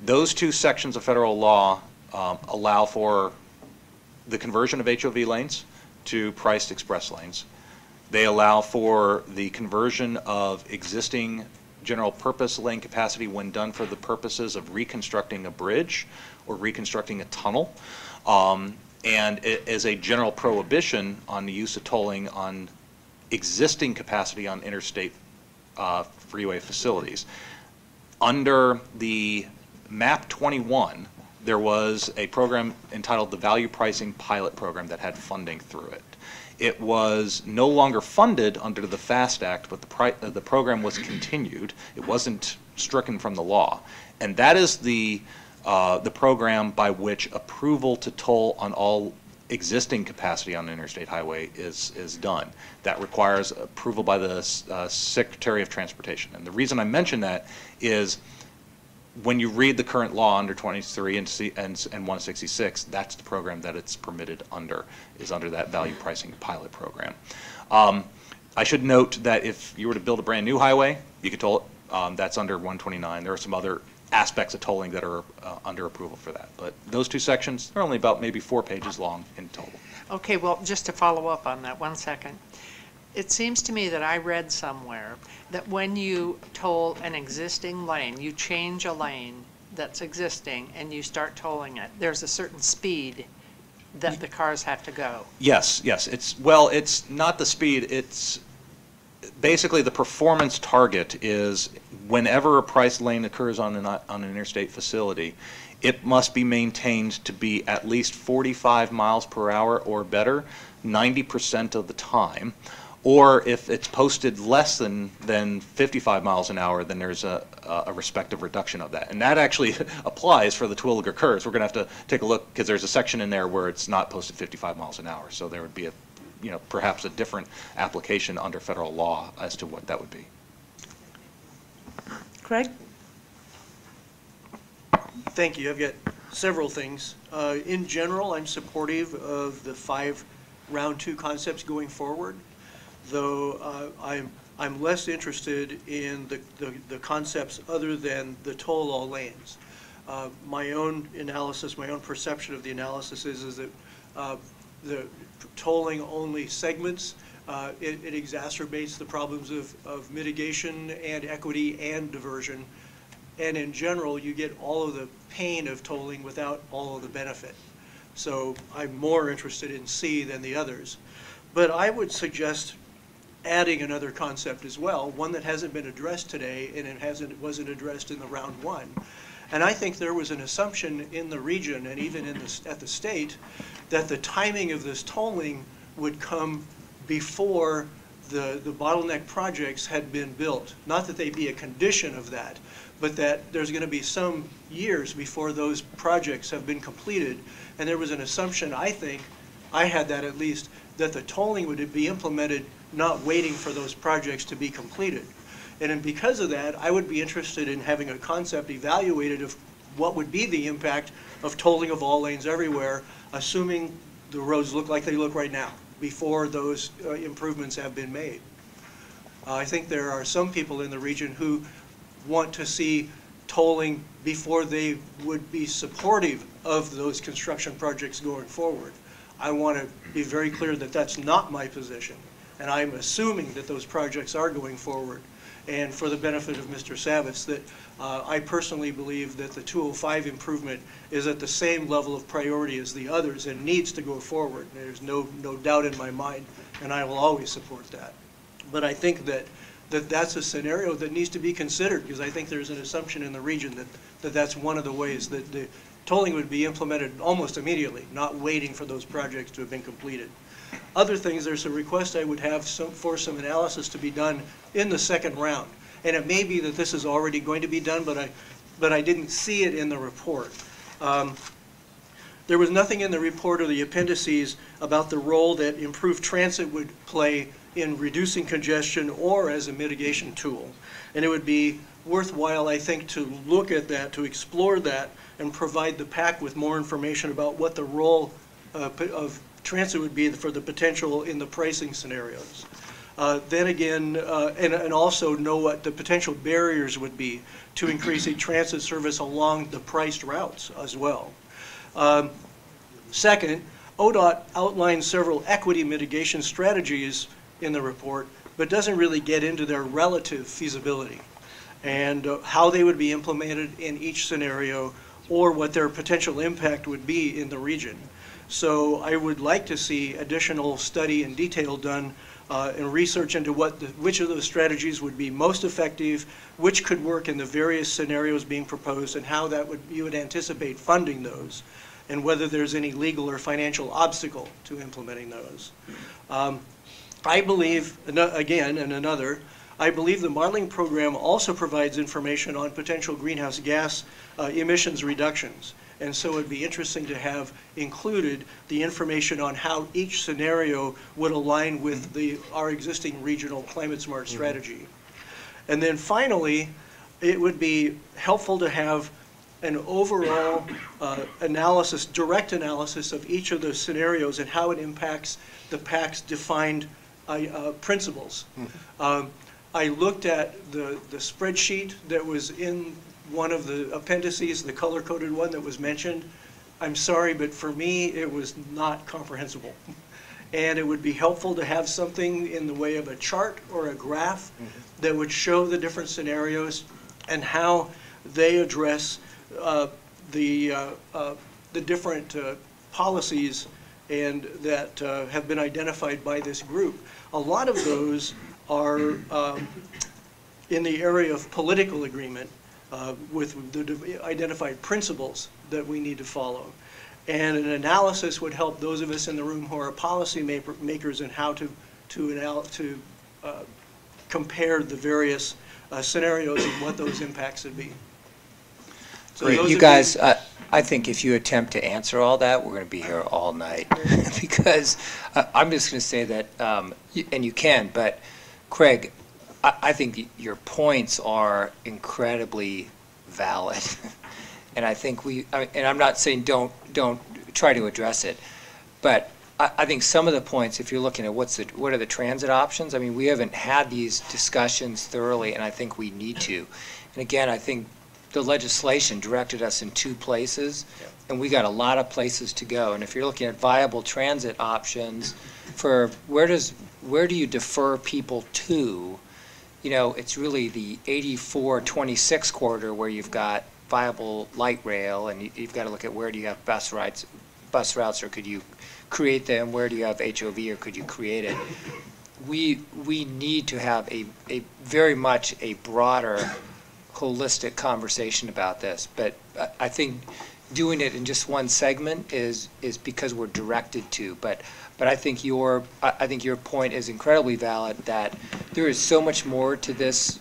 Those two sections of federal law allow for the conversion of HOV lanes to priced express lanes. They allow for the conversion of existing general purpose lane capacity when done for the purposes of reconstructing a bridge or reconstructing a tunnel, and it is a general prohibition on the use of tolling on existing capacity on interstate freeway facilities. Under the MAP 21, there was a program entitled the Value Pricing Pilot Program that had funding through it. It was no longer funded under the FAST Act, but the program was continued. It wasn't stricken from the law. And that is the program by which approval to toll on all existing capacity on the interstate highway is done. That requires approval by the Secretary of Transportation. And the reason I mention that is when you read the current law under 23 and 166, that's the program that it's permitted under, is under that value pricing pilot program. I should note that if you were to build a brand new highway, you could toll it. That's under 129. There are some other aspects of tolling that are under approval for that. But those two sections are only about maybe 4 pages long in total. Okay, well, just to follow up on that 1 second. It seems to me that I read somewhere that when you toll an existing lane, you change a lane that's existing and you start tolling it, there's a certain speed that the cars have to go. Yes. It's not the speed. It's basically the performance target is whenever a price lane occurs on an interstate facility, it must be maintained to be at least 45 miles per hour or better 90% of the time. Or if it's posted less than 55 miles an hour, then there's a respective reduction of that. And that actually applies for the Terwilliger curves. We're going to have to take a look, because there's a section in there where it's not posted 55 miles an hour. So there would be perhaps a different application under federal law as to what that would be. Craig? Thank you. I've got several things. In general, I'm supportive of the 5 round 2 concepts going forward, though I'm less interested in the concepts other than the toll all lanes. My own analysis, my own perception of the analysis is that the tolling only segments it exacerbates the problems of mitigation and equity and diversion. And in general, you get all of the pain of tolling without all of the benefit. So I'm more interested in C than the others. But I would suggest adding another concept as well, one that hasn't been addressed today, and it wasn't addressed in the round one. And I think there was an assumption in the region and even at the state that the timing of this tolling would come before the bottleneck projects had been built. Not that they be a condition of that, but that there's going to be some years before those projects have been completed. And there was an assumption, I think, I had that at least, that the tolling would be implemented not waiting for those projects to be completed. And because of that, I would be interested in having a concept evaluated of what would be the impact of tolling of all lanes everywhere, assuming the roads look like they look right now, before those improvements have been made. I think there are some people in the region who want to see tolling before they would be supportive of those construction projects going forward. I want to be very clear that that's not my position, and I'm assuming that those projects are going forward. And for the benefit of Mr. Savitz, that I personally believe that the 205 improvement is at the same level of priority as the others and needs to go forward. There's no doubt in my mind, and I will always support that. But I think that's a scenario that needs to be considered, because I think there's an assumption in the region that that's one of the ways that the tolling would be implemented almost immediately, not waiting for those projects to have been completed. Other things, there's a request I would have for some analysis to be done in the second round. And it may be that this is already going to be done, but I didn't see it in the report. There was nothing in the report or the appendices about the role that improved transit would play in reducing congestion or as a mitigation tool. And it would be worthwhile, I think, to look at that, to explore that, and provide the PAC with more information about what the role of transit would be for the potential in the pricing scenarios. Then again, and also know what the potential barriers would be to increasing transit service along the priced routes as well. Second, ODOT outlines several equity mitigation strategies in the report, but doesn't really get into their relative feasibility and how they would be implemented in each scenario or what their potential impact would be in the region. So I would like to see additional study and detail done and research into which of those strategies would be most effective, which could work in the various scenarios being proposed, and how you would anticipate funding those, and whether there's any legal or financial obstacle to implementing those. I believe, again, I believe the modeling program also provides information on potential greenhouse gas emissions reductions. And so it'd be interesting to have included the information on how each scenario would align with our existing regional climate smart strategy. And then finally, it would be helpful to have an overall analysis, direct analysis of each of those scenarios and how it impacts the PAC's defined principles. I looked at the spreadsheet that was in one of the appendices, the color-coded one that was mentioned. I'm sorry, but for me, it was not comprehensible. And it would be helpful to have something in the way of a chart or a graph that would show the different scenarios and how they address the different policies and that have been identified by this group. A lot of those are in the area of political agreement with the identified principles that we need to follow. And an analysis would help those of us in the room who are policy makers in how to compare the various scenarios and what those impacts would be. So great. You guys, I think if you attempt to answer all that, we're going to be here all night. Because I'm just going to say that, and you can, but Craig, I think your points are incredibly valid. And I think and I'm not saying don't try to address it, but I think some of the points, if you're looking at what are the transit options, I mean, we haven't had these discussions thoroughly, and I think we need to. And again, I think the legislation directed us in 2 places, and we got a lot of places to go. And if you're looking at viable transit options for where does where do you defer people to? You know, it's really the 84-26 corridor where you've got viable light rail, and you've got to look at where do you have bus routes, or could you create them? Where do you have HOV, or could you create it? We need to have a very much a broader, holistic conversation about this. But I think doing it in just one segment is because we're directed to. But I think your point is incredibly valid, that there is so much more to this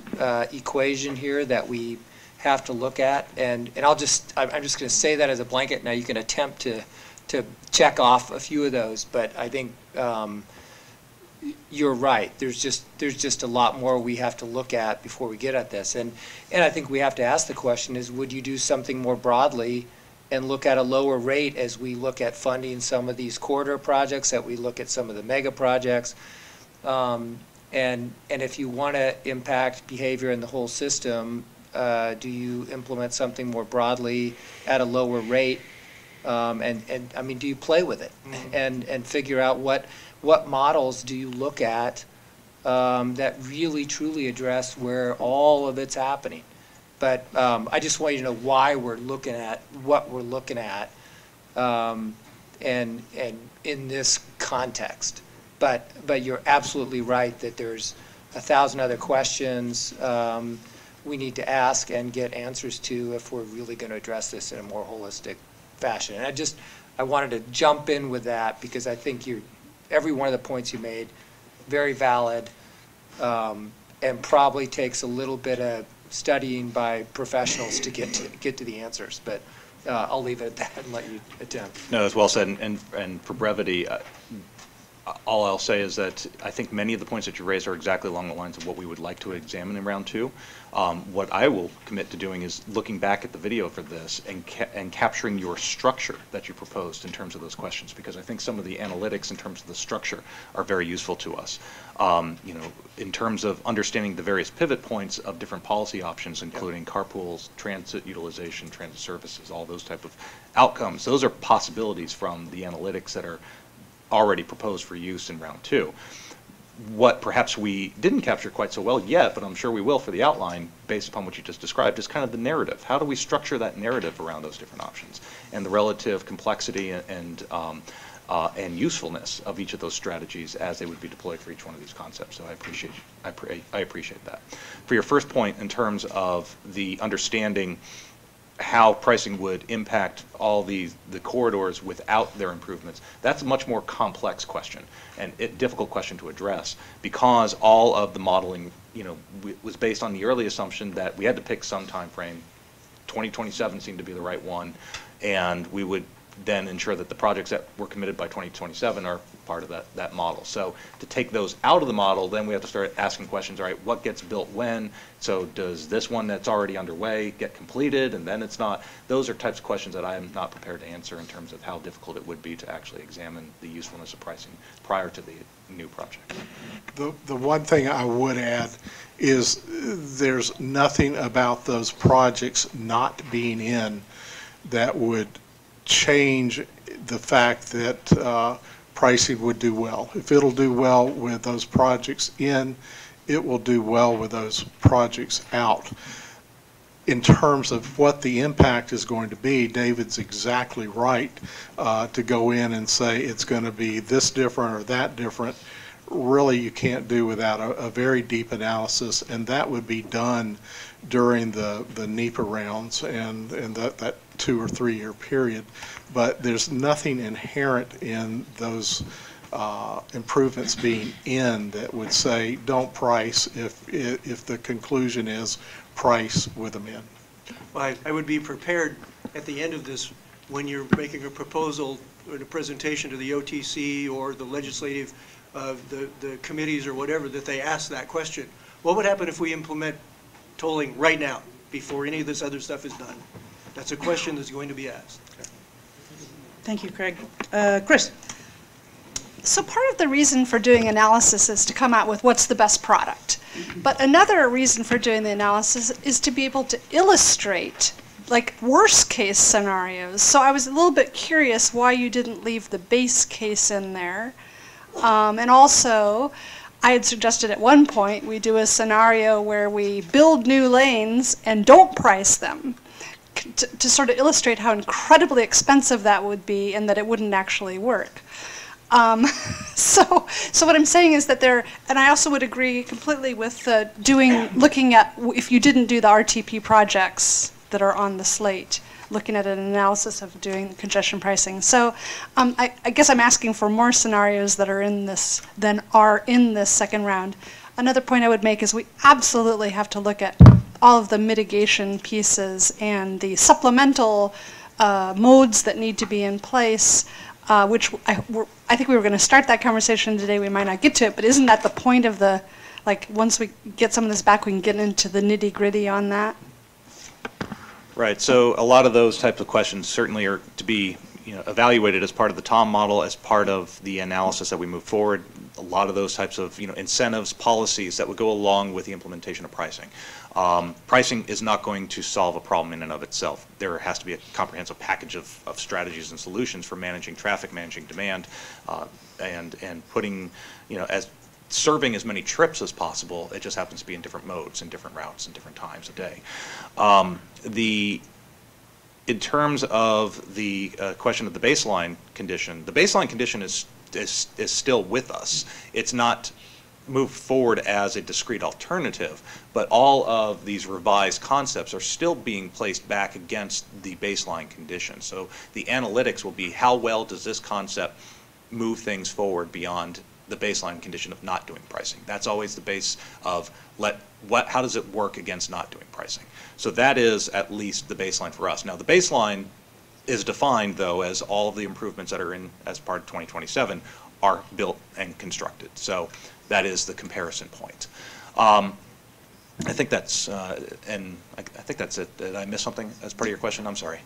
equation here that we have to look at. And I'm just going to say that as a blanket. Now you can attempt to check off a few of those, but I think you're right. There's just a lot more we have to look at before we get at this. And I think we have to ask the question is, would you do something more broadly and look at a lower rate as we look at funding some of these corridor projects, that we look at some of the mega projects? And if you want to impact behavior in the whole system, do you implement something more broadly at a lower rate? And I mean, do you play with it and figure out what models do you look at that really truly address where all of it's happening? But I just want you to know why we're looking at what we're looking at, and in this context. But you're absolutely right that there's 1,000 other questions we need to ask and get answers to if we're really going to address this in a more holistic fashion. And I wanted to jump in with that because I think every one of the points you made, very valid, and probably takes a little bit of studying by professionals to get to the answers. But I'll leave it at that and let you attempt. No, that's well said. And for brevity, all I'll say is that I think many of the points that you raised are exactly along the lines of what we would like to examine in round two. What I will commit to doing is looking back at the video for this and capturing your structure that you proposed in terms of those questions, because I think some of the analytics in terms of the structure are very useful to us. You know, in terms of understanding the various pivot points of different policy options, including carpools, transit utilization, transit services, all those type of outcomes. Those are possibilities from the analytics that are already proposed for use in round two. What perhaps we didn't capture quite so well yet, but I'm sure we will for the outline based upon what you just described, is kind of the narrative. How do we structure that narrative around those different options and the relative complexity and usefulness of each of those strategies as they would be deployed for each one of these concepts. So I appreciate that. For your first point in terms of the understanding how pricing would impact all the corridors without their improvements, that's a much more complex question and a difficult question to address, because all of the modeling, you know, was based on the early assumption that we had to pick some time frame. 2027 seemed to be the right one, and we would then ensure that the projects that were committed by 2027 are part of that model. So to take those out of the model, then we have to start asking questions, all right, what gets built when? So does this one that's already underway get completed and then it's not? Those are types of questions that I am not prepared to answer in terms of how difficult it would be to actually examine the usefulness of pricing prior to the new project. The one thing I would add is there's nothing about those projects not being in that would change the fact that pricing would do well. If it'll do well with those projects in, it will do well with those projects out. In terms of what the impact is going to be, David's exactly right to go in and say it's going to be this different or that different. Really, you can't do without a very deep analysis, and that would be done during the NEPA rounds and that 2 or 3 year period. But there's nothing inherent in those improvements being in that would say don't price if the conclusion is price with them in. Well, I would be prepared at the end of this, when you're making a proposal or a presentation to the OTC or the legislative, the committees or whatever, that they ask that question. What would happen if we implement tolling right now before any of this other stuff is done? That's a question that's going to be asked. Thank you, Craig. Chris. So part of the reason for doing analysis is to come out with what's the best product. But another reason for doing the analysis is to be able to illustrate like worst case scenarios. So I was a little bit curious why you didn't leave the base case in there. And also, I had suggested at one point we do a scenario where we build new lanes and don't price them to sort of illustrate how incredibly expensive that would be and that it wouldn't actually work. So what I'm saying is that and I also would agree completely with looking at, if you didn't do the RTP projects that are on the slate, looking at an analysis of doing congestion pricing. So I guess I'm asking for more scenarios that are in this than are in this second round. Another point I would make is we absolutely have to look at all of the mitigation pieces and the supplemental modes that need to be in place, which I think we were going to start that conversation today. We might not get to it, but isn't that the point of once we get some of this back, we can get into the nitty-gritty on that? Right. So a lot of those types of questions certainly are to be evaluated as part of the TOM model, as part of the analysis that we move forward. A lot of those types of incentives, policies that would go along with the implementation of pricing. Pricing is not going to solve a problem in and of itself. There has to be a comprehensive package of strategies and solutions for managing traffic, managing demand, and putting, serving as many trips as possible. It just happens to be in different modes and different routes and different times of day. In terms of the question of the baseline condition is still with us. It's not moved forward as a discrete alternative, but all of these revised concepts are still being placed back against the baseline condition. So the analytics will be, how well does this concept move things forward beyond the baseline condition of not doing pricing? That's always the base of how does it work against not doing pricing? So that is at least the baseline for us. Now the baseline is defined, though, as all of the improvements that are in as part of 2027 are built and constructed. So that is the comparison point. I think that's and I think that's it. Did I miss something as part of your question? I'm sorry.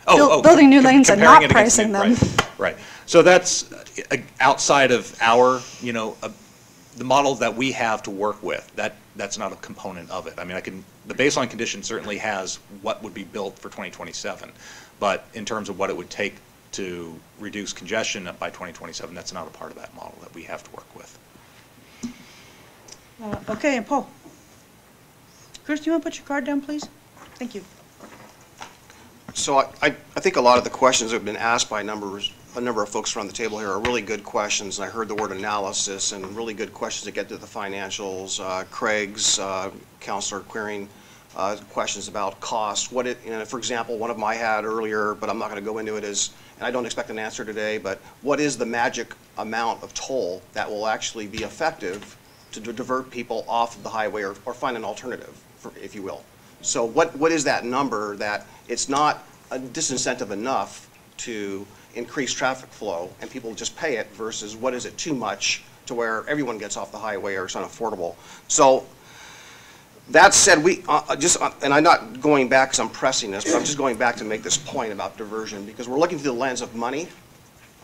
Building new lanes and not pricing them. Right. So that's outside of our, the model that we have to work with. That's not a component of it. I mean, the baseline condition certainly has what would be built for 2027, but in terms of what it would take to reduce congestion by 2027, that's not a part of that model that we have to work with. Okay, and Paul. Chris, do you want to put your card down, please? Thank you. So I think a lot of the questions that have been asked by a number of folks around the table here are really good questions. And I heard the word analysis and really good questions to get to the financials. Craig's, Councilor Queering, questions about cost. For example, one of them I had earlier, but I'm not going to go into it, is, and I don't expect an answer today, but what is the magic amount of toll that will actually be effective to divert people off of the highway or find an alternative, if you will? So what is that number that it's not a disincentive enough to increase traffic flow and people just pay it, versus what is it too much to where everyone gets off the highway or it's unaffordable? So that said, and I'm not going back because I'm pressing this, but I'm just going back to make this point about diversion, because we're looking through the lens of money.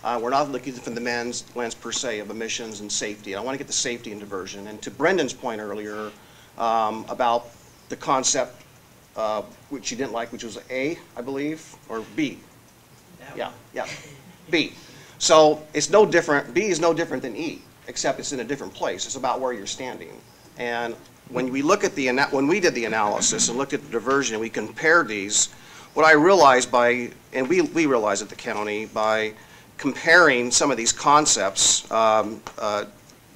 We're not looking from the lens per se of emissions and safety. I want to get the safety and diversion. And to Brendan's point earlier about the concept which you didn't like, which was A, I believe, or B. Yeah, B. So it's no different, B is no different than E, except it's in a different place. It's about where you're standing. And when we look at when we did the analysis and looked at the diversion, we compared these, what I realized and we realized at the county, by comparing some of these concepts, the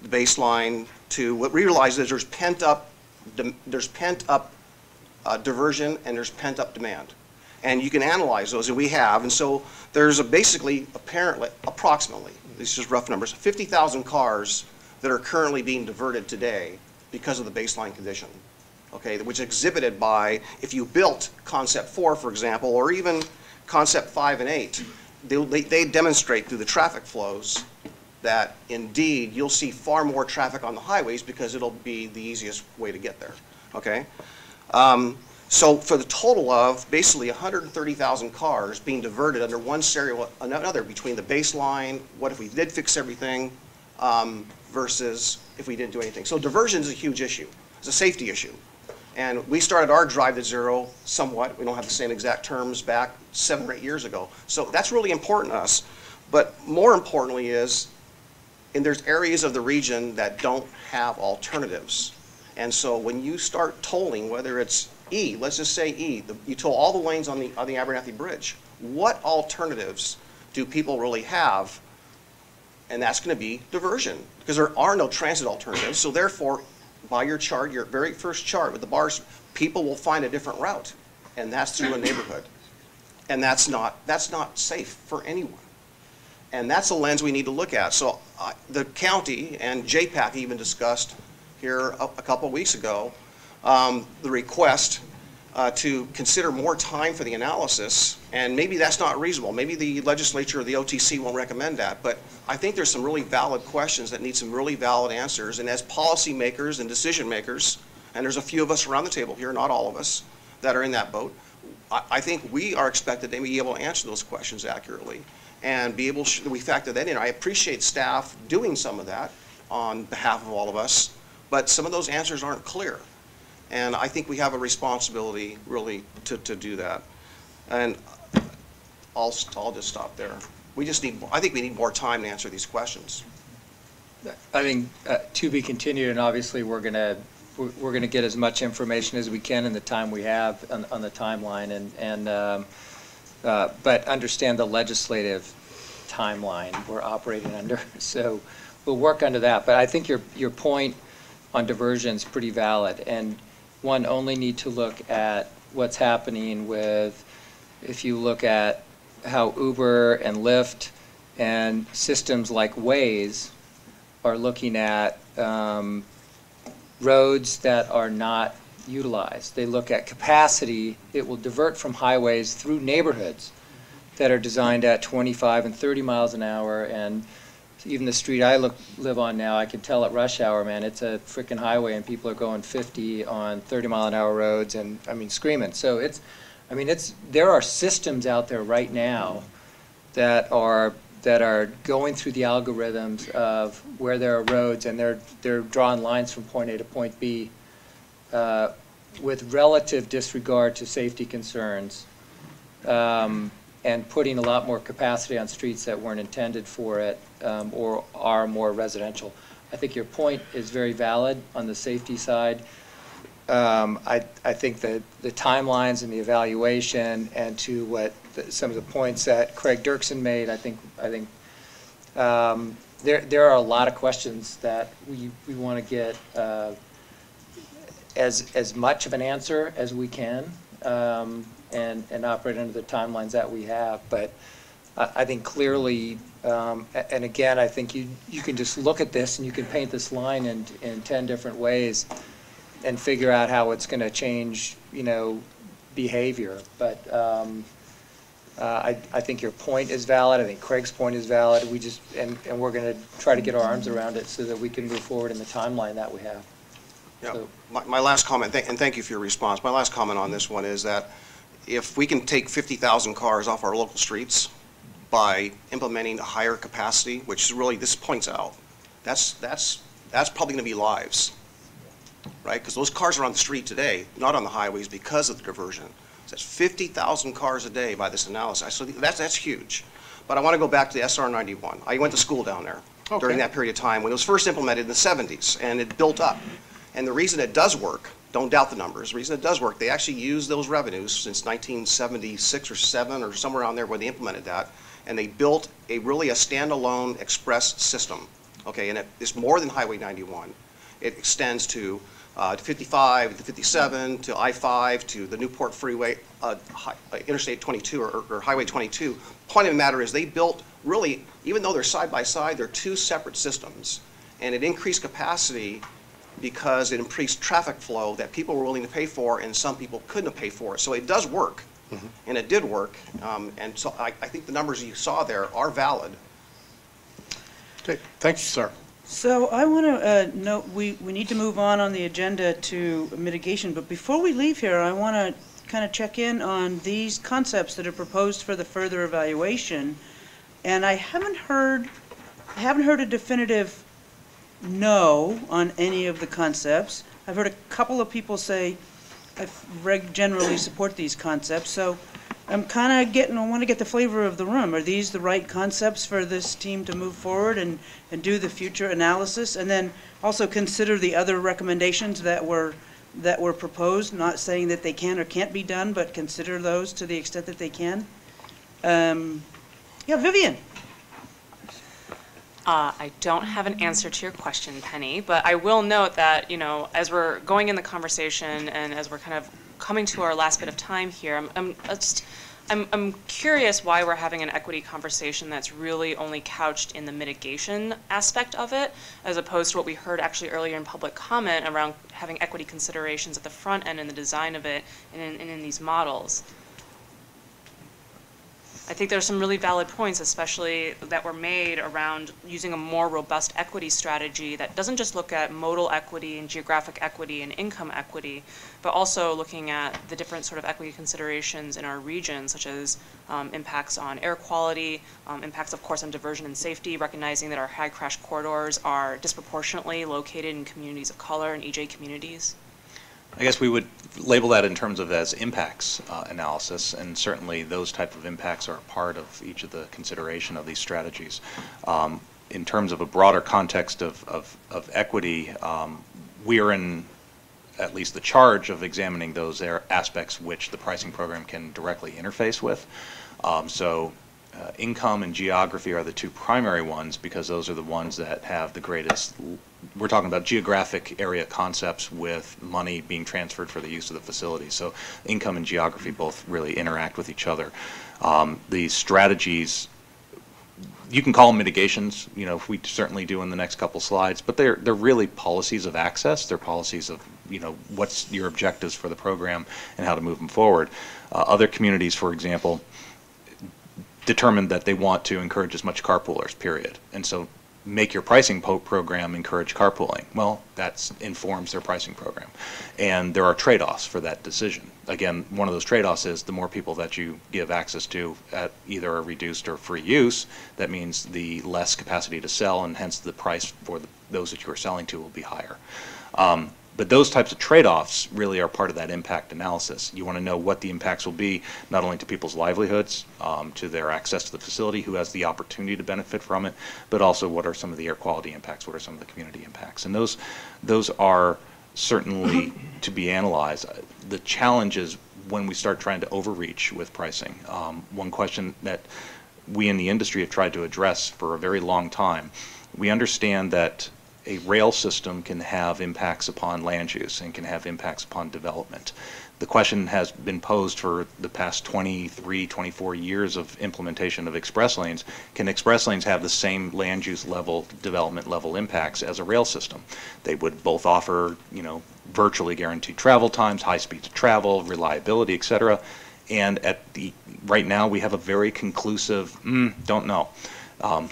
baseline, to what we realized is there's pent up diversion and there's pent up demand. And you can analyze those, and we have. And so there's approximately, these are just rough numbers, 50,000 cars that are currently being diverted today because of the baseline condition, okay, which is exhibited by, if you built Concept 4, for example, or even Concept 5 and 8, they demonstrate through the traffic flows that indeed you'll see far more traffic on the highways because it'll be the easiest way to get there, okay? So for the total of basically 130,000 cars being diverted under one scenario or another, between the baseline, what if we did fix everything, versus if we didn't do anything. So diversion is a huge issue. It's a safety issue. And we started our drive to zero somewhat. We don't have the same exact terms back 7 or 8 years ago. So that's really important to us. But more importantly is, and there's areas of the region that don't have alternatives. And so when you start tolling, whether it's E, let's just say E, you toll all the lanes on the Abernathy Bridge, what alternatives do people really have? And that's going to be diversion, because there are no transit alternatives. So therefore, by your chart, your very first chart with the bars, people will find a different route, and that's through a neighborhood. And that's not safe for anyone. And that's a lens we need to look at. So the county and JPAC even discussed here a couple of weeks ago the request to consider more time for the analysis, and maybe that's not reasonable. Maybe the legislature or the OTC won't recommend that, but I think there's some really valid questions that need some really valid answers, and as policymakers and decision makers, and there's a few of us around the table here, not all of us, that are in that boat, I think we are expected to be able to answer those questions accurately and be able to, we factor that in. I appreciate staff doing some of that on behalf of all of us, but some of those answers aren't clear. And I think we have a responsibility really to do that. And I'll just stop there. I think we need more time to answer these questions. I think to be continued, and obviously we're gonna get as much information as we can in the time we have on the timeline, but understand the legislative timeline we're operating under. So we'll work under that. But I think your point on diversion is pretty valid, and one only need to look at what's happening with, if you look at how Uber and Lyft and systems like Waze are looking at roads that are not utilized. They look at capacity. It will divert from highways through neighborhoods that are designed at 25 and 30 miles an hour, and even the street I live on now, I can tell at rush hour, man, it's a freaking highway and people are going 50 on 30-mile-an-hour roads and, I mean, screaming. So there are systems out there right now that are going through the algorithms of where there are roads, and they're drawing lines from point A to point B with relative disregard to safety concerns, and putting a lot more capacity on streets that weren't intended for it, or are more residential. I think your point is very valid on the safety side. I think that the timelines and the evaluation, and to what some of the points that Craig Dirksen made, I think there are a lot of questions that we want to get as much of an answer as we can, and operate under the timelines that we have. But I think clearly, and again, I think you can just look at this and you can paint this line in 10 different ways and figure out how it's going to change, behavior. But I think your point is valid. I think Craig's point is valid. And we're going to try to get our arms around it so that we can move forward in the timeline that we have. Yeah. So, my last comment, and thank you for your response. My last comment on this one is that if we can take 50,000 cars off our local streets by implementing a higher capacity, which really this points out, that's probably going to be lives, right? Because those cars are on the street today, not on the highways, because of the diversion. So that's 50,000 cars a day by this analysis. So that's huge. But I want to go back to the SR 91. I went to school down there during that period of time when it was first implemented in the 70s, and it built up. And the reason it does work, don't doubt the numbers, the reason it does work, they actually used those revenues since 1976 or 7 or somewhere around there when they implemented that, and they built a standalone express system, okay, and it's more than Highway 91. It extends to 55, to 57, to I-5, to the Newport Freeway, Interstate 22 or Highway 22. Point of the matter is they built really, even though they're side by side, they're two separate systems, and it increased capacity because it increased traffic flow that people were willing to pay for and some people couldn't pay for it. So it does work, and it did work, and so I think the numbers you saw there are valid. Okay, thank you, sir. So I want to note we need to move on the agenda to mitigation, but before we leave here, I want to kind of check in on these concepts that are proposed for the further evaluation, and I haven't heard a definitive no on any of the concepts. I've heard a couple of people say I generally support these concepts. So I'm kind of I want to get the flavor of the room. Are these the right concepts for this team to move forward and do the future analysis? And then also consider the other recommendations that were proposed, not saying that they can or can't be done, but consider those to the extent that they can. Yeah, Vivian. I don't have an answer to your question, Penny, but I will note that, you know, as we're going in the conversation and as we're kind of coming to our last bit of time here, I'm curious why we're having an equity conversation that's really only couched in the mitigation aspect of it, as opposed to what we heard actually earlier in public comment around having equity considerations at the front end in the design of it and in these models. I think there's some really valid points, especially that were made around using a more robust equity strategy that doesn't just look at modal equity and geographic equity and income equity, but also looking at the different sort of equity considerations in our region, such as impacts on air quality, impacts, of course, on diversion and safety, recognizing that our high crash corridors are disproportionately located in communities of color and EJ communities. I guess we would label that in terms of as impacts analysis, and certainly those type of impacts are a part of each of the consideration of these strategies. In terms of a broader context of equity, we are in at least the charge of examining those aspects which the pricing program can directly interface with. Income and geography are the two primary ones because those are the ones that have the greatest. We're talking about geographic area concepts with money being transferred for the use of the facility. So income and geography both really interact with each other. The strategies, you can call them mitigations, you know, we certainly do in the next couple slides, but they're really policies of access. They're policies of, you know, what's your objectives for the program and how to move them forward. Other communities, for example, determined that they want to encourage as much carpoolers, period. And so make your pricing program encourage carpooling. Well, that informs their pricing program. And there are trade-offs for that decision. Again, one of those trade-offs is the more people that you give access to at either a reduced or free use, that means the less capacity to sell, and hence the price for those that you are selling to will be higher. But those types of trade-offs really are part of that impact analysis. You want to know what the impacts will be, not only to people's livelihoods, to their access to the facility, who has the opportunity to benefit from it, but also what are some of the air quality impacts, what are some of the community impacts. And those are certainly to be analyzed. The challenge is when we start trying to overreach with pricing. One question that we in the industry have tried to address for a very long time, we understand that a rail system can have impacts upon land use and can have impacts upon development. The question has been posed for the past 23, 24 years of implementation of express lanes. Can express lanes have the same land use level, development level impacts as a rail system? They would both offer, you know, virtually guaranteed travel times, high speeds of travel, reliability, et cetera. And right now we have a very conclusive, don't know.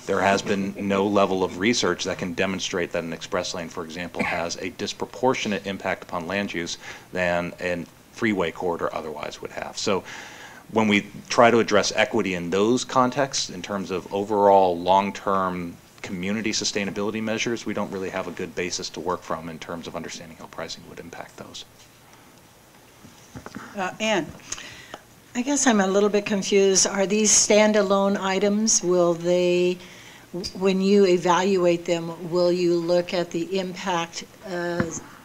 There has been no level of research that can demonstrate that an express lane, for example, has a disproportionate impact upon land use than a freeway corridor otherwise would have. So when we try to address equity in those contexts, in terms of overall long-term community sustainability measures, we don't really have a good basis to work from in terms of understanding how pricing would impact those. Ann. I guess I'm a little bit confused. Are these standalone items? Will they, when you evaluate them, will you look at the impact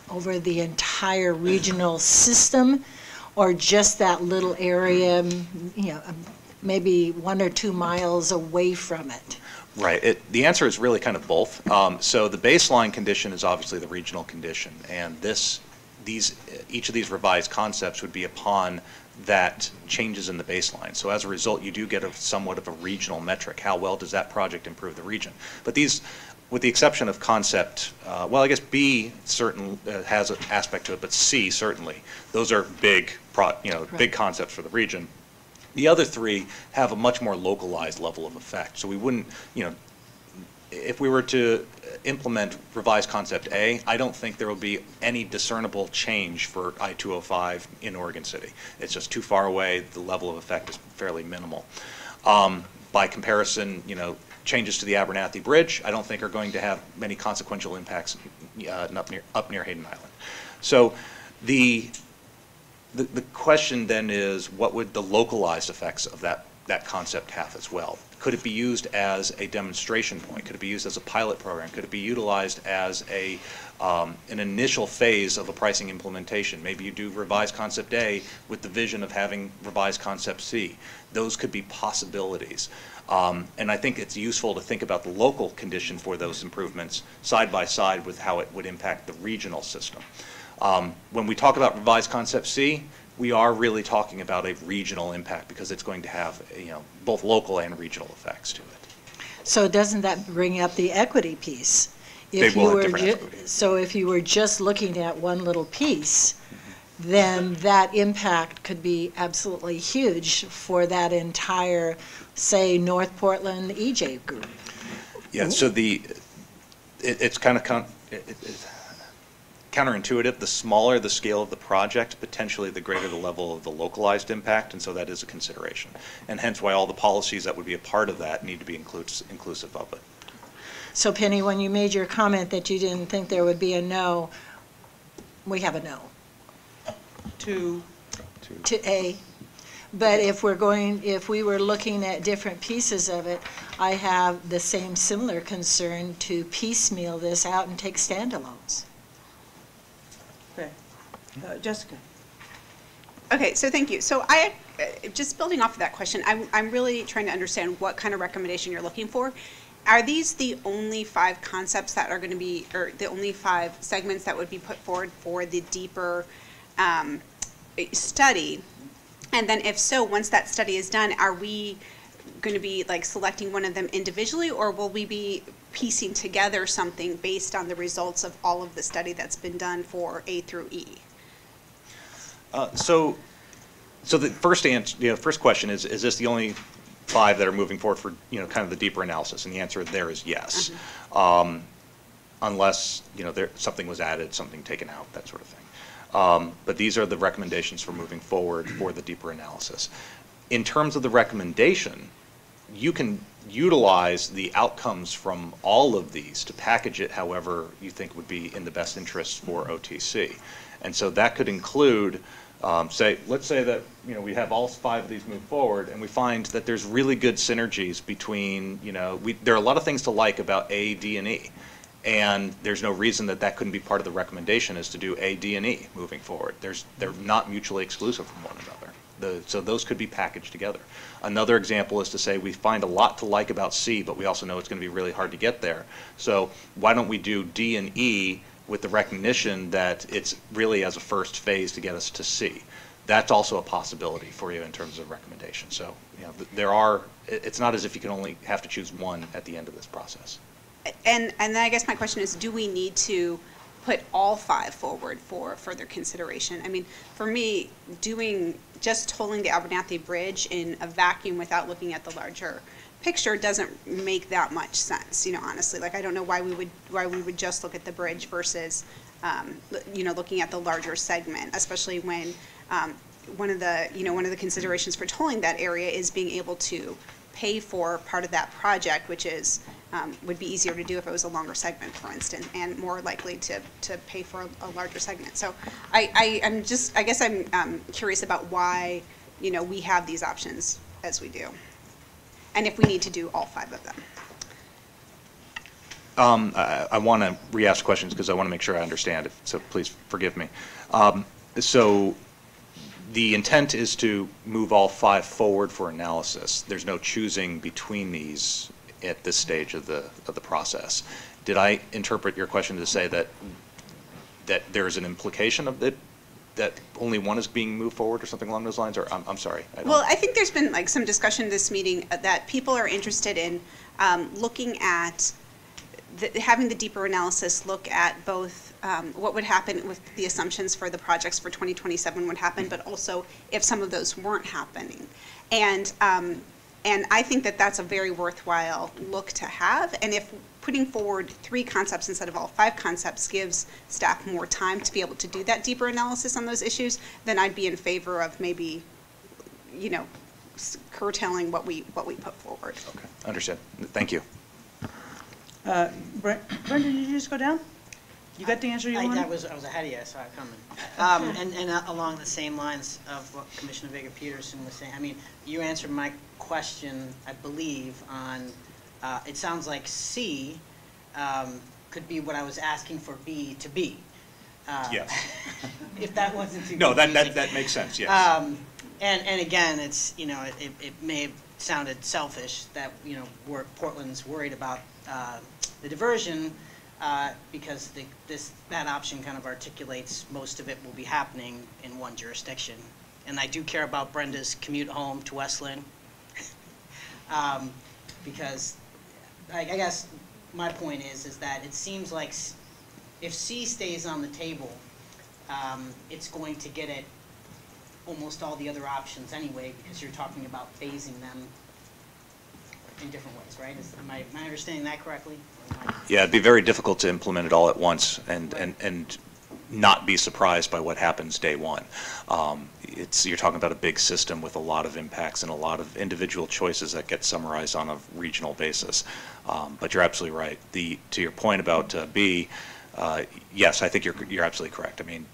over the entire regional system, or just that little area, you know, maybe 1 or 2 miles away from it? Right. The answer is really kind of both. So the baseline condition is obviously the regional condition, and each of these revised concepts would be upon that changes in the baseline. So as a result, you do get somewhat of a regional metric. How well does that project improve the region? But these, with the exception of concept, well, I guess B has an aspect to it, but C certainly. Those are big, big concepts for the region. The other 3 have a much more localized level of effect. So we wouldn't, you know, if we were to implement revised concept A, I don't think there will be any discernible change for I-205 in Oregon City. It's just too far away. The level of effect is fairly minimal. By comparison, you know, changes to the Abernathy Bridge, I don't think are going to have many consequential impacts up near Hayden Island. So The question then is, what would the localized effects of that concept have as well? Could it be used as a demonstration point? Could it be used as a pilot program? Could it be utilized as an initial phase of a pricing implementation? Maybe you do revised concept A with the vision of having revised concept C. Those could be possibilities. And I think it's useful to think about the local condition for those improvements side by side with how it would impact the regional system. When we talk about revised concept C, we are really talking about a regional impact because it's going to have, both local and regional effects to it. So doesn't that bring up the equity piece? They will have different equity. So if you were just looking at one little piece, then that impact could be absolutely huge for that entire, say, North Portland EJ group. Yeah, so it's kind of counterintuitive. The smaller the scale of the project, potentially the greater the level of the localized impact, and so that is a consideration. And hence why all the policies that would be a part of that need to be inclusive of it. So Penny, when you made your comment that you didn't think there would be a no, we have a no. To A. But if we were looking at different pieces of it, I have the same similar concern to piecemeal this out and take standalones. Okay. Jessica. Okay, so thank you. So just building off of that question, I'm really trying to understand what kind of recommendation you're looking for. Are these the only 5 concepts that are going to be, or the only 5 segments that would be put forward for the deeper study? And then if so, once that study is done, are we going to be like selecting one of them individually, or will we be piecing together something based on the results of all of the study that's been done for A through E? So the first question is this the only 5 that are moving forward for kind of the deeper analysis? And the answer there is yes, unless something was added, something taken out, that sort of thing. But these are the recommendations for moving forward for the deeper analysis. In terms of the recommendation, you can utilize the outcomes from all of these to package it however you think would be in the best interest for OTC. And so that could include, let's say that we have all 5 of these move forward, and we find that there's really good synergies between, there are a lot of things to like about A, D, and E. And there's no reason that couldn't be part of the recommendation is to do A, D, and E moving forward. They're not mutually exclusive from one another. So those could be packaged together. Another example is to say we find a lot to like about C, but we also know it's going to be really hard to get there. So why don't we do D and E with the recognition that it's really as a first phase to get us to C? That's also a possibility for you in terms of recommendation. So it's not as if you can only have to choose one at the end of this process. And then I guess my question is, do we need to put all 5 forward for further consideration? I mean, for me, just tolling the Abernathy Bridge in a vacuum without looking at the larger picture doesn't make that much sense, honestly. Like, I don't know why we would just look at the bridge versus, looking at the larger segment, especially when one of the considerations for tolling that area is being able to pay for part of that project, which is would be easier to do if it was a longer segment, for instance, and more likely to pay for a larger segment. So I guess I'm curious about why we have these options as we do, and if we need to do all 5 of them. I want to re-ask questions because I want to make sure I understand it, so please forgive me. So the intent is to move all 5 forward for analysis. There's no choosing between these at this stage of the process. Did I interpret your question to say that there's an implication of that only one is being moved forward or something along those lines? Or I'm sorry. Well, I think there's been some discussion this meeting that people are interested in looking at having the deeper analysis look at both what would happen with the assumptions for the projects for 2027 would happen, but also if some of those weren't happening. And I think that's a very worthwhile look to have. And if putting forward 3 concepts instead of all 5 concepts gives staff more time to be able to do that deeper analysis on those issues, then I'd be in favor of maybe, curtailing what we put forward. Okay, understood. Thank you. Brenda, did you just go down? You got the answer you I wanted? was ahead of you, I saw it coming. And along the same lines of what Commissioner Vega-Peterson was saying, I mean, you answered my question, I believe, on, it sounds like C could be what I was asking for B to be. Yes. If that wasn't too No, confusing. that makes sense, yes. And again, it's, you know, it may have sounded selfish that, you know, Portland's worried about the diversion, because that option kind of articulates most of it will be happening in one jurisdiction. And I do care about Brenda's commute home to Westland, because I guess my point is that it seems like if C stays on the table, it's going to get at almost all the other options anyway, because you're talking about phasing them in different ways, right? Am I understanding that correctly? Yeah, it'd be very difficult to implement it all at once and not be surprised by what happens day one. You're talking about a big system with a lot of impacts and a lot of individual choices that get summarized on a regional basis. But you're absolutely right. To your point about B, yes, I think you're absolutely correct. I mean,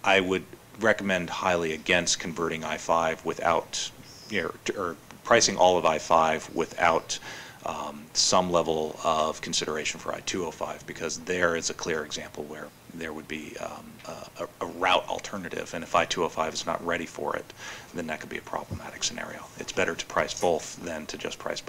I would recommend highly against converting I-5 without, or pricing all of I-5 without some level of consideration for I-205, because there is a clear example where there would be a route alternative, and if I-205 is not ready for it, then that could be a problematic scenario. It's better to price both than to just price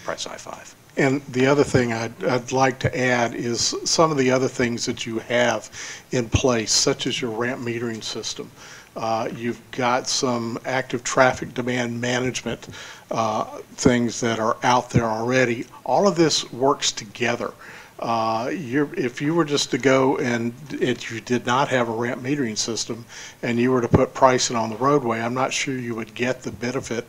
I-5. And the other thing I'd like to add is some of the other things that you have in place, such as your ramp metering system. You've got some active traffic demand management things that are out there already. All of this works together. If you were just to go and you did not have a ramp metering system and you were to put pricing on the roadway, I'm not sure you would get the benefit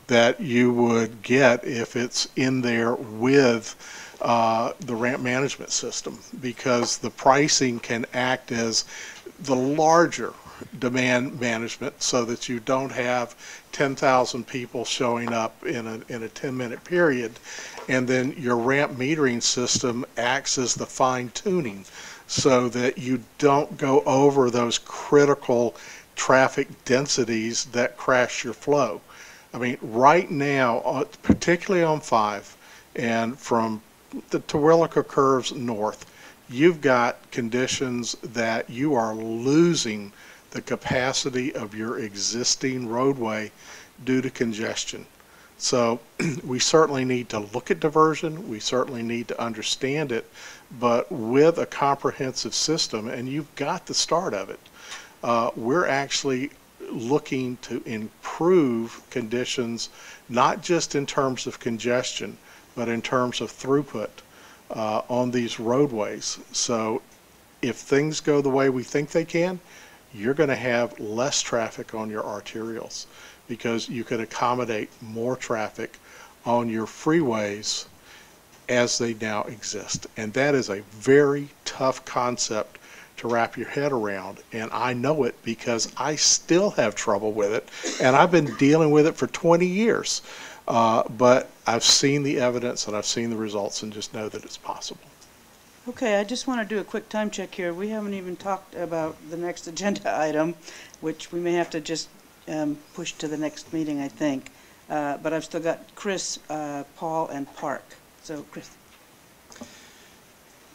that you would get if it's in there with the ramp management system, because the pricing can act as the larger demand management so that you don't have 10,000 people showing up in a 10-minute period, and then your ramp metering system acts as the fine-tuning so that you don't go over those critical traffic densities that crash your flow. I mean, right now, particularly on 5 and from the Terwilliger curves north, you've got conditions that you are losing the capacity of your existing roadway due to congestion. So we certainly need to look at diversion, we certainly need to understand it, but with a comprehensive system, and you've got the start of it, we're actually looking to improve conditions, not just in terms of congestion, but in terms of throughput on these roadways. So if things go the way we think they can, you're going to have less traffic on your arterials because you could accommodate more traffic on your freeways as they now exist. And that is a very tough concept to wrap your head around, and I know it because I still have trouble with it, and I've been dealing with it for 20 years. But I've seen the evidence and I've seen the results and just know that it's possible. Okay, I just want to do a quick time check here. We haven't even talked about the next agenda item, which we may have to just push to the next meeting, I think. But I've still got Chris, Paul, and Park. So, Chris.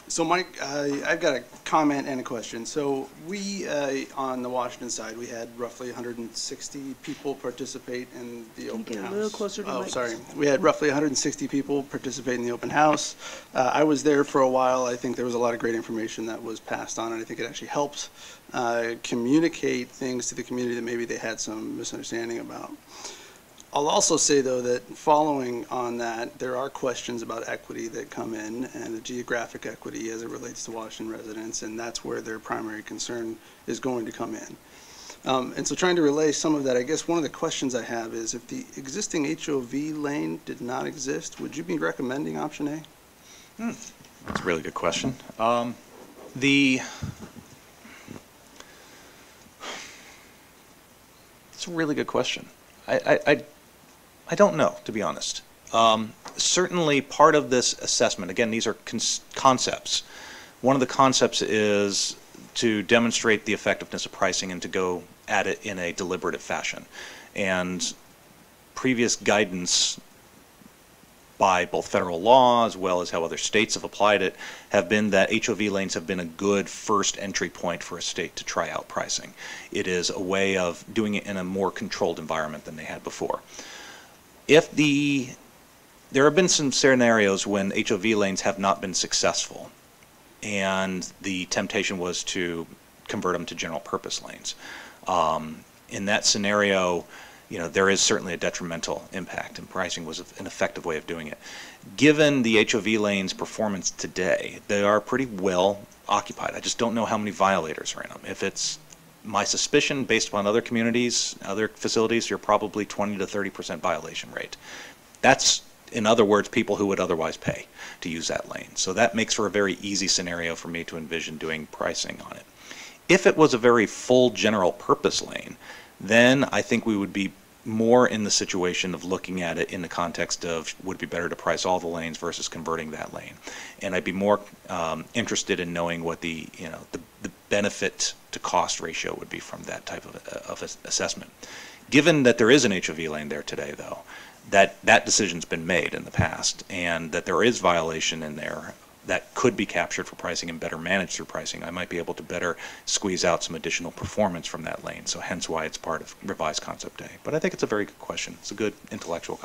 So, Mike, I've got a comment and a question. So, we, on the Washington side, we had roughly 160 people participate in the open house. Get a little closer to the mic. Sorry. We had roughly 160 people participate in the open house. I was there for a while. I think there was a lot of great information that was passed on, and I think it actually helped communicate things to the community that maybe they had some misunderstanding about. I'll also say, though, that following on that, there are questions about equity that come in, and the geographic equity as it relates to Washington residents, and that's where their primary concern is going to come in. And so trying to relay some of that, I guess one of the questions I have is, if the existing HOV lane did not exist, would you be recommending option A? That's a really good question. It's a really good question. I don't know, to be honest. Certainly part of this assessment, again, these are concepts, One of the concepts is to demonstrate the effectiveness of pricing and to go at it in a deliberative fashion. And previous guidance by both federal law as well as how other states have applied it have been that HOV lanes have been a good first entry point for a state to try out pricing. It is a way of doing it in a more controlled environment than they had before. There have been some scenarios when HOV lanes have not been successful, and the temptation was to convert them to general purpose lanes. In that scenario, there is certainly a detrimental impact, and pricing was an effective way of doing it. Given the HOV lanes' performance today, they are pretty well occupied. I just don't know how many violators are in them. If it's my suspicion, based upon other communities, other facilities, you're probably 20 to 30% violation rate. That's, in other words, people who would otherwise pay to use that lane. So that makes for a very easy scenario for me to envision doing pricing on it. If it was a very full general purpose lane, then I think we would be more in the situation of looking at it in the context of, would it be better to price all the lanes versus converting that lane? And I'd be more interested in knowing what the benefit to cost ratio would be from that type of assessment. Given that there is an HOV lane there today, though, that decision's been made in the past, and that there is violation in there that could be captured for pricing and better managed through pricing, I might be able to better squeeze out some additional performance from that lane. So hence why it's part of revised concept A. But I think it's a very good question. It's a good intellectual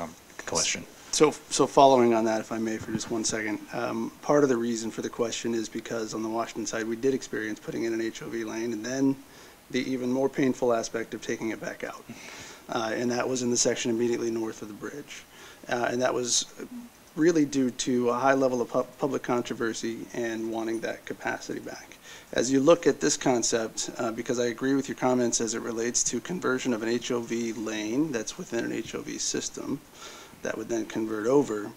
question. So following on that, if I may, for just 1 second, part of the reason for the question is because on the Washington side, we did experience putting in an HOV lane, and then the even more painful aspect of taking it back out. And that was in the section immediately north of the bridge. And that was really due to a high level of public controversy and wanting that capacity back. As you look at this concept, because I agree with your comments as it relates to conversion of an HOV lane that's within an HOV system that would then convert over,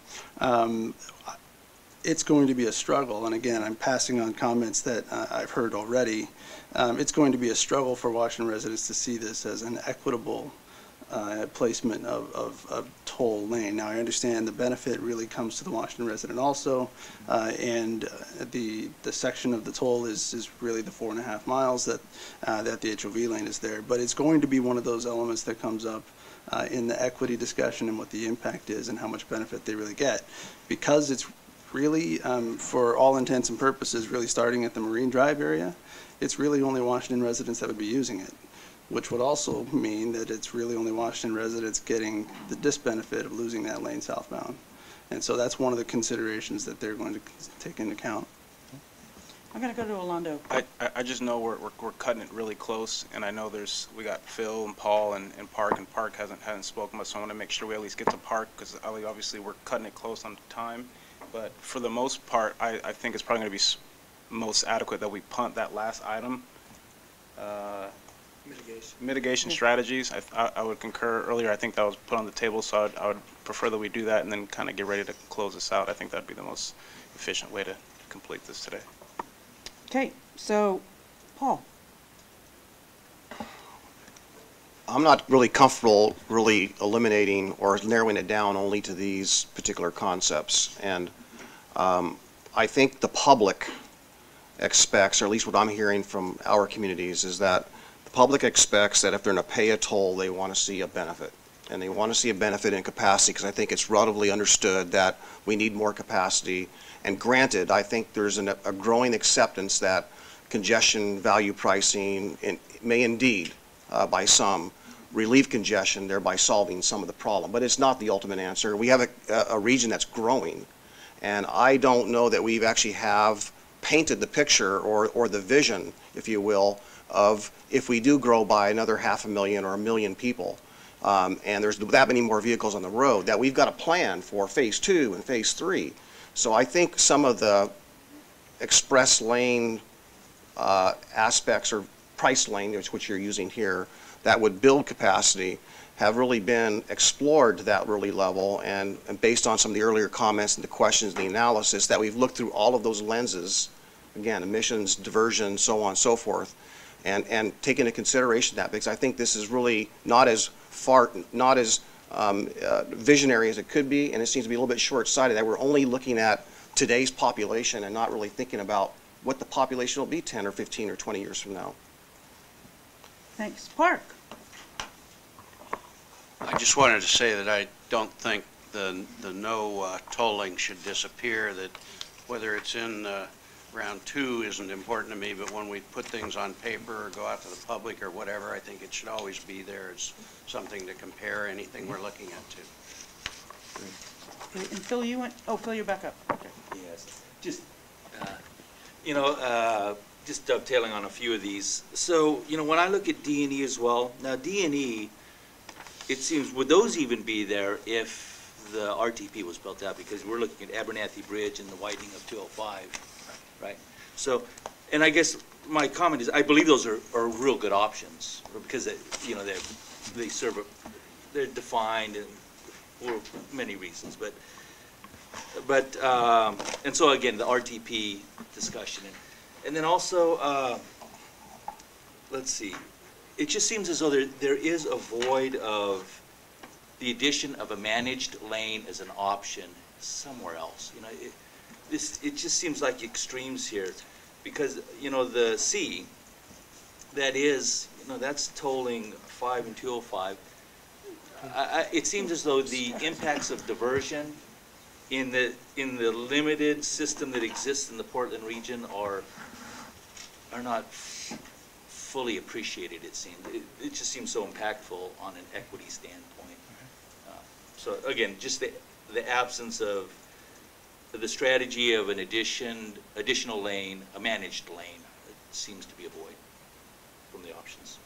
it's going to be a struggle. And again, I'm passing on comments that I've heard already. It's going to be a struggle for Washington residents to see this as an equitable placement of toll lane. Now, I understand the benefit really comes to the Washington resident also, and the section of the toll is really the 4.5 miles that the HOV lane is there. But it's going to be one of those elements that comes up in the equity discussion and what the impact is and how much benefit they really get, because it's really, for all intents and purposes, really starting at the Marine Drive area. It's really only Washington residents that would be using it, which would also mean that it's really only Washington residents getting the disbenefit of losing that lane southbound. And so that's one of the considerations that they're going to take into account. I'm going to go to Orlando. I just know we're cutting it really close, and I know we got Phil and Paul and Park hasn't spoken much, so I want to make sure we at least get to Park, because obviously we're cutting it close on time. But for the most part, I think it's probably going to be most adequate that we punt that last item. Mitigation strategies. I would concur earlier. I think that was put on the table, so I would prefer that we do that and then kind of get ready to close this out. I think that'd be the most efficient way to complete this today. Okay, so Paul. I'm not really comfortable really eliminating or narrowing it down only to these particular concepts. And I think the public expects, or at least what I'm hearing from our communities, is that the public expects that if they're going to pay a toll, they want to see a benefit. And they want to see a benefit in capacity, because I think it's relatively understood that we need more capacity. And granted, I think there's a growing acceptance that congestion value pricing may indeed, by some, relieve congestion, thereby solving some of the problem. But it's not the ultimate answer. We have a region that's growing, and I don't know that we've actually have painted the picture or the vision, if you will, of if we do grow by another 500,000 or 1 million people, and there's that many more vehicles on the road, that we've got a plan for phase 2 and phase 3. So I think some of the express lane aspects, or price lane, which you're using here, that would build capacity, have really been explored to that early level, and based on some of the earlier comments and the questions and the analysis, that we've looked through all of those lenses, again, emissions, diversion, so on and so forth, and taken into consideration that, because I think this is really not as visionary as it could be, and it seems to be a little bit short-sighted, that we're only looking at today's population and not really thinking about what the population will be 10 or 15 or 20 years from now. Thanks. Park? I just wanted to say that I don't think the no tolling should disappear, that whether it's in round 2 isn't important to me, but when we put things on paper or go out to the public or whatever, I think it should always be there as something to compare anything we're looking at to. Okay, and Phil, you went, oh, Phil, you're back up. Okay. Yes, just, just dovetailing on a few of these. So, when I look at D&E as well, now D&E, it seems, would those even be there if the RTP was built out? Because we're looking at Abernathy Bridge and the widening of 205, right? So, and I guess my comment is, I believe those are real good options, because, they serve they're defined and for many reasons, but and so again, the RTP discussion, and then also, let's see, it just seems as though there is a void of the addition of a managed lane as an option somewhere else. It just seems like extremes here, because the C, that is, that's tolling 5 and 205. It seems as though the impacts of diversion in the limited system that exists in the Portland region are not fully appreciated. It seems it just seems so impactful on an equity standpoint. So again, just the absence of the strategy of an additional lane, a managed lane, seems to be a void from the options.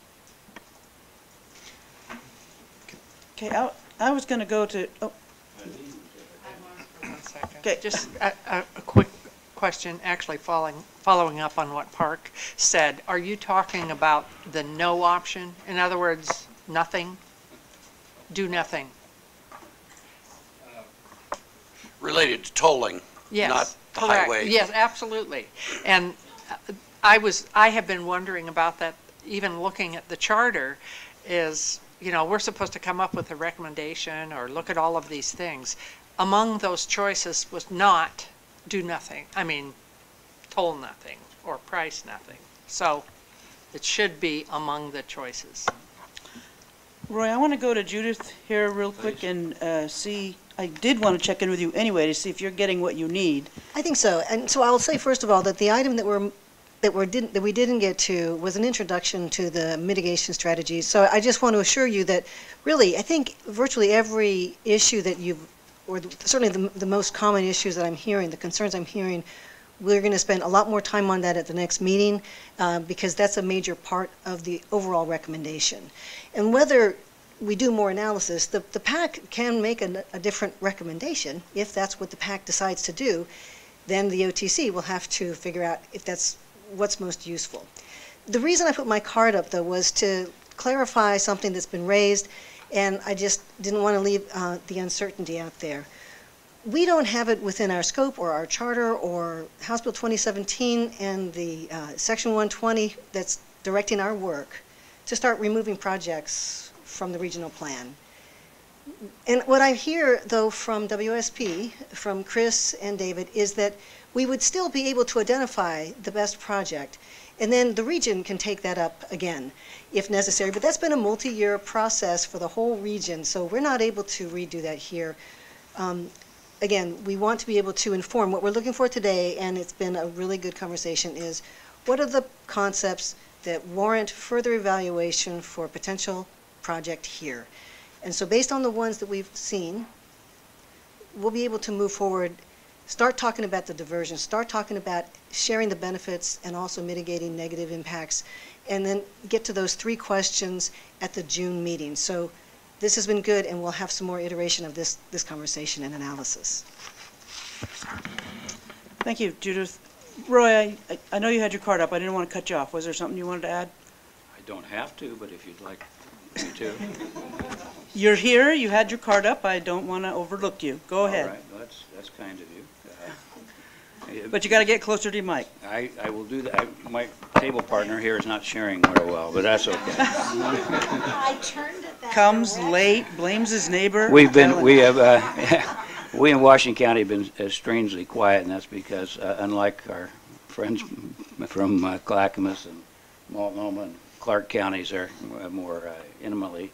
Okay, I was going to go to, oh. 1 second. Okay. Just a quick question, actually following up on what Park said. Are you talking about the no option? In other words, nothing? Do nothing? Related to tolling, Yes, not correct. highway. Yes, absolutely. And I have been wondering about that, even looking at the charter, is, we're supposed to come up with a recommendation or look at all of these things. Among those choices was not do nothing. I mean, toll nothing or price nothing. So it should be among the choices. Roy, I want to go to Judith here real quick and see, I did want to check in with you anyway to see if you're getting what you need. I think so. And so I'll say, first of all, that the item that we didn't get to was an introduction to the mitigation strategies. So I just want to assure you that really, I think virtually every issue that or certainly the most common issues that I'm hearing, the concerns I'm hearing, we're going to spend a lot more time on that at the next meeting, because that's a major part of the overall recommendation. And whether we do more analysis, the PAC can make a different recommendation. If that's what the PAC decides to do, then the OTC will have to figure out if that's what's most useful. The reason I put my card up, though, was to clarify something that's been raised, and I just didn't want to leave the uncertainty out there. We don't have it within our scope or our charter or House Bill 2017 and the Section 120 that's directing our work to start removing projects from the regional plan. And what I hear, though, from WSP, from Chris and David, is that we would still be able to identify the best project, and then the region can take that up again if necessary. But that's been a multi-year process for the whole region, so we're not able to redo that here. Again, we want to be able to inform. What we're looking for today, and it's been a really good conversation, is what are the concepts that warrant further evaluation for a potential project here? And so based on the ones that we've seen, we'll be able to move forward, start talking about the diversion, start talking about sharing the benefits and also mitigating negative impacts, and then get to those 3 questions at the June meeting. So this has been good, and we'll have some more iteration of this conversation and analysis. Thank you, Judith. Roy, I know you had your card up. I didn't want to cut you off. Was there something you wanted to add? I don't have to, but if you'd like me to. You're here. You had your card up. I don't want to overlook you. Go ahead. All right. Well, that's kind of you. But you got to get closer to your mic. I will do that. My table partner here is not sharing very well, but that's okay. I turned it that Comes direction. late, blames his neighbor. We in Washington County have been strangely quiet, and that's because unlike our friends from Clackamas and Multnomah and Clark counties are more intimately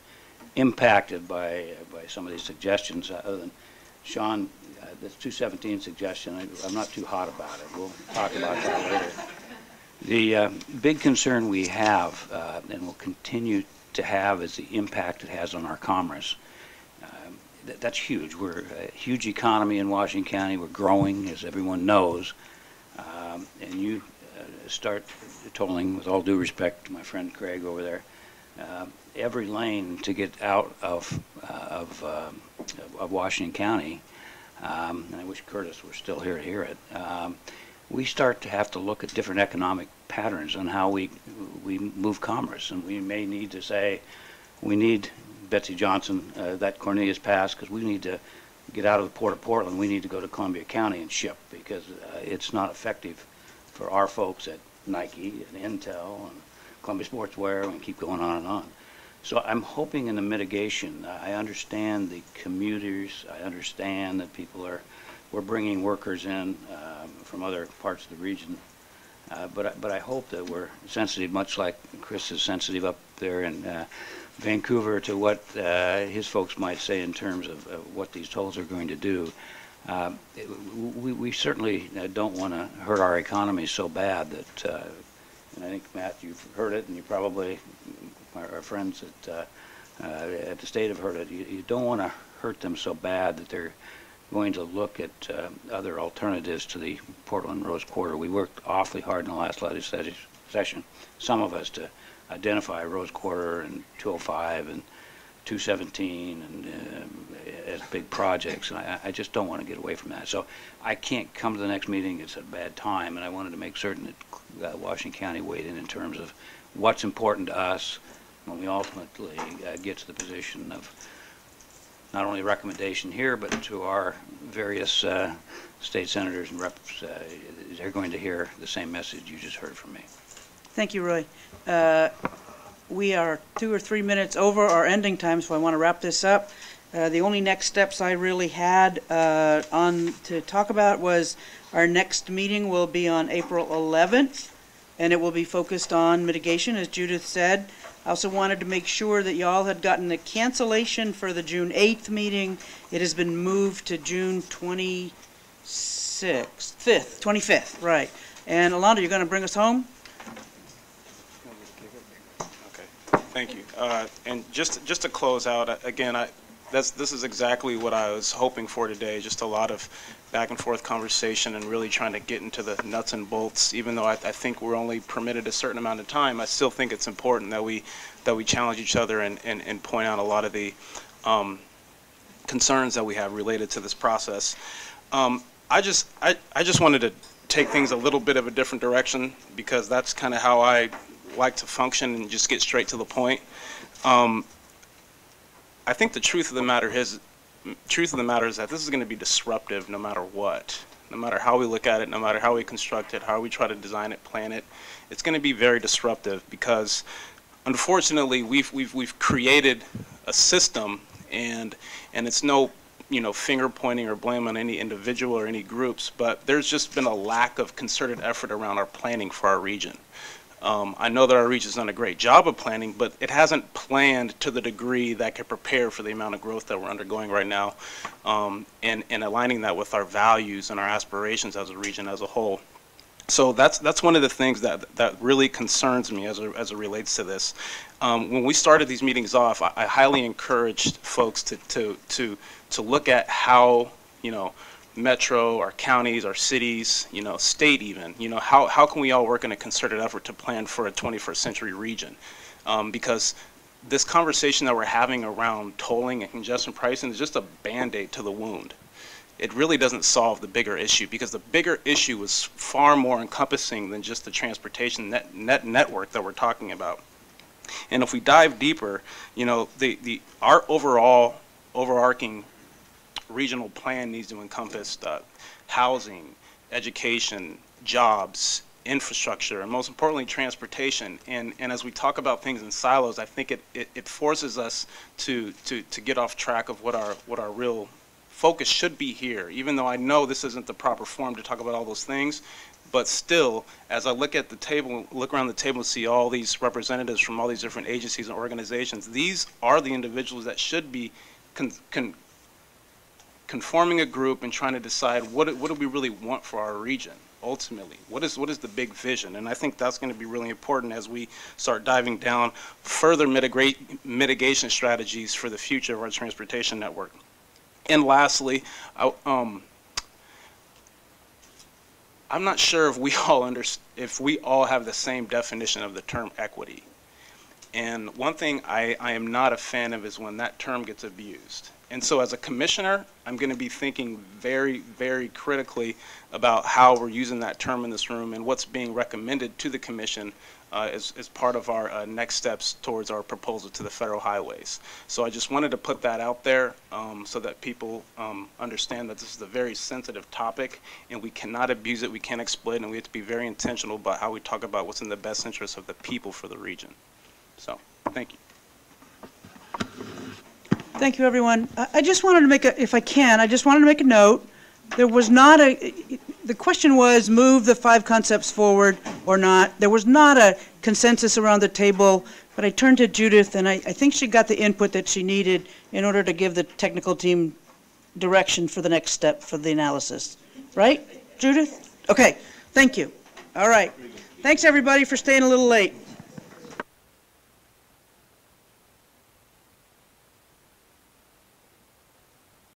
impacted by some of these suggestions. Other than Sean, this 217 suggestion, I'm not too hot about it. We'll talk about that later. The big concern we have and will continue to have is the impact it has on our commerce. That's huge. We're a huge economy in Washington County. We're growing, as everyone knows. And you start tolling, with all due respect to my friend Craig over there, every lane to get out of Washington County, and I wish Curtis were still here to hear it, we start to have to look at different economic patterns on how we move commerce. And we may need to say, we need Betsy Johnson, that Cornelius Pass, because we need to get out of the Port of Portland. We need to go to Columbia County and ship, because it's not effective for our folks at Nike and Intel and Columbia Sportswear, and keep going on and on. So I'm hoping in the mitigation, I understand the commuters, I understand that we're bringing workers in from other parts of the region, but I hope that we're sensitive, much like Chris is sensitive up there in Vancouver, to what his folks might say in terms of what these tolls are going to do. We certainly don't want to hurt our economy so bad that, and I think, Matt, you've heard it, and you probably, our friends at the state have heard it, you don't want to hurt them so bad that they're going to look at other alternatives to the Portland-Rose Quarter. We worked awfully hard in the last legislative session, some of us, to identify Rose Quarter and 205 and 217 and as big projects, and I just don't want to get away from that. So I can't come to the next meeting. It's a bad time, and I wanted to make certain that Washington County weighed in terms of what's important to us when we ultimately get to the position of not only recommendation here, but to our various state senators and reps. They're going to hear the same message you just heard from me. Thank you, Roy. We are 2 or 3 minutes over our ending time, so I want to wrap this up. The only next steps I really had to talk about was our next meeting will be on April 11th, and it will be focused on mitigation, as Judith said. I also wanted to make sure that y'all had gotten the cancellation for the June 8th meeting. It has been moved to June 25th, right. And Alonda, you're going to bring us home? Thank you. And just to close out, again, this is exactly what I was hoping for today, just a lot of back and forth conversation and really trying to get into the nuts and bolts. Even though I think we're only permitted a certain amount of time, I still think it's important that we challenge each other and point out a lot of the concerns that we have related to this process. I just wanted to take things a little bit of a different direction, because that's kind of how I like to function and just get straight to the point. I think the truth of the matter is that this is going to be disruptive no matter what. No matter how we look at it, no matter how we construct it, how we try to design it, plan it, it's going to be very disruptive, because unfortunately we've created a system, and it's no finger pointing or blame on any individual or any groups, but there's just been a lack of concerted effort around our planning for our region. I know that our region's done a great job of planning, but it hasn't planned to the degree that could prepare for the amount of growth that we're undergoing right now, and aligning that with our values and our aspirations as a region as a whole. So that's one of the things that really concerns me as it relates to this. When we started these meetings off, I highly encouraged folks to look at how, metro, our counties, our cities, state even, how can we all work in a concerted effort to plan for a 21st century region? Because this conversation that we're having around tolling and congestion pricing is just a Band-Aid to the wound. It really doesn't solve the bigger issue, because the bigger issue is far more encompassing than just the transportation network that we're talking about. And if we dive deeper, our overarching regional plan needs to encompass housing, education, jobs, infrastructure, and most importantly, transportation. And as we talk about things in silos, I think it forces us to get off track of what our real focus should be here. Even though I know this isn't the proper forum to talk about all those things, But still, as I look at the table, look around the table and see all these representatives from all these different agencies and organizations, these are the individuals that should be conforming a group and trying to decide what do we really want for our region ultimately. What is the big vision? And I think that's going to be really important as we start diving down further mitigation strategies for the future of our transportation network. And lastly, I'm not sure if we all have the same definition of the term equity. And one thing I am not a fan of is when that term gets abused. And so as a commissioner, I'm going to be thinking very, very critically about how we're using that term in this room and what's being recommended to the commission as part of our next steps towards our proposal to the federal highways. So I just wanted to put that out there so that people understand that this is a very sensitive topic and we cannot abuse it, we can't exploit it, and we have to be very intentional about how we talk about what's in the best interest of the people for the region. So, thank you. Thank you, everyone. I just wanted to make if I can, I just wanted to make a note. There was not the question was move the 5 concepts forward or not. There was not a consensus around the table, but I turned to Judith, and I think she got the input that she needed in order to give the technical team direction for the next step for the analysis. Right, Judith? Okay, thank you. All right. Thanks, everybody, for staying a little late.